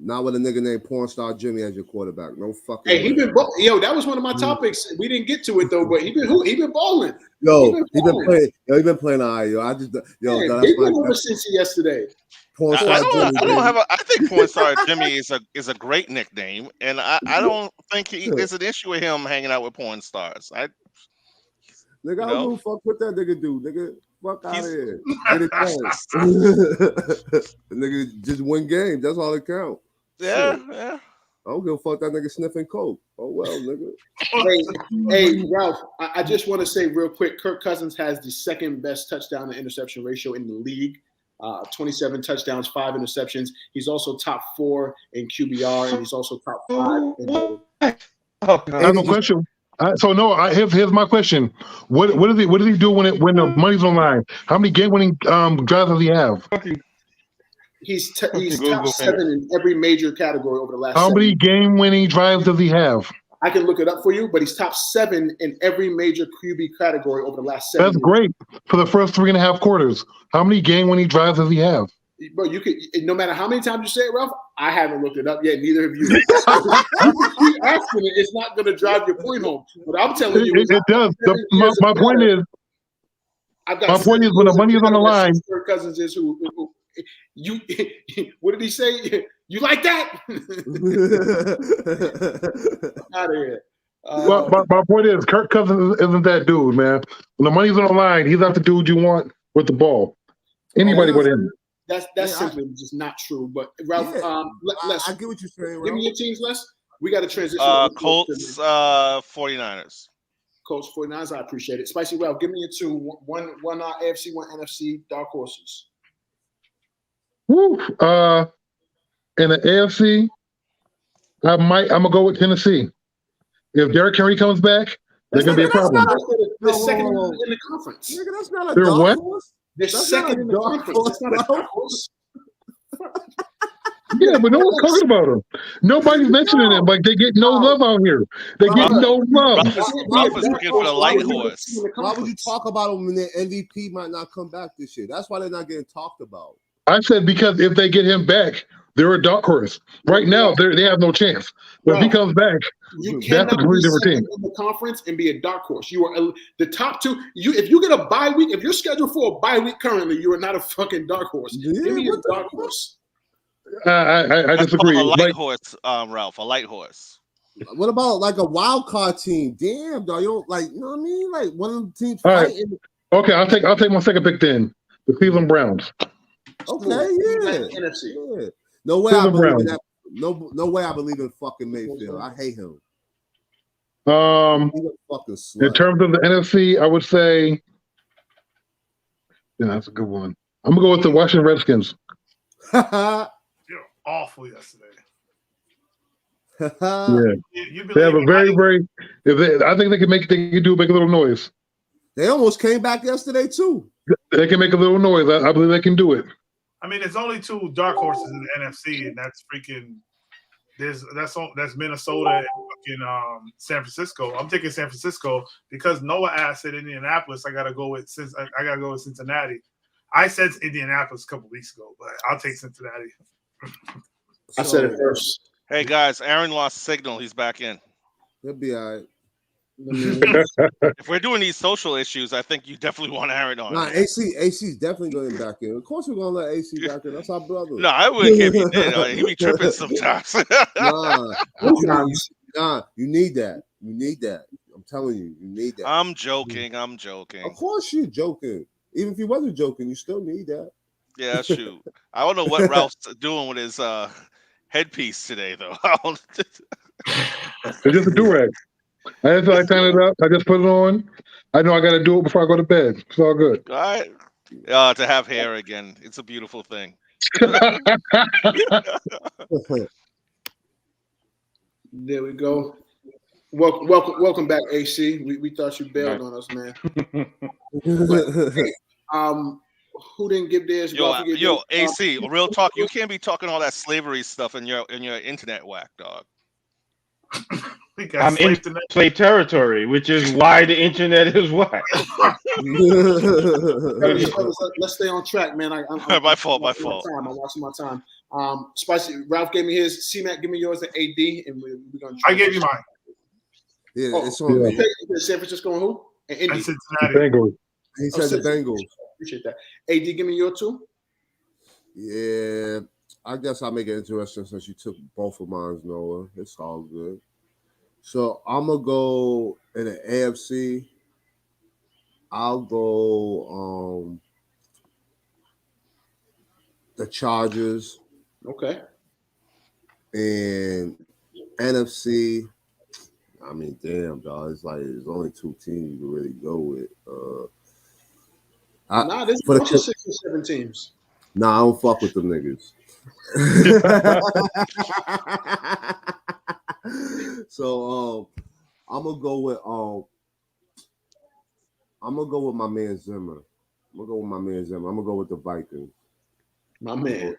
Not with a nigga named Porn Star Jimmy as your quarterback. No fucking. Hey, that was one of my topics. We didn't get to it though, but he been balling. He been playing all right, yo. He been over since yesterday. Porn Star I think Porn Star Jimmy is a great nickname, and I don't think there's an issue with him hanging out with porn stars. I don't fuck what that nigga do, nigga. Fuck out of here. Get it done. Nigga just win games. That's all that count. Yeah. I don't give a fuck that nigga sniffing coke. Oh well, nigga. Hey, Ralph. I just want to say real quick. Kirk Cousins has the second best touchdown to interception ratio in the league. 27 touchdowns, 5 interceptions. He's also top 4 in QBR, and he's also top 5. I have a question. Here's my question. What does he do when the money's on line? How many game-winning drives does he have? He's top 7 in every major category over the last. How many game-winning drives does he have? I can look it up for you, but he's top 7 in every major QB category over the last 7 years. That's great for the first 3.5 quarters. How many game-winning drives does he have? Bro, you could, no matter how many times you say it, Ralph, I haven't looked it up yet. Neither have you. You keep asking it, it's not going to drive your point home. But I'm telling you, it does. My point is, when the money is on the line, Kirk Cousins is who you. What did he say? You like that? Out of here. My point is, Kirk Cousins isn't that dude, man. When the money's on the line, he's not the dude you want with the ball. Anybody but him. That's simply just not true. But Ralph, Les, I get what you're saying. Ralph. Give me your teams, Les. We got to transition. Colts, 49ers. Colts, 49ers. I appreciate it. Spicy Ralph, give me your 2. One AFC, one NFC. Dark horses. Woo. In the AFC, I'm gonna go with Tennessee. If Derrick Henry comes back, there's gonna be a problem. They're second in the conference. Nigga, that's not a They're dark what? horse. They're second in the conference. That's not a dark horse. Yeah, but no one's talking about them. Nobody's mentioning them. Like they get no love out here. They get no love. Ralph is looking for the light horse. Why would you talk about them when their MVP might not come back this year? That's why they're not getting talked about. I said because if they get him back, They're a dark horse. Right now, they have no chance. But if he comes back, you that's a cannot completely be different second team. in the conference and be a dark horse. You are the top two. If you get a bye week, if you're scheduled for a bye week currently, you are not a fucking dark horse. Yeah, Give me a what the dark fuck? horse. I That's disagree. called a light Like, horse, Ralph. A light horse. What about like a wild card team? Damn, dog. You don't like, you know what I mean? Like one of the teams all right. fighting. Okay, I'll take my second pick then. The Cleveland Browns. Okay, yeah. NFC. Yeah. No way I Cleveland believe in Browns. that. No way I believe in fucking Mayfield. I hate him. He's a fucking slut. In terms of the NFC, I would say, yeah, that's a good one. I'm gonna go with the Washington Redskins. You're awful yesterday. Yeah, You they have a believe very. I think they can make a little noise. They almost came back yesterday too. They can make a little noise. I believe they can do it. I mean, there's only two dark horses in the NFC, and that's freaking. That's Minnesota and fucking San Francisco. I'm taking San Francisco because Noah asked at Indianapolis. I gotta go with Cincinnati. I said Indianapolis a couple weeks ago, but I'll take Cincinnati. I said it first. Hey guys, Aaron lost signal. He's back in. He'll be all right. If we're doing these social issues, I think you definitely want Aaron on. Nah, AC's definitely going back in. Of course, we're gonna let AC back in. That's our brother. No, I wouldn't care if he did. He be tripping sometimes. Nah, you need that. You need that. I'm telling you, you need that. I'm joking. Of course, you're joking. Even if you wasn't joking, you still need that. Yeah, shoot. I don't know what Ralph's doing with his headpiece today, though. It's just a do-rag. I didn't feel like tying it up. I just put it on. I know I got to do it before I go to bed. It's all good. All right. To have hair again, it's a beautiful thing. There we go. Welcome back, AC. We thought you bailed on us, man. Who didn't give theirs? Yo, AC, real talk. You can't be talking all that slavery stuff in your internet whack, dog. I'm in slave territory, which is why the internet is whack. Let's stay on track, man. My fault. I'm watching my time. Spicy. Ralph gave me his. C-Mac, give me yours. The AD, and we're gonna. I gave you mine. Yeah, it's on me. San Francisco and who? And Indy. And Cincinnati. Bengals. He said the Bengals. Appreciate that. AD, give me your two. Yeah, I guess I'll make it interesting since you took both of mine, Noah. It's all good. So I'm gonna go in the AFC. I'll go the Chargers. Okay. And NFC. I mean, damn, dog. It's like there's only two teams you can really go with. There's a bunch of 6 or 7 teams. Nah, I don't fuck with them niggas. So I'm gonna go with my man Zimmer. I'm gonna go with the Vikings. My man.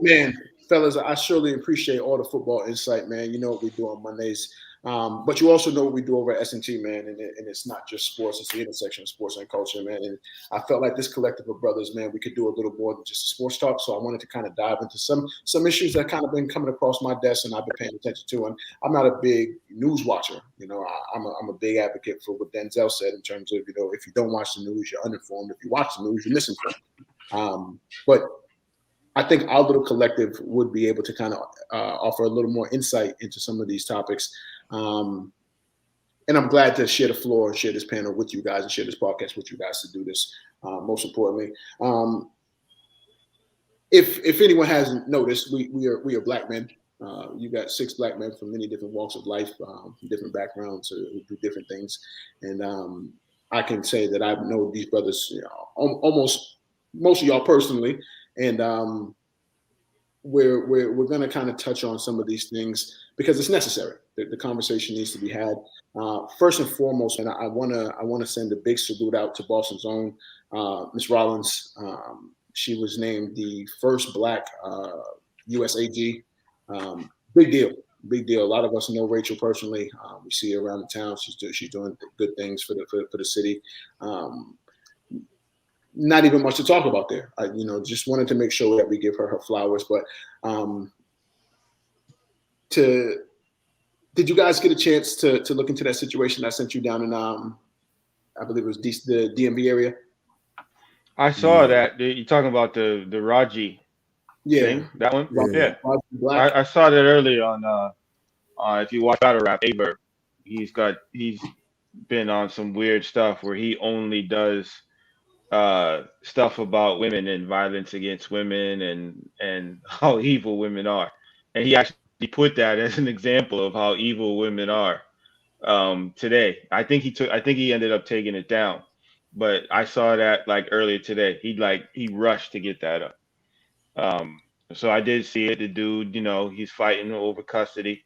Man, fellas, I surely appreciate all the football insight, man. You know what we do on Mondays. But you also know what we do over at S&T, man. And it's not just sports, it's the intersection of sports and culture, man. And I felt like this collective of brothers, man, we could do a little more than just a sports talk. So I wanted to kind of dive into some issues that kind of been coming across my desk and I've been paying attention to. And I'm not a big news watcher. You know, I'm a big advocate for what Denzel said in terms of, you know, if you don't watch the news, you're uninformed. If you watch the news, you're misinformed. But I think our little collective would be able to kind of offer a little more insight into some of these topics. And I'm glad to share the floor and share this panel with you guys and share this podcast with you guys to do this. Most importantly, if anyone hasn't noticed, we are black men. You got 6 black men from many different walks of life, different backgrounds, who do different things. And I can say that I know these brothers, you know, almost most of y'all personally, and we're going to kind of touch on some of these things because it's necessary. The conversation needs to be had. First and foremost, and I want to send a big salute out to Boston's own Ms. Rollins. She was named the first Black U.S. AG. Big deal. A lot of us know Rachel personally. We see her around the town. She's doing good things for the city. not even much to talk about there. Just wanted to make sure that we give her flowers. But did you guys get a chance to look into that situation I sent you down in I believe it was the DMV area? I saw that. You're talking about the Raji thing, that one? Yeah. I saw that earlier on if you watch Battle Rap, Aberg. He's been on some weird stuff where he only does stuff about women and violence against women and how evil women are. And he actually put that as an example of how evil women are today. I think he ended up taking it down. But I saw that like earlier today. He rushed to get that up. So I did see it. The dude, he's fighting over custody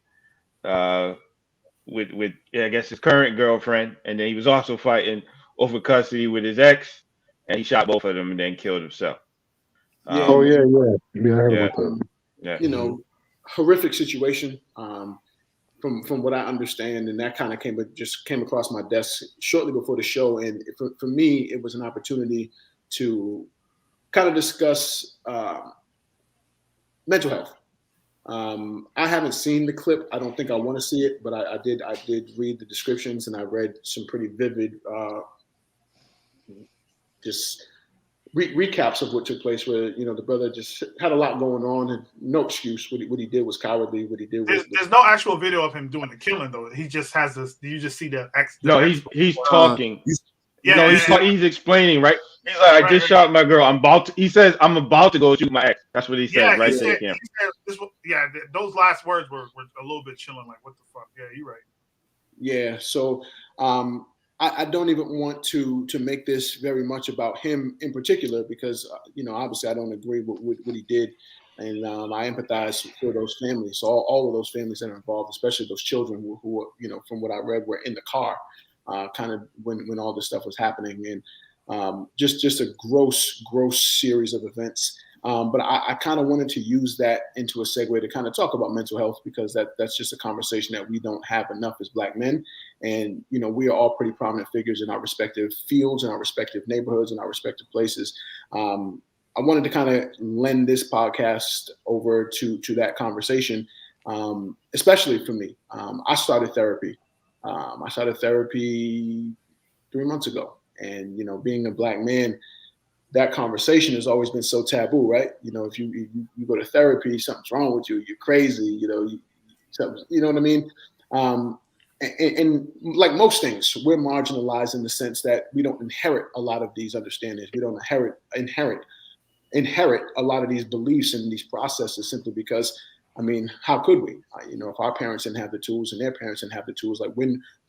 with I guess his current girlfriend, and then he was also fighting over custody with his ex, and he shot both of them and then killed himself. I heard about that. Yeah. Horrific situation. From what I understand, and that kind of came across my desk shortly before the show, and for me, it was an opportunity to kind of discuss mental health. I haven't seen the clip. I don't think I want to see it, but I did read the descriptions, and I read some pretty vivid just recaps of what took place, where the brother just had a lot going on and no excuse. What he did was cowardly. What he did was there's no actual video of him doing the killing though. He just has this. You just see the ex. No, he's talking. He's explaining, right? He's like, I just shot my girl. He says, I'm about to go shoot my ex. That's what he said to the camera. Those last words were a little bit chilling. Like, what the fuck? Yeah, you're right. Yeah. So I don't even want to make this very much about him in particular, because obviously I don't agree with what he did, and I empathize for those families. So all of those families that are involved, especially those children who from what I read, were in the car, kind of when all this stuff was happening, and just a gross series of events. But I kind of wanted to use that into a segue to kind of talk about mental health, because that's just a conversation that we don't have enough as Black men. And, we are all pretty prominent figures in our respective fields, in our respective neighborhoods, in our respective places. I wanted to kind of lend this podcast over to that conversation, especially for me. I started therapy. I started therapy 3 months ago. And, being a Black man, that conversation has always been so taboo, right? If you go to therapy, something's wrong with you, you're crazy, you know what I mean? And like most things, we're marginalized in the sense that we don't inherit a lot of these understandings. We don't inherit a lot of these beliefs and these processes, simply because, how could we? If our parents didn't have the tools and their parents didn't have the tools, like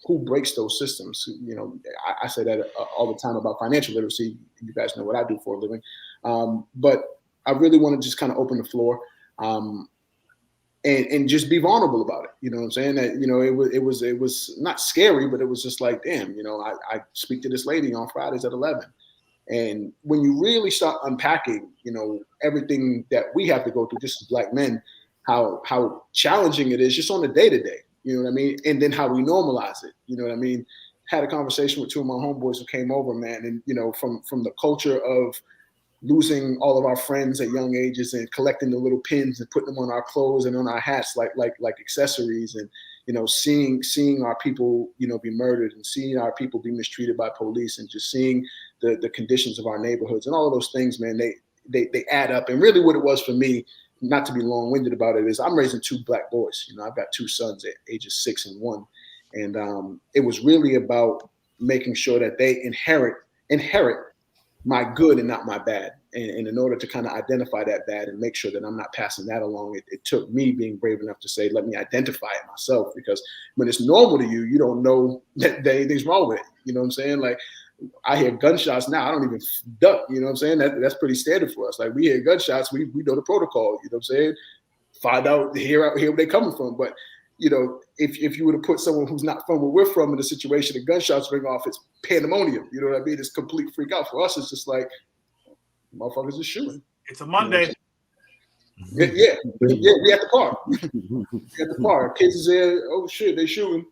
who breaks those systems? I say that all the time about financial literacy. You guys know what I do for a living. But I really want to just kind of open the floor and just be vulnerable about it. You know what I'm saying? That, it was not scary, but it was just like, damn, I speak to this lady on Fridays at 11. And when you really start unpacking, everything that we have to go through just as Black men, how challenging it is just on the day-to-day, you know what I mean? And then how we normalize it, you know what I mean? Had a conversation with two of my homeboys who came over, man. And, from the culture of losing all of our friends at young ages and collecting the little pins and putting them on our clothes and on our hats, like accessories, and, seeing our people, be murdered, and seeing our people be mistreated by police, and just seeing the conditions of our neighborhoods and all of those things, man, they add up. And really what it was for me, not to be long-winded about it, is I'm raising two Black boys. I've got two sons at ages 6 and 1. And it was really about making sure that they inherit my good and not my bad. And in order to kind of identify that bad and make sure that I'm not passing that along, it took me being brave enough to say, let me identify it myself. Because when it's normal to you, you don't know that anything's wrong with it. You know what I'm saying? Like, I hear gunshots now, I don't even duck. You know what I'm saying? That's pretty standard for us. Like, we hear gunshots, we know the protocol. You know what I'm saying? Find out, hear where they're coming from. But if you were to put someone who's not from where we're from in a situation, the gunshots ring off, it's pandemonium. You know what I mean? It's complete freak out. For us, it's just like, motherfuckers are shooting. It's a Monday. Yeah, we at the park. We at the park. Kids is there. Oh shit, they shooting.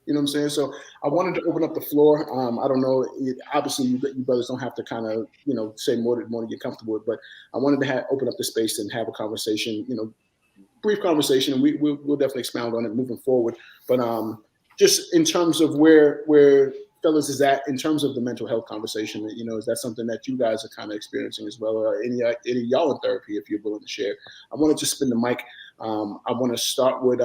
You know what I'm saying? So I wanted to open up the floor. I don't know. Obviously, you brothers don't have to kind of, say more to get comfortable with, but I wanted to open up the space and have a conversation, brief conversation, and we'll definitely expound on it moving forward. But just in terms of where fellas is at in terms of the mental health conversation, is that something that you guys are kind of experiencing as well, or any of y'all in therapy, if you're willing to share? I want to just spin the mic. I want to start with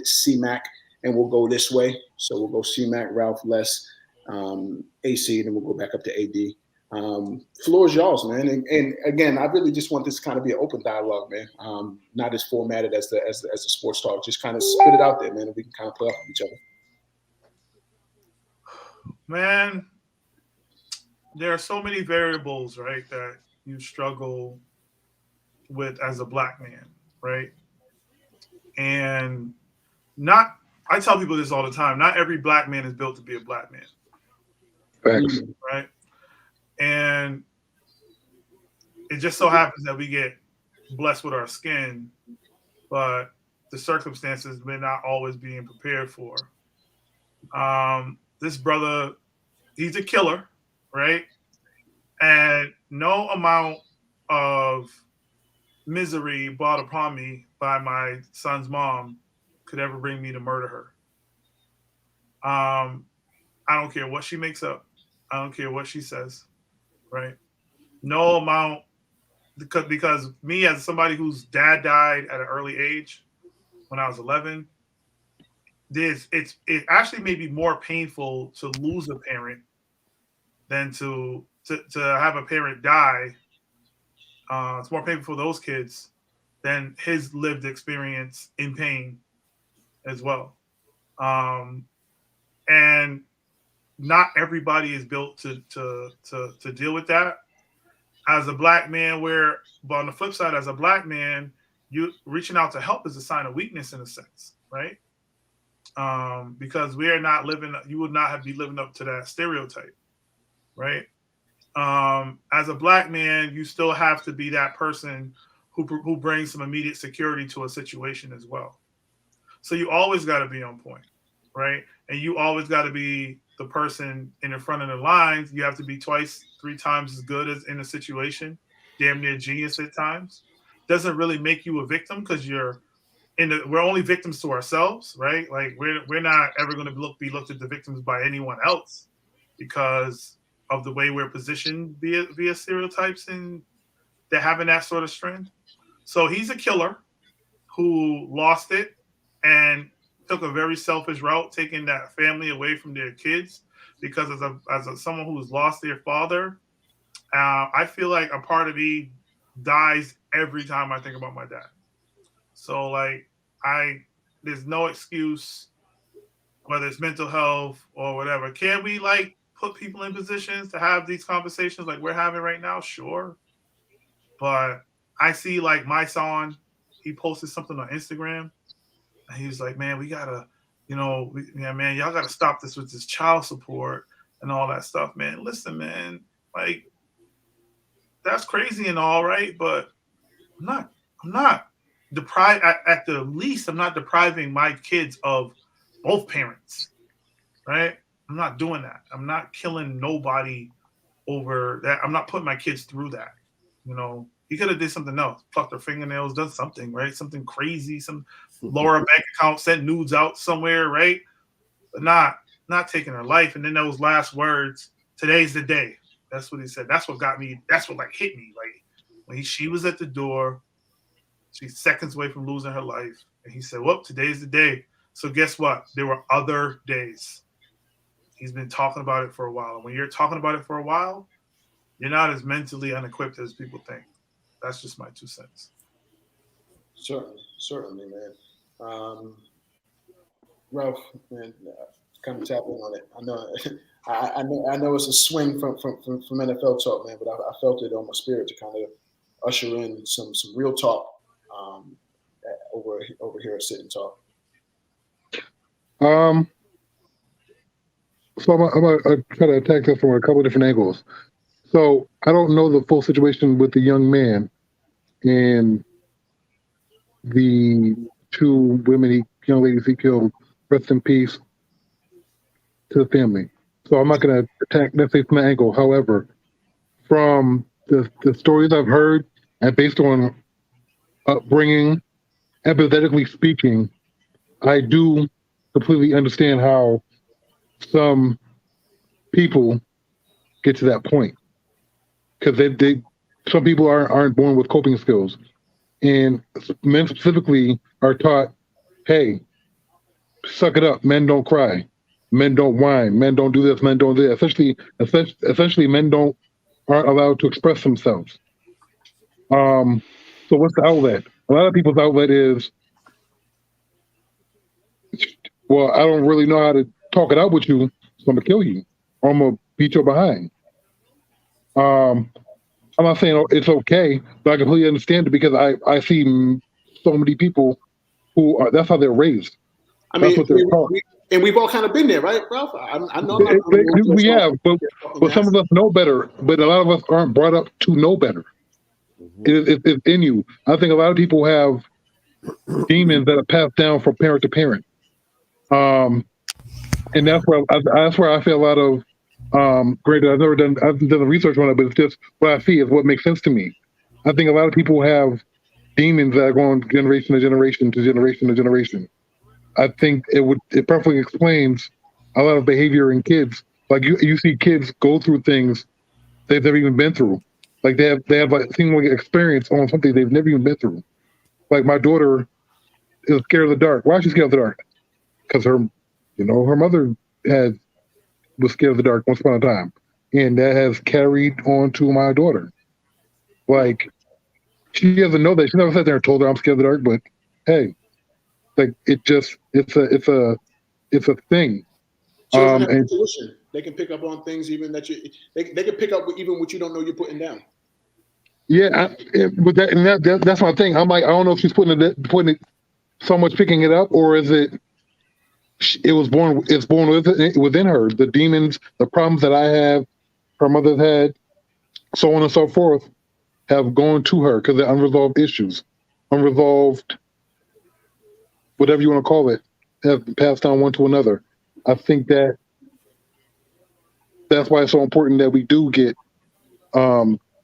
C-Mac, and we'll go this way. So we'll go C-Mac, Ralph, Les, AC, then we'll go back up to AD. Floor is y'all's, man. And again, I really just want this to kind of be an open dialogue, man. Not as formatted as the sports talk. Just kind of spit it out there, man, and we can kind of play off of each other. Man, there are so many variables, right, that you struggle with as a black man, right? And I tell people this all the time, not every black man is built to be a black man. Thanks. Right? And it just so happens that we get blessed with our skin, but the circumstances may not always being prepared for. This brother, he's a killer, right? And no amount of misery brought upon me by my son's mom could ever bring me to murder her. I don't care what she makes up. I don't care what she says, right? No amount, because me as somebody whose dad died at an early age when I was 11, it actually may be more painful to lose a parent than to have a parent die. It's more painful for those kids than his lived experience in pain as well. And not everybody is built to deal with that. As a black man, but on the flip side, as a black man, you reaching out to help is a sign of weakness in a sense, right? Because we are not you would not be living up to that stereotype, right? As a black man, you still have to be that person who brings some immediate security to a situation as well. So you always got to be on point, right? And you always got to be the person in the front of the lines. You have to be 2, 3 times as good as in a situation, damn near genius at times. Doesn't really make you a victim because we're only victims to ourselves, right? Like we're not ever going to be looked at the victims by anyone else because of the way we're positioned via stereotypes and they're having that sort of strength. So he's a killer who lost it and took a very selfish route, taking that family away from their kids because as someone who's lost their father, I feel like a part of me dies every time I think about my dad. So there's no excuse, whether it's mental health or whatever. Can we put people in positions to have these conversations like we're having right now? Sure. But I see my son, he posted something on Instagram and he was like, man, we gotta, man, y'all gotta stop this with this child support and all that stuff, man. Listen, man, that's crazy and all right, but I'm not deprived. At the least, I'm not depriving my kids of both parents, right? I'm not doing that. I'm not killing nobody over that. I'm not putting my kids through that. He could have did something else, plucked her fingernails, done something, right? Something crazy, some lower bank account, sent nudes out somewhere, right? But not taking her life. And then those last words, today's the day. That's what he said. That's what got me. That's what hit me. When she was at the door, she's seconds away from losing her life. And he said, well, today's the day. So guess what? There were other days. He's been talking about it for a while. And when you're talking about it for a while, you're not as mentally unequipped as people think. That's just my 2 cents. Certainly, man. Ralph, man, kind of tap in on it. I know it's a swing from NFL talk, man, but I felt it on my spirit to kind of usher in some real talk over here at Sit and Talk. So I'm gonna try to attack this from a couple of different angles. So I don't know the full situation with the young man and the 2 young ladies he killed rest in peace to the family. So I'm not going to attack necessarily from that angle. However, from the stories I've heard and based on upbringing, empathetically speaking, I do completely understand how some people get to that point because some people aren't born with coping skills, and men specifically are taught, "Hey, suck it up. Men don't cry. Men don't whine. Men don't do this. Men don't do that." Essentially, men aren't allowed to express themselves. So what's the outlet? A lot of people's outlet is, well, I don't really know how to talk it out with you, so I'm gonna kill you, or I'm gonna beat your behind. I'm not saying it's okay, but I completely understand it because I see so many people who are, that's how they're raised. I That's mean, what they're taught. and we've all kind of been there, right, Ralph? I know I'm not. We have, but some of us know better. But a lot of us aren't brought up to know better. It's in you. I think a lot of people have demons that are passed down from parent to parent. And that's where I feel a lot of granted, I've done the research on it, but it's just what I see is what makes sense to me. I think a lot of people have demons that are going generation to generation to generation to generation. I think it perfectly explains a lot of behavior in kids. Like you see kids go through things they've never even been through. Like they have like seemingly experience on something they've never even been through. Like my daughter is scared of the dark. Why is she scared of the dark? Because her mother was scared of the dark once upon a time, and that has carried on to my daughter. Like she doesn't know that. She never sat there and told her I'm scared of the dark. But hey, like it's a thing. Children have And intuition. They can pick up on things even that they can pick up even what you don't know you're putting down. yeah, but that's my thing. I'm like, I don't know if she's putting it so much picking it up, or is it it's born within her. The demons, the problems that I have, her mother's had, so on and so forth, have gone to her because they're unresolved issues, unresolved, whatever you want to call it, have been passed down one to another. I think that's why it's so important that we do get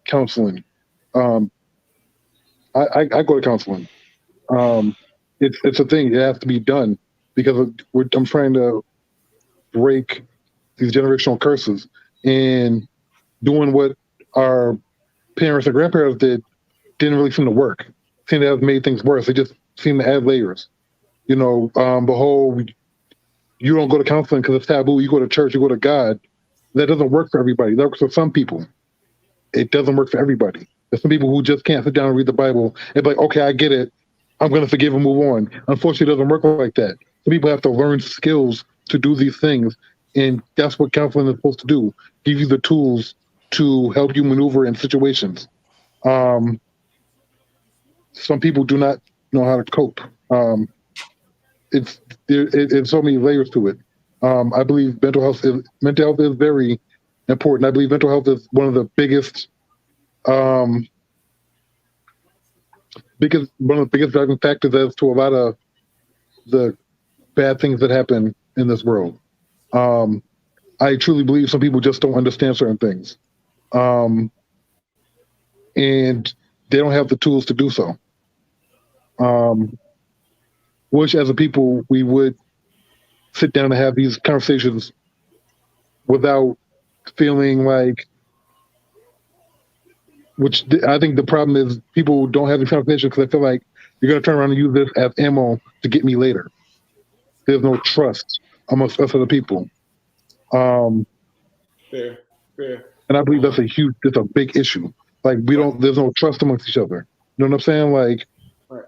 counseling. I go to counseling. It's a thing. It has to be done because I'm trying to break these generational curses, and doing what our parents and grandparents didn't really seem to work. Seemed to have made things worse. They just seem to add layers. The whole you don't go to counseling because it's taboo. You go to church. You go to God. That doesn't work for everybody. That works for some people. It doesn't work for everybody. There's some people who just can't sit down and read the Bible and be like, okay, I get it. I'm going to forgive and move on. Unfortunately, it doesn't work like that. Some people have to learn skills to do these things. And that's what counseling is supposed to do. Give you the tools to help you maneuver in situations. Some people do not know how to cope. It's so many layers to it. I believe mental health is very important. I believe mental health is one of the biggest driving factors as to a lot of the bad things that happen in this world. I truly believe some people just don't understand certain things, and they don't have the tools to do so. Wish as a people we would sit down and have these conversations without feeling like, which I think the problem is people don't have these conversations because they feel like you're going to turn around and use this as ammo to get me later. There's no trust amongst us other people. Fair. And I believe that's a big issue. Like there's no trust amongst each other. You know what I'm saying? Like, right.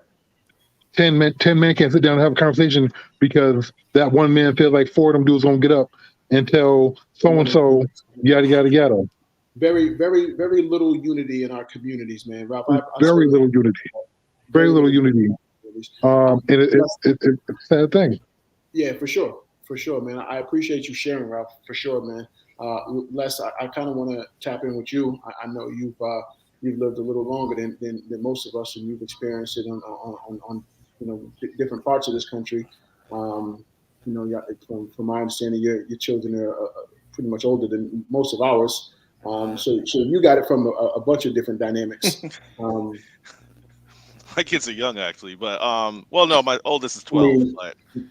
10 men can't sit down and have a conversation because that one man feels like 4 of them dudes gonna get up and tell so-and-so yada yada yada. Very, very, very little unity in our communities, man. Ralph, Very little unity. Very little unity. And it's a sad thing. Yeah, for sure, man. I appreciate you sharing, Ralph, for sure, man. Les, I kind of want to tap in with you. I know you've lived a little longer than most of us, and you've experienced it on different parts of this country. from my understanding, your children are pretty much older than most of ours. So you got it from a bunch of different dynamics. My kids are young actually, but well, no, my oldest is I 12. mean,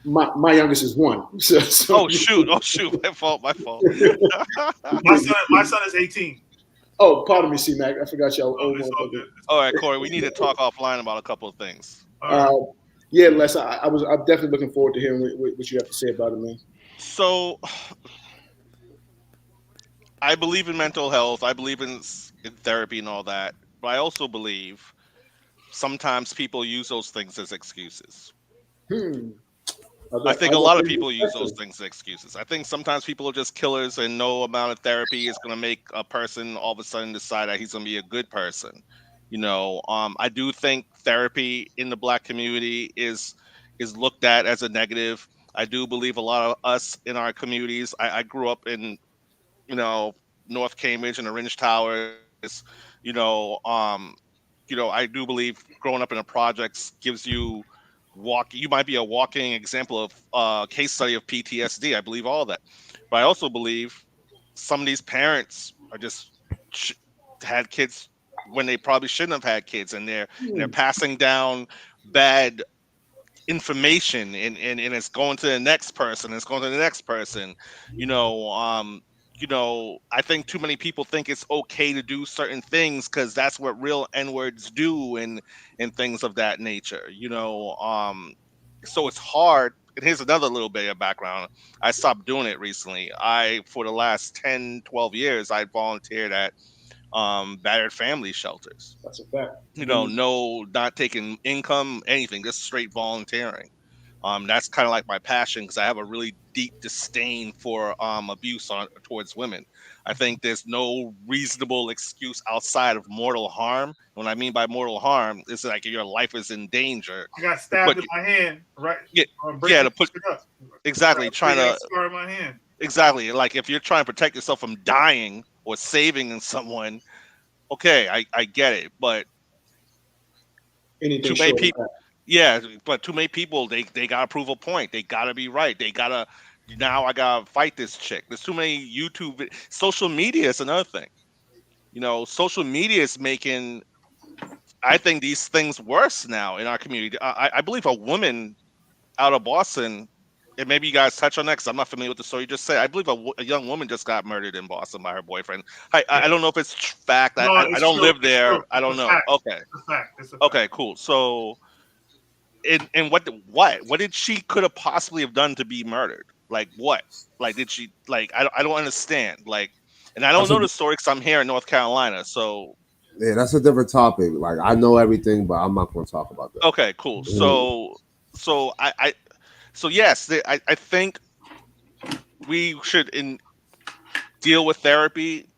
But my youngest is 1. oh shoot, my fault, my fault. My son is 18. Oh, pardon me, C-Mac. I forgot y'all old It's all motherfucker. good. All right, Corey, we need to talk offline about a couple of things. All right. Yeah, Les, I'm definitely looking forward to hearing what you have to say about it, man. So I believe in mental health. I believe in therapy and all that, but I also believe sometimes people use those things as excuses. Hmm. I I think a got lot of things people use those respectful. things as excuses. I think sometimes people are just killers, and no amount of therapy is going to make a person all of a sudden decide that he's going to be a good person. I do think therapy in the Black community is looked at as a negative. I do believe a lot of us in our communities. I grew up in you know North Cambridge and Orange Towers. You know, um, I do believe growing up in the projects gives you you might be a walking example of case study of PTSD. I believe all that. But I also believe some of these parents are just sh- had kids when they probably shouldn't have had kids, and they're passing down bad information, and it's going to the next person, it's going to the next person. you know um I think too many people think it's okay to do certain things because that's what real n-words do, and things of that nature. So it's hard. And here's another little bit of background. I stopped doing it recently. I For the last 10-12 years I volunteered at battered family shelters. That's a fact. No, not taking income, anything, just straight volunteering. That's kind of like my passion because I have a really deep disdain for abuse towards women. I think there's no reasonable excuse outside of mortal harm. What I mean by mortal harm is like your life is in danger. I got To stabbed put in my hand, right? yeah, Breaking yeah, to put shit up. exactly Big trying ass to scar in my hand. exactly like if you're trying to protect yourself from dying or saving someone, okay, I get it, but Anything too many short of people. that. Yeah, but too many people, they gotta prove a point. They gotta be right. They gotta now I gotta fight this chick. There's too many social media is another thing. Social media is making, I think, these things worse now in our community. I believe a woman out of Boston, and maybe you guys touch on that because I'm not familiar with the story you just said. I believe a young woman just got murdered in Boston by her boyfriend. I don't know if it's fact. No, I it's don't true. live It's there. true. I It's don't a know. fact. Okay. It's a fact. It's a fact. Okay, cool. So and what did she could have possibly have done to be murdered? Like what? Like did she like I don't understand. Like, and I don't That's a know the story because I'm here in North Carolina. So yeah, that's a different topic. Like I know everything, but I'm not going to talk about that. okay, cool. Mhm. So so yes, I think we should deal with therapy,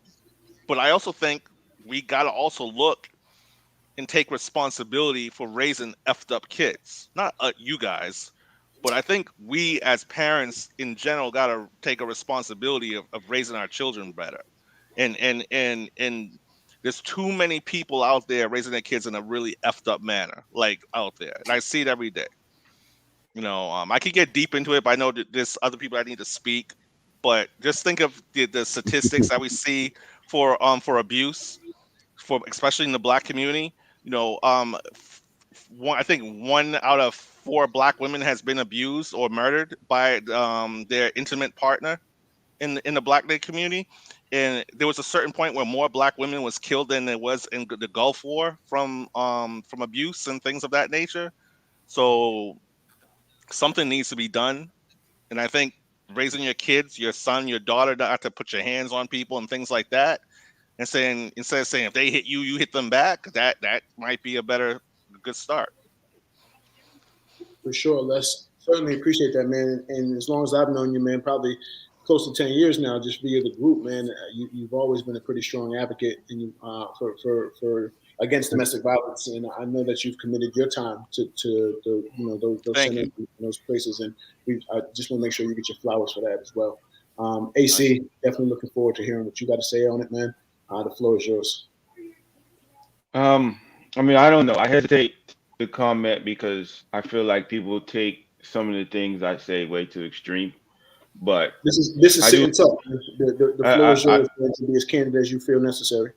but I also think we gotta also look and take responsibility for raising effed up kids. Not you guys, but I think we as parents in general got to take a responsibility of raising our children better. And there's too many people out there raising their kids in a really effed up manner, like out there, and I see it every day. I could get deep into it, but I know that there's other people I need to speak. But just think of the statistics that we see for abuse, for especially in the Black community. I think 1 out of 4 Black women has been abused or murdered by their intimate partner in the Black Day community. And there was a certain point where more Black women was killed than there was in the Gulf War from abuse and things of that nature. So something needs to be done. And I think raising your kids, your son, your daughter, not to put your hands on people and things like that, and saying instead of saying if they hit you, you hit them back. That might be a good start. For sure, Les. Certainly appreciate that, man. And as long as I've known you, man, probably close to 10 years now, just via the group, man, you've always been a pretty strong advocate for against domestic violence. And I know that you've committed your time to the those Thank you. centers and those places. And I just want to make sure you get your flowers for that as well. Thank you. AC, definitely looking forward to hearing what you got to say on it, man. The floor is yours. I mean, I don't know. I hesitate to comment because I feel like people take some of the things I say way too extreme. But This is I sit do and talk. The floor is I, yours, man, to be as candid as you feel necessary.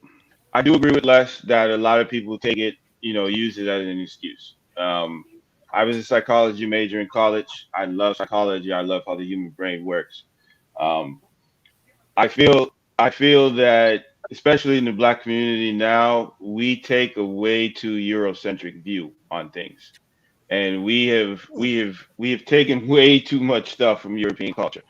I do agree with Les that a lot of people take it, use it as an excuse. I was a psychology major in college. I love psychology. I love how the human brain works. Um, I feel that especially in the black community now, we take a way too Eurocentric view on things, and we have taken way too much stuff from European culture.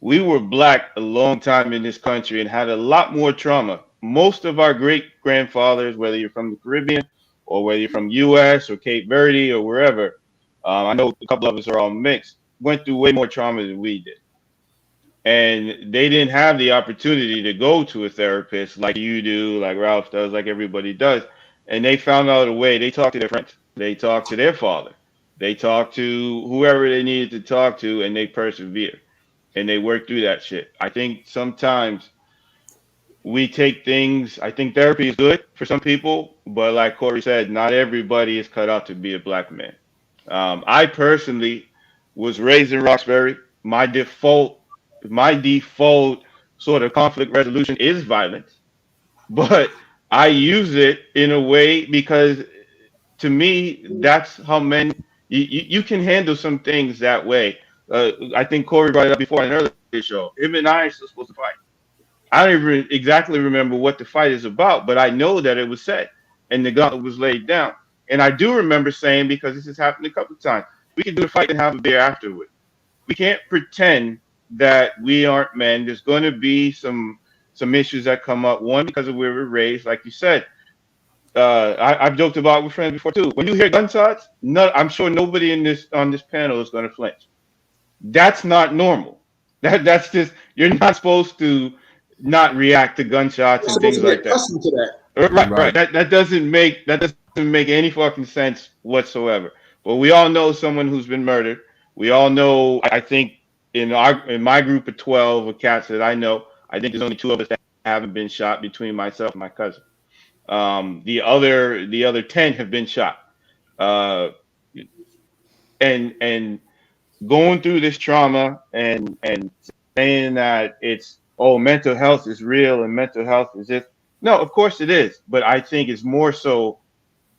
We were black a long time in this country and had a lot more trauma. Most of our great grandfathers, whether you're from the Caribbean or whether you're from U.S. or Cape Verde or wherever, I know a couple of us are all mixed, went through way more trauma than we did, and they didn't have the opportunity to go to a therapist like you do, like Ralph does, like everybody does. And they found out a way. They talked to their friends, they talked to their father, they talked to whoever they needed to talk to, and they persevered and they worked through that shit. I think sometimes we take things, I think therapy is good for some people, but like Corey said, not everybody is cut out to be a black man. I personally was raised in Roxbury. My default sort of conflict resolution is violence, but I use it in a way because to me, that's how men you can handle some things that way. I think Corey brought it up before in an earlier show. Him and I are supposed to fight. I don't even exactly remember what the fight is about, but I know that it was said and the gauntlet was laid down. And I do remember saying, because this has happened a couple of times, we can do the fight and have a beer afterward. We can't pretend that we aren't men. There's going to be some issues that come up. One, because of where we're raised, like you said. I've joked about with friends before too. When you hear gunshots, no, I'm sure nobody in this on this panel is going to flinch. That's not normal. That's just you're not supposed to not react to gunshots You're and supposed things to be like that. accustomed to that. Right, right. Right. That doesn't make any fucking sense whatsoever. But we all know someone who's been murdered. We all know. I think in my group of 12 of cats that I know, I think there's only two of us that haven't been shot between myself and my cousin. The other 10 have been shot. Uh, and going through this trauma and saying that it's mental health is real and mental health is this. No, of course it is, but I think it's more so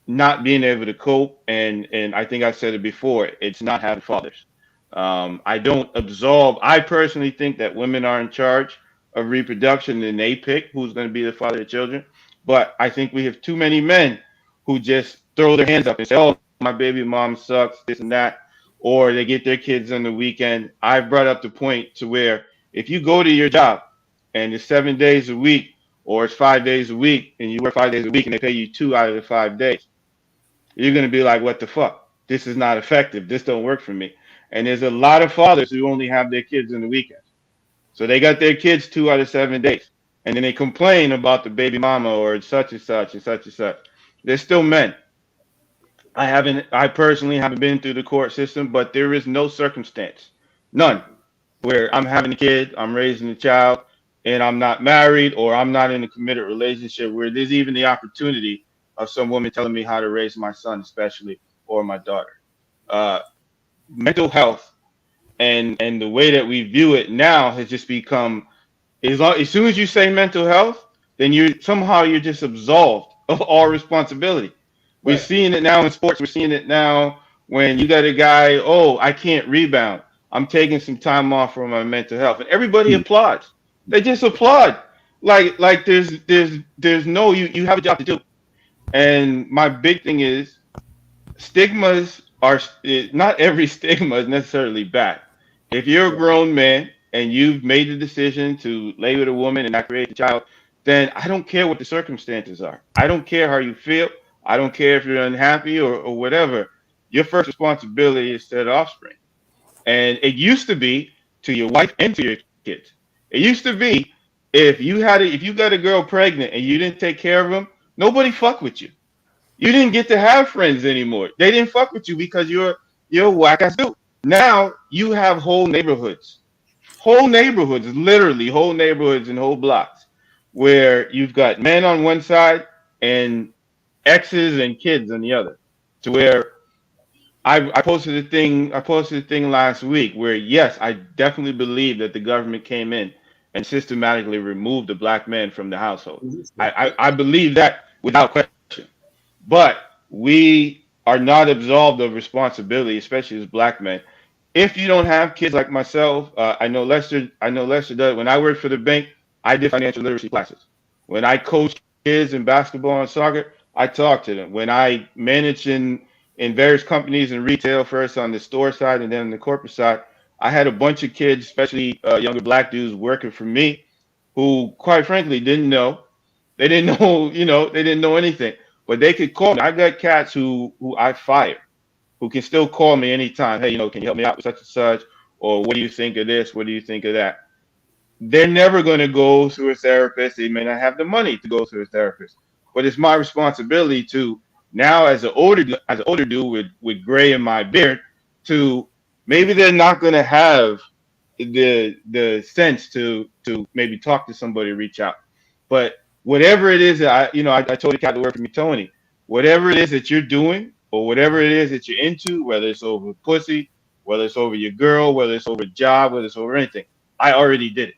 not being able to cope, and I think I said it before, it's not having fathers. I don't absolve. I personally think that women are in charge of reproduction and they pick who's going to be the father of children. But I think we have too many men who just throw their hands up and say, "Oh, my baby mom sucks," this and that, or they get their kids on the weekend. I've brought up the point to where if you go to your job and it's 7 days a week or it's 5 days a week and you work 5 days a week and they pay you 2 out of the 5 days, you're going to be like, what the fuck? This is not effective. This don't work for me. And there's a lot of fathers who only have their kids in the weekends. So they got their kids 2 out of 7 days. And then they complain about the baby mama or such and such and such and such. They're still men. I personally haven't been through the court system, but there is no circumstance, none, where I'm having a kid, I'm raising a child, and I'm not married or I'm not in a committed relationship where there's even the opportunity of some woman telling me how to raise my son, especially, or my daughter. Uh, Mental health and the way that we view it now has just become as soon as you say mental health, then you're just absolved of all responsibility. We're Right. seeing it now in sports. We're seeing it now when you got a guy, oh, I can't rebound. I'm taking some time off for my mental health, and everybody applauds. They just applaud. Like there's no you have a job to do. And my big thing is stigmas are not every stigma is necessarily bad. If you're a Right. grown man and you've made the decision to lay with a woman and not create a child, then I don't care what the circumstances are. I don't care how you feel. I don't care if you're unhappy or whatever. Your first responsibility is to the offspring. And it used to be to your wife and to your kids. It used to be if you got a girl pregnant and you didn't take care of them, nobody fuck with you. You didn't get to have friends anymore. They didn't fuck with you because you're a whack ass dude. Now you have whole neighborhoods, literally whole neighborhoods and whole blocks, where you've got men on one side and exes and kids on the other, to where I posted a thing. I posted a thing last week where yes, I definitely believe that the government came in and systematically removed the black man from the household. I believe that without question. But we are not absolved of responsibility, especially as black men. If you don't have kids like myself, I know Lester. I know Lester does. When I worked for the bank, I did financial literacy classes. When I coached kids in basketball and soccer, I talked to them. When I managed in various companies in retail, first on the store side and then on the corporate side, I had a bunch of kids, especially younger black dudes, working for me, who, quite frankly, didn't know. They didn't know, they didn't know anything, but they could call me. I got cats who I fired who can still call me anytime. Hey, can you help me out with such and such? Or what do you think of this? What do you think of that? They're never going to go to a therapist. They may not have the money to go to a therapist, but it's my responsibility to now, as an older dude with gray in my beard, to maybe they're not going to have the sense to maybe talk to somebody, reach out. But whatever it is that I told the cat to work for me, Tony. Whatever it is that you're doing, or whatever it is that you're into, whether it's over pussy, whether it's over your girl, whether it's over a job, whether it's over anything, I already did it.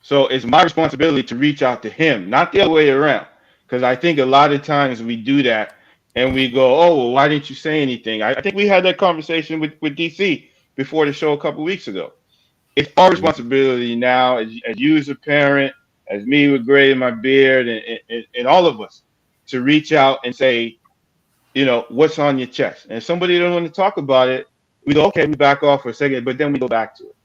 So it's my responsibility to reach out to him, not the other way around. Because I think a lot of times we do that and we go, oh, well, why didn't you say anything? I think we had that conversation with DC before the show a couple weeks ago. It's our responsibility now, as you as a parent, as me with gray in my beard, and all of us, to reach out and say, what's on your chest. And if somebody don't want to talk about it, we go, okay, we back off for a second, but then we go back to it.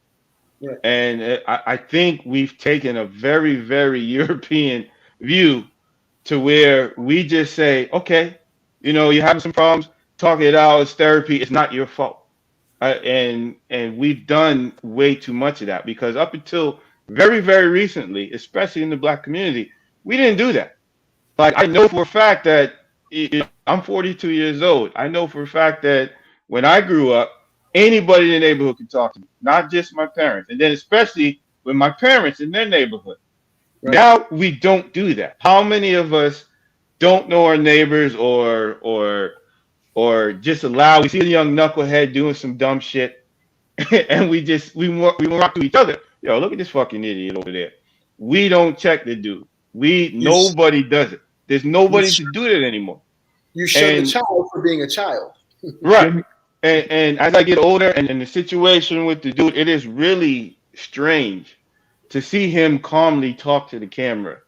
Right. And I think we've taken a very, very European view to where we just say, okay, you're having some problems, talk it out, it's therapy, it's not your fault. And we've done way too much of that because up until very, very recently, especially in the black community, we didn't do that. Like I know for a fact that I'm 42 years old. I know for a fact that when I grew up, anybody in the neighborhood could talk to me, not just my parents. And then especially with my parents in their neighborhood. Right. Now we don't do that. How many of us don't know our neighbors or just allow we see a young knucklehead doing some dumb shit and we walk to each other. Yo, look at this fucking idiot over there. We don't check the dude. Nobody does it. There's nobody to do that anymore. You shun the child for being a child. Right. And as I get older and the situation with the dude, it is really strange to see him calmly talk to the camera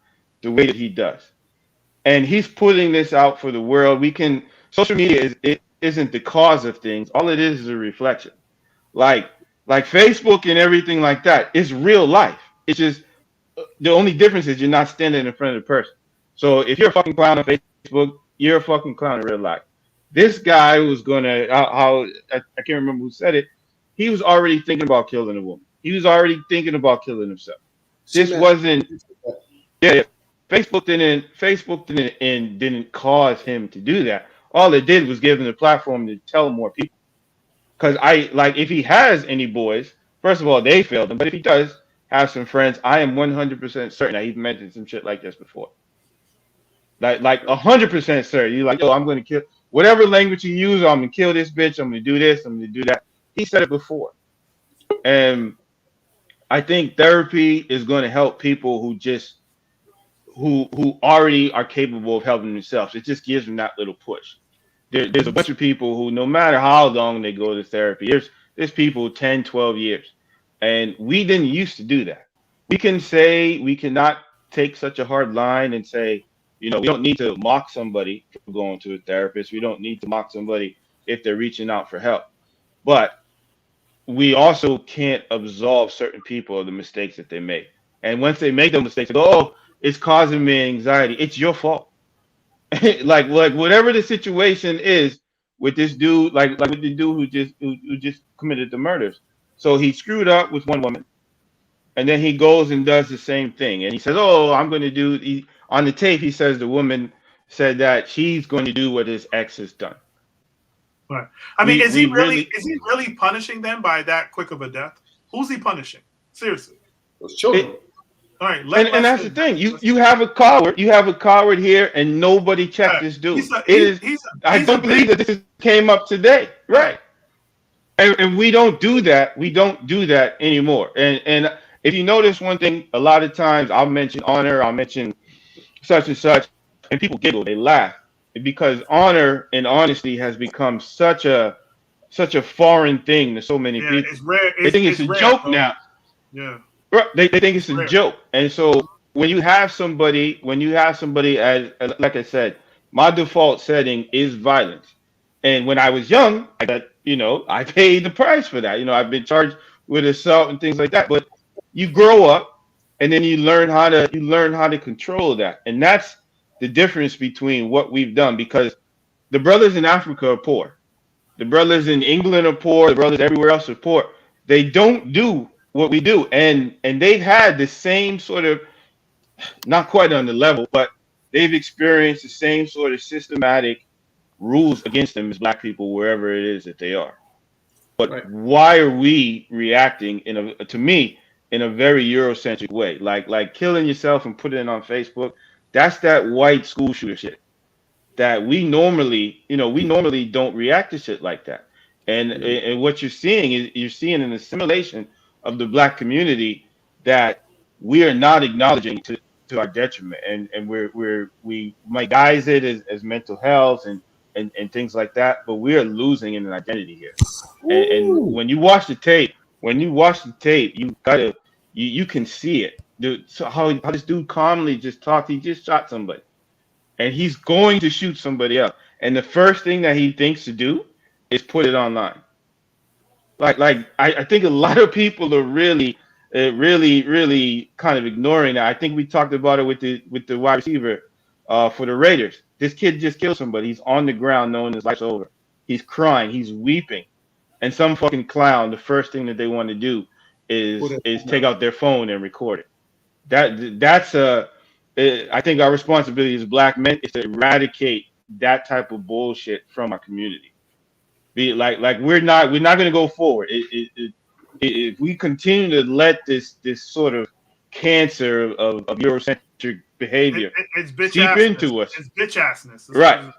the way that he does. And he's putting this out for the world. Social media isn't the cause of things. All it is a reflection. Like Facebook and everything like that is real life. It's just the only difference is you're not standing in front of the person. So if you're a fucking clown on Facebook, you're a fucking clown in real life. This guy was gonna I can't remember who said it. He was already thinking about killing a woman. He was already thinking about killing himself. This wasn't. Yeah. Facebook didn't cause him to do that. All it did was give him the platform to tell more people. Because if he has any boys, first of all, they failed him. But if he does have some friends, I am 100% certain that he's mentioned some shit like this before. Like 100% certain. You're like, yo, I'm going to kill whatever language you use. I'm going to kill this bitch. I'm going to do this. I'm going to do that. He said it before. And I think therapy is going to help people who already are capable of helping themselves. It just gives them that little push. There's a bunch of people who, no matter how long they go to therapy, there's people 10, 12 years. And we didn't used to do that. We cannot take such a hard line and say, we don't need to mock somebody for going to a therapist. We don't need to mock somebody if they're reaching out for help. But we also can't absolve certain people of the mistakes that they make. And once they make those mistakes, they go, oh, it's causing me anxiety. It's your fault. like whatever the situation is with this dude, like with the dude who just committed the murders. So he screwed up with one woman, and then he goes and does the same thing. And he says, oh, I'm going to do. On the tape, he says the woman said that she's going to do what his ex has done. Right. I mean, is he really punishing them by that quick of a death? Who's he punishing? Seriously. Those children. All right, And that's the thing. You have a coward. You have a coward here, and nobody checked this dude. It is. I don't believe that this came up today. Right. And we don't do that. We don't do that anymore. And if you notice one thing, a lot of times I'll mention honor, I'll mention such and such, and people giggle, they laugh, because honor and honesty has become such a foreign thing to so many people. It's rare. They think it's a rare, joke bro. now. Yeah. Right. They think it's a Rare. joke. And so when you have somebody as like I said, my default setting is violence. And when I was young, I got, I paid the price for that. I've been charged with assault and things like that. But you grow up and then you learn how to control that. And that's the difference between what we've done, because the brothers in Africa are poor. The brothers in England are poor. The brothers everywhere else are poor. They don't do what we do, and they've had the same sort of, not quite on the level, but they've experienced the same sort of systematic rules against them as black people wherever it is that they are. But why are we reacting to me, in a very Eurocentric way, like killing yourself and putting it on Facebook? That's that white school shooter shit that we normally don't react to shit like that. And what you're seeing is you're seeing an assimilation of the black community that we are not acknowledging to our detriment. And we might guise it as mental health and things like that, but we are losing an identity here. And when you watch the tape, you can see it. Dude, so how this dude calmly just talked, he just shot somebody. And he's going to shoot somebody else. And the first thing that he thinks to do is put it online. I think a lot of people are really kind of ignoring that. I think we talked about it with the wide receiver for the Raiders. This kid just killed somebody. He's on the ground knowing his life's over. He's crying. He's weeping. And some fucking clown, the first thing that they want to do is take out their phone and record it. I think our responsibility as black men is to eradicate that type of bullshit from our community. We're not going to go forward. If we continue to let this sort of cancer of Eurocentric behavior seep into us, it's bitch assness, right?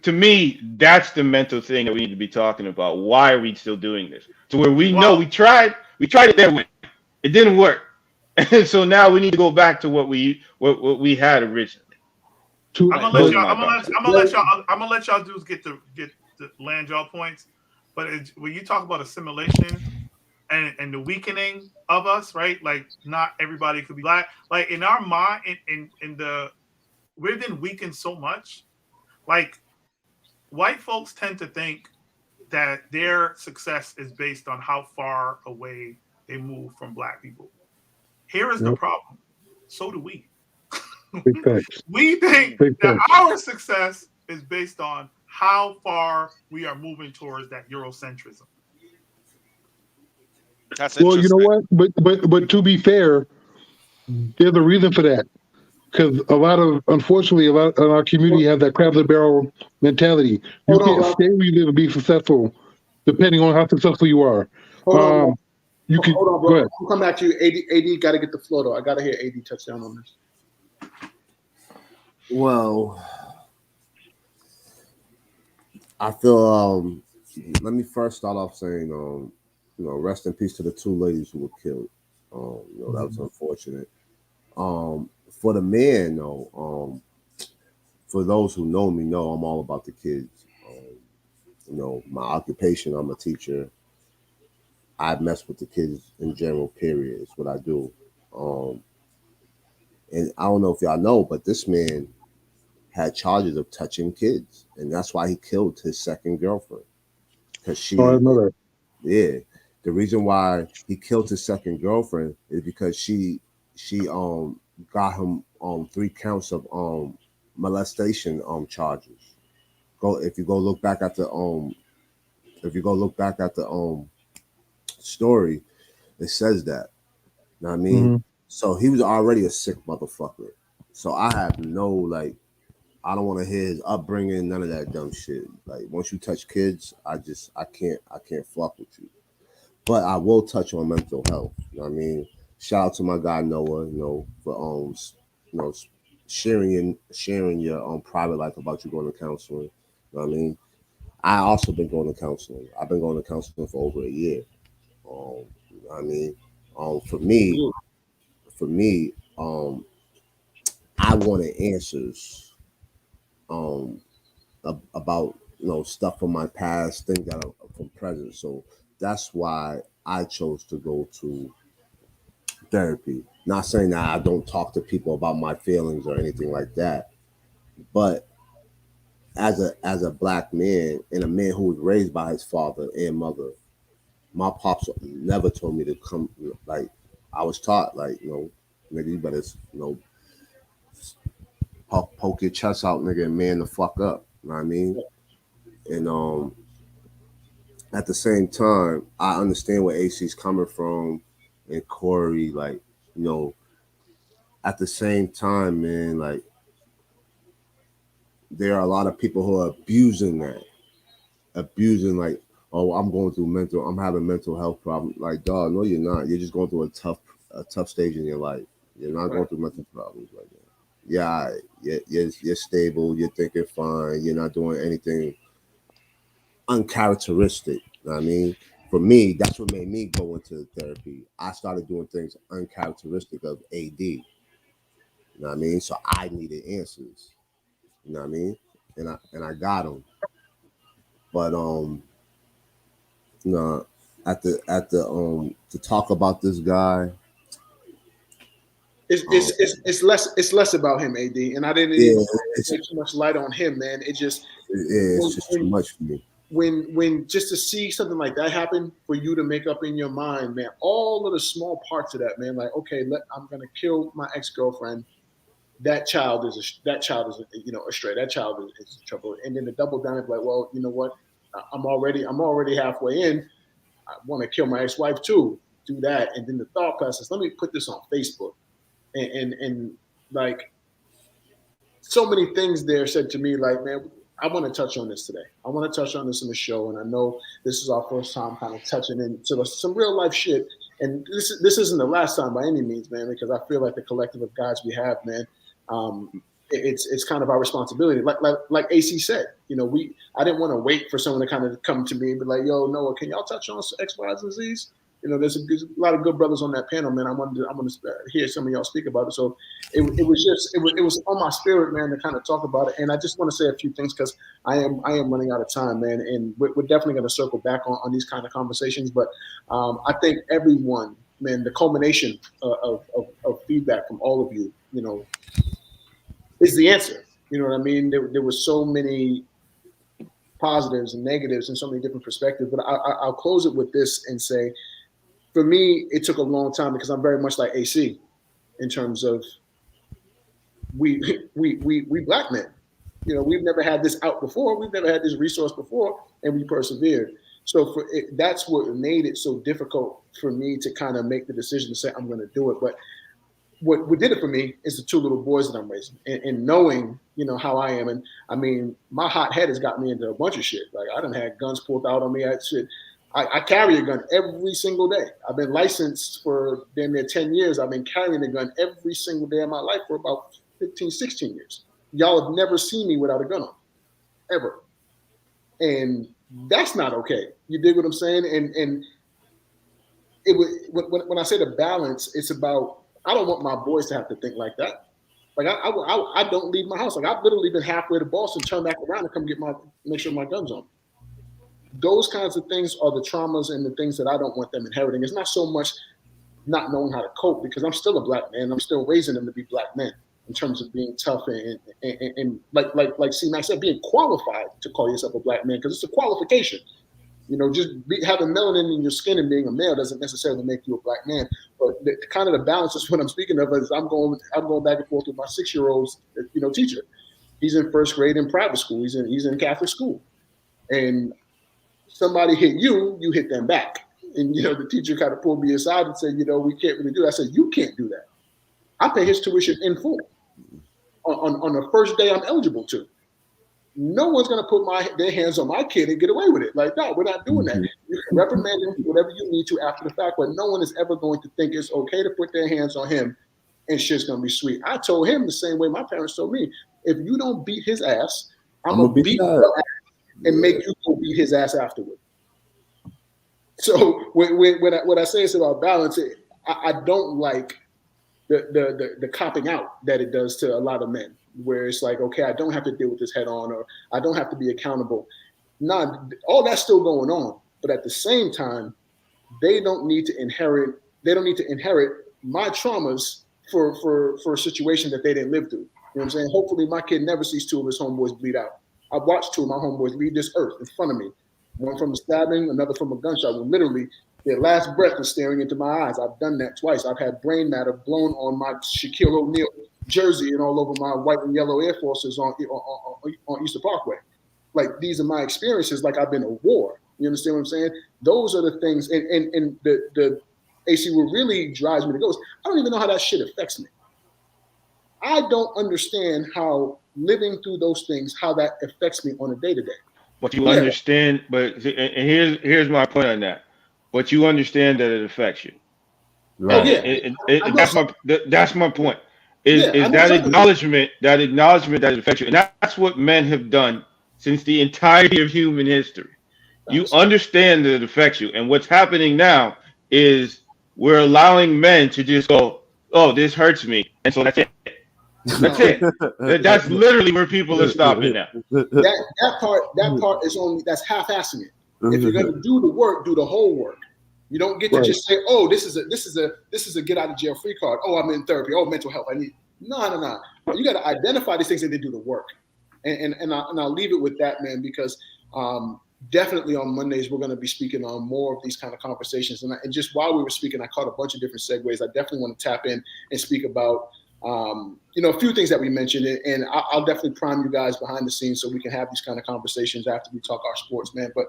To me, that's the mental thing that we need to be talking about. Why are we still doing this? To where we know we tried it their way, it didn't work. And so now we need to go back to what we had originally. I'm gonna let y'all dudes get to land y'all points. But when you talk about assimilation and the weakening of us, right? Like, not everybody could be black. Like, in our mind, we've been weakened so much. Like, white folks tend to think that their success is based on how far away they move from black people. Here is the problem. So do we. We think that our success is based on how far we are moving towards that Eurocentrism. That's well, you know what? But to be fair, there's a reason for that. Because unfortunately, a lot of our community have that crab in the barrel mentality. You can't stay where you live and be successful, depending on how successful you are. Hold on, Go bro. ahead. I'll come back to you. AD got to get the floor, though. I got to hear AD touchdown on this. Well, I feel. Let me first start off saying, rest in peace to the two ladies who were killed. That was unfortunate. For the man, though, for those who know me, know I'm all about the kids. My occupation, I'm a teacher. I mess with the kids in general, period. It's what I do. And I don't know if y'all know, but this man had charges of touching kids. And that's why he killed his second girlfriend. Because she, I know that. Yeah. The reason why he killed his second girlfriend is because she got him 3 counts of molestation charges. If you go look back at the story, it says that. You know what I mean? Mm-hmm. So he was already a sick motherfucker. So I have no I don't want to hear his upbringing, none of that dumb shit. Like, once you touch kids, I can't fuck with you. But I will touch on mental health. You know what I mean? Shout out to my guy Noah, for sharing your private life about you going to counseling. You know what I mean? I also been going to counseling. I've been going to counseling for over a year. You know what I mean? For me, I wanted answers about stuff from my past, things that are from present. So that's why I chose to go to therapy. Not saying that I don't talk to people about my feelings or anything like that, but as a black man and a man who was raised by his father and mother, my pops never told me to come. Like I was taught, like nigga, you better poke your chest out, nigga, and man the fuck up. You know what I mean? And at the same time, I understand where AC's coming from and Corey, like, at the same time, man, like there are a lot of people who are abusing like, oh, I'm having mental health problems. Like, dog, no, you're not. You're just going through a tough stage in your life. You're not going through mental problems like that. Yeah, you're stable. You're thinking fine. You're not doing anything uncharacteristic. You know what I mean? For me, that's what made me go into therapy. I started doing things uncharacteristic of AD. You know what I mean? So I needed answers. You know what I mean? And I got them. But at the to talk about this guy, it's less about him, AD, and I didn't even put too much light on him, man. It's just too much for me. When just to see something like that happen, for you to make up in your mind, man, all of the small parts of that, man, like, okay, I'm gonna kill my ex-girlfriend. That child is astray. That child is in trouble. And then the double down, like, well, you know what? I'm already halfway in. I want to kill my ex-wife too. Do that, and then the thought process. Let me put this on Facebook, and like so many things there said to me, like, man, I want to touch on this today. I want to touch on this in the show, and I know this is our first time kind of touching into some real life shit. And this isn't the last time by any means, man, because I feel like the collective of guys we have, man, it's kind of our responsibility. Like AC said, I didn't want to wait for someone to kind of come to me and be like, yo, Noah, can y'all touch on X, Y's, and Z's? There's a lot of good brothers on that panel, man. I wanted to hear some of y'all speak about it. So it was on my spirit, man, to kind of talk about it. And I just want to say a few things because I am running out of time, man. And we're definitely going to circle back on these kind of conversations. But I think everyone, man, the culmination of feedback from all of you, is the answer. You know what I mean? There were so many positives and negatives and so many different perspectives. But I'll close it with this and say, for me, it took a long time because I'm very much like AC in terms of we black men. We've never had this out before. We've never had this resource before, and we persevered. So that's what made it so difficult for me to kind of make the decision to say I'm going to do it. But what did it for me is the two little boys that I'm raising, and knowing how I am. And I mean, my hot head has got me into a bunch of shit. Like I done had guns pulled out on me. I carry a gun every single day. I've been licensed for damn near 10 years. I've been carrying a gun every single day of my life for about 15, 16 years. Y'all have never seen me without a gun on, ever. And that's not okay. You dig what I'm saying? And it was when I say the balance, it's about, I don't want my boys to have to think like that. Like I don't leave my house. Like I've literally been halfway to Boston, turn back around and come make sure my gun's on. Those kinds of things are the traumas and the things that I don't want them inheriting. It's not so much not knowing how to cope because I'm still a black man. I'm still raising them to be black men in terms of being tough and like C-Max said, being qualified to call yourself a black man because it's a qualification. Just having melanin in your skin and being a male doesn't necessarily make you a black man. But kind of the balance is what I'm speaking of. Is I'm going back and forth with my 6-year-old's teacher. He's in first grade in private school. He's in Catholic school, and somebody hit you, you hit them back. And, the teacher kind of pulled me aside and said, we can't really do that. I said, you can't do that. I pay his tuition in full on the first day I'm eligible to. No one's going to put their hands on my kid and get away with it. Like, no, we're not doing that. reprimand him for whatever you need to after the fact, but no one is ever going to think it's okay to put their hands on him and shit's going to be sweet. I told him the same way my parents told me. If you don't beat his ass, I'm going to beat your ass and make you go beat his ass afterward. So when I say it's about balance, I don't like the copping out that it does to a lot of men, where it's like, okay, I don't have to deal with this head on, or I don't have to be accountable. Nah, all that's still going on, but at the same time, they don't need to inherit my traumas for a situation that they didn't live through. You know what I'm saying? Hopefully my kid never sees two of his homeboys bleed out. I've watched two of my homeboys leave this earth in front of me. One from a stabbing, another from a gunshot. When literally their last breath was staring into my eyes. I've done that twice. I've had brain matter blown on my Shaquille O'Neal jersey and all over my white and yellow Air Forces on Easter Parkway. Like, these are my experiences. Like, I've been a war. You understand what I'm saying? Those are the things. And the AC, what really drives me to go is I don't even know how that shit affects me. I don't understand how living through those things, how that affects me on a day-to-day. But you understand, and here's my point on that. But you understand that it affects you. Right. That's my point. Is that acknowledgement that it affects you. And that's what men have done since the entirety of human history. You understand that it affects you. And what's happening now is we're allowing men to just go, oh, this hurts me. And so that's it. That's it. That's literally where people are stopping now. That part is only, that's half-assing it. If you're going to do the work, do the whole work. You don't get to just say, oh, this is a get out of jail free card. Oh, I'm in therapy. Oh, mental health. I need. No. You got to identify these things and then do the work. And I'll leave it with that, man, because definitely on Mondays we're going to be speaking on more of these kind of conversations. And just while we were speaking, I caught a bunch of different segues. I definitely want to tap in and speak about a few things that we mentioned, and I'll definitely prime you guys behind the scenes so we can have these kind of conversations after we talk our sports, man. But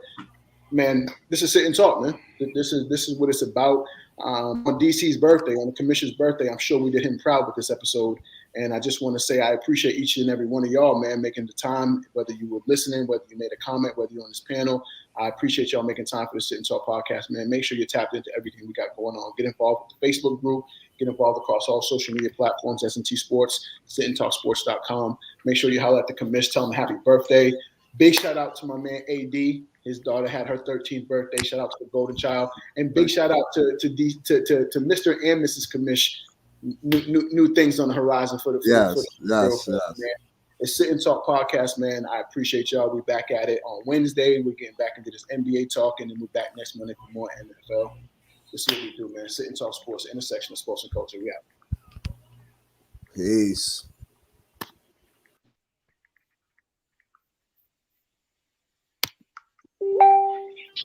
man, this is sit and talk, man. This is what it's about. On DC's birthday, on the commissioner's birthday, I'm sure we did him proud with this episode. And I just want to say I appreciate each and every one of y'all, man, making the time, whether you were listening, whether you made a comment, whether you're on this panel. I appreciate y'all making time for the Sit and Talk podcast, man. Make sure you're tapped into everything we got going on. Get involved with the Facebook group. Get involved across all social media platforms, S&T Sports, sitandtalksports.com. Make sure you holler at the commish, tell him happy birthday. Big shout out to my man AD. His daughter had her 13th birthday. Shout out to the golden child. And big shout out to Mr. and Mrs. Commish. New things on the horizon for the yes. Man. It's Sit and Talk podcast, man. I appreciate y'all. We're back at it on Wednesday. We're getting back into this NBA talk, and then we're back next Monday for more NFL. This is what we do, man. Sit and Talk Sports, intersection of sports and culture. We out. Peace.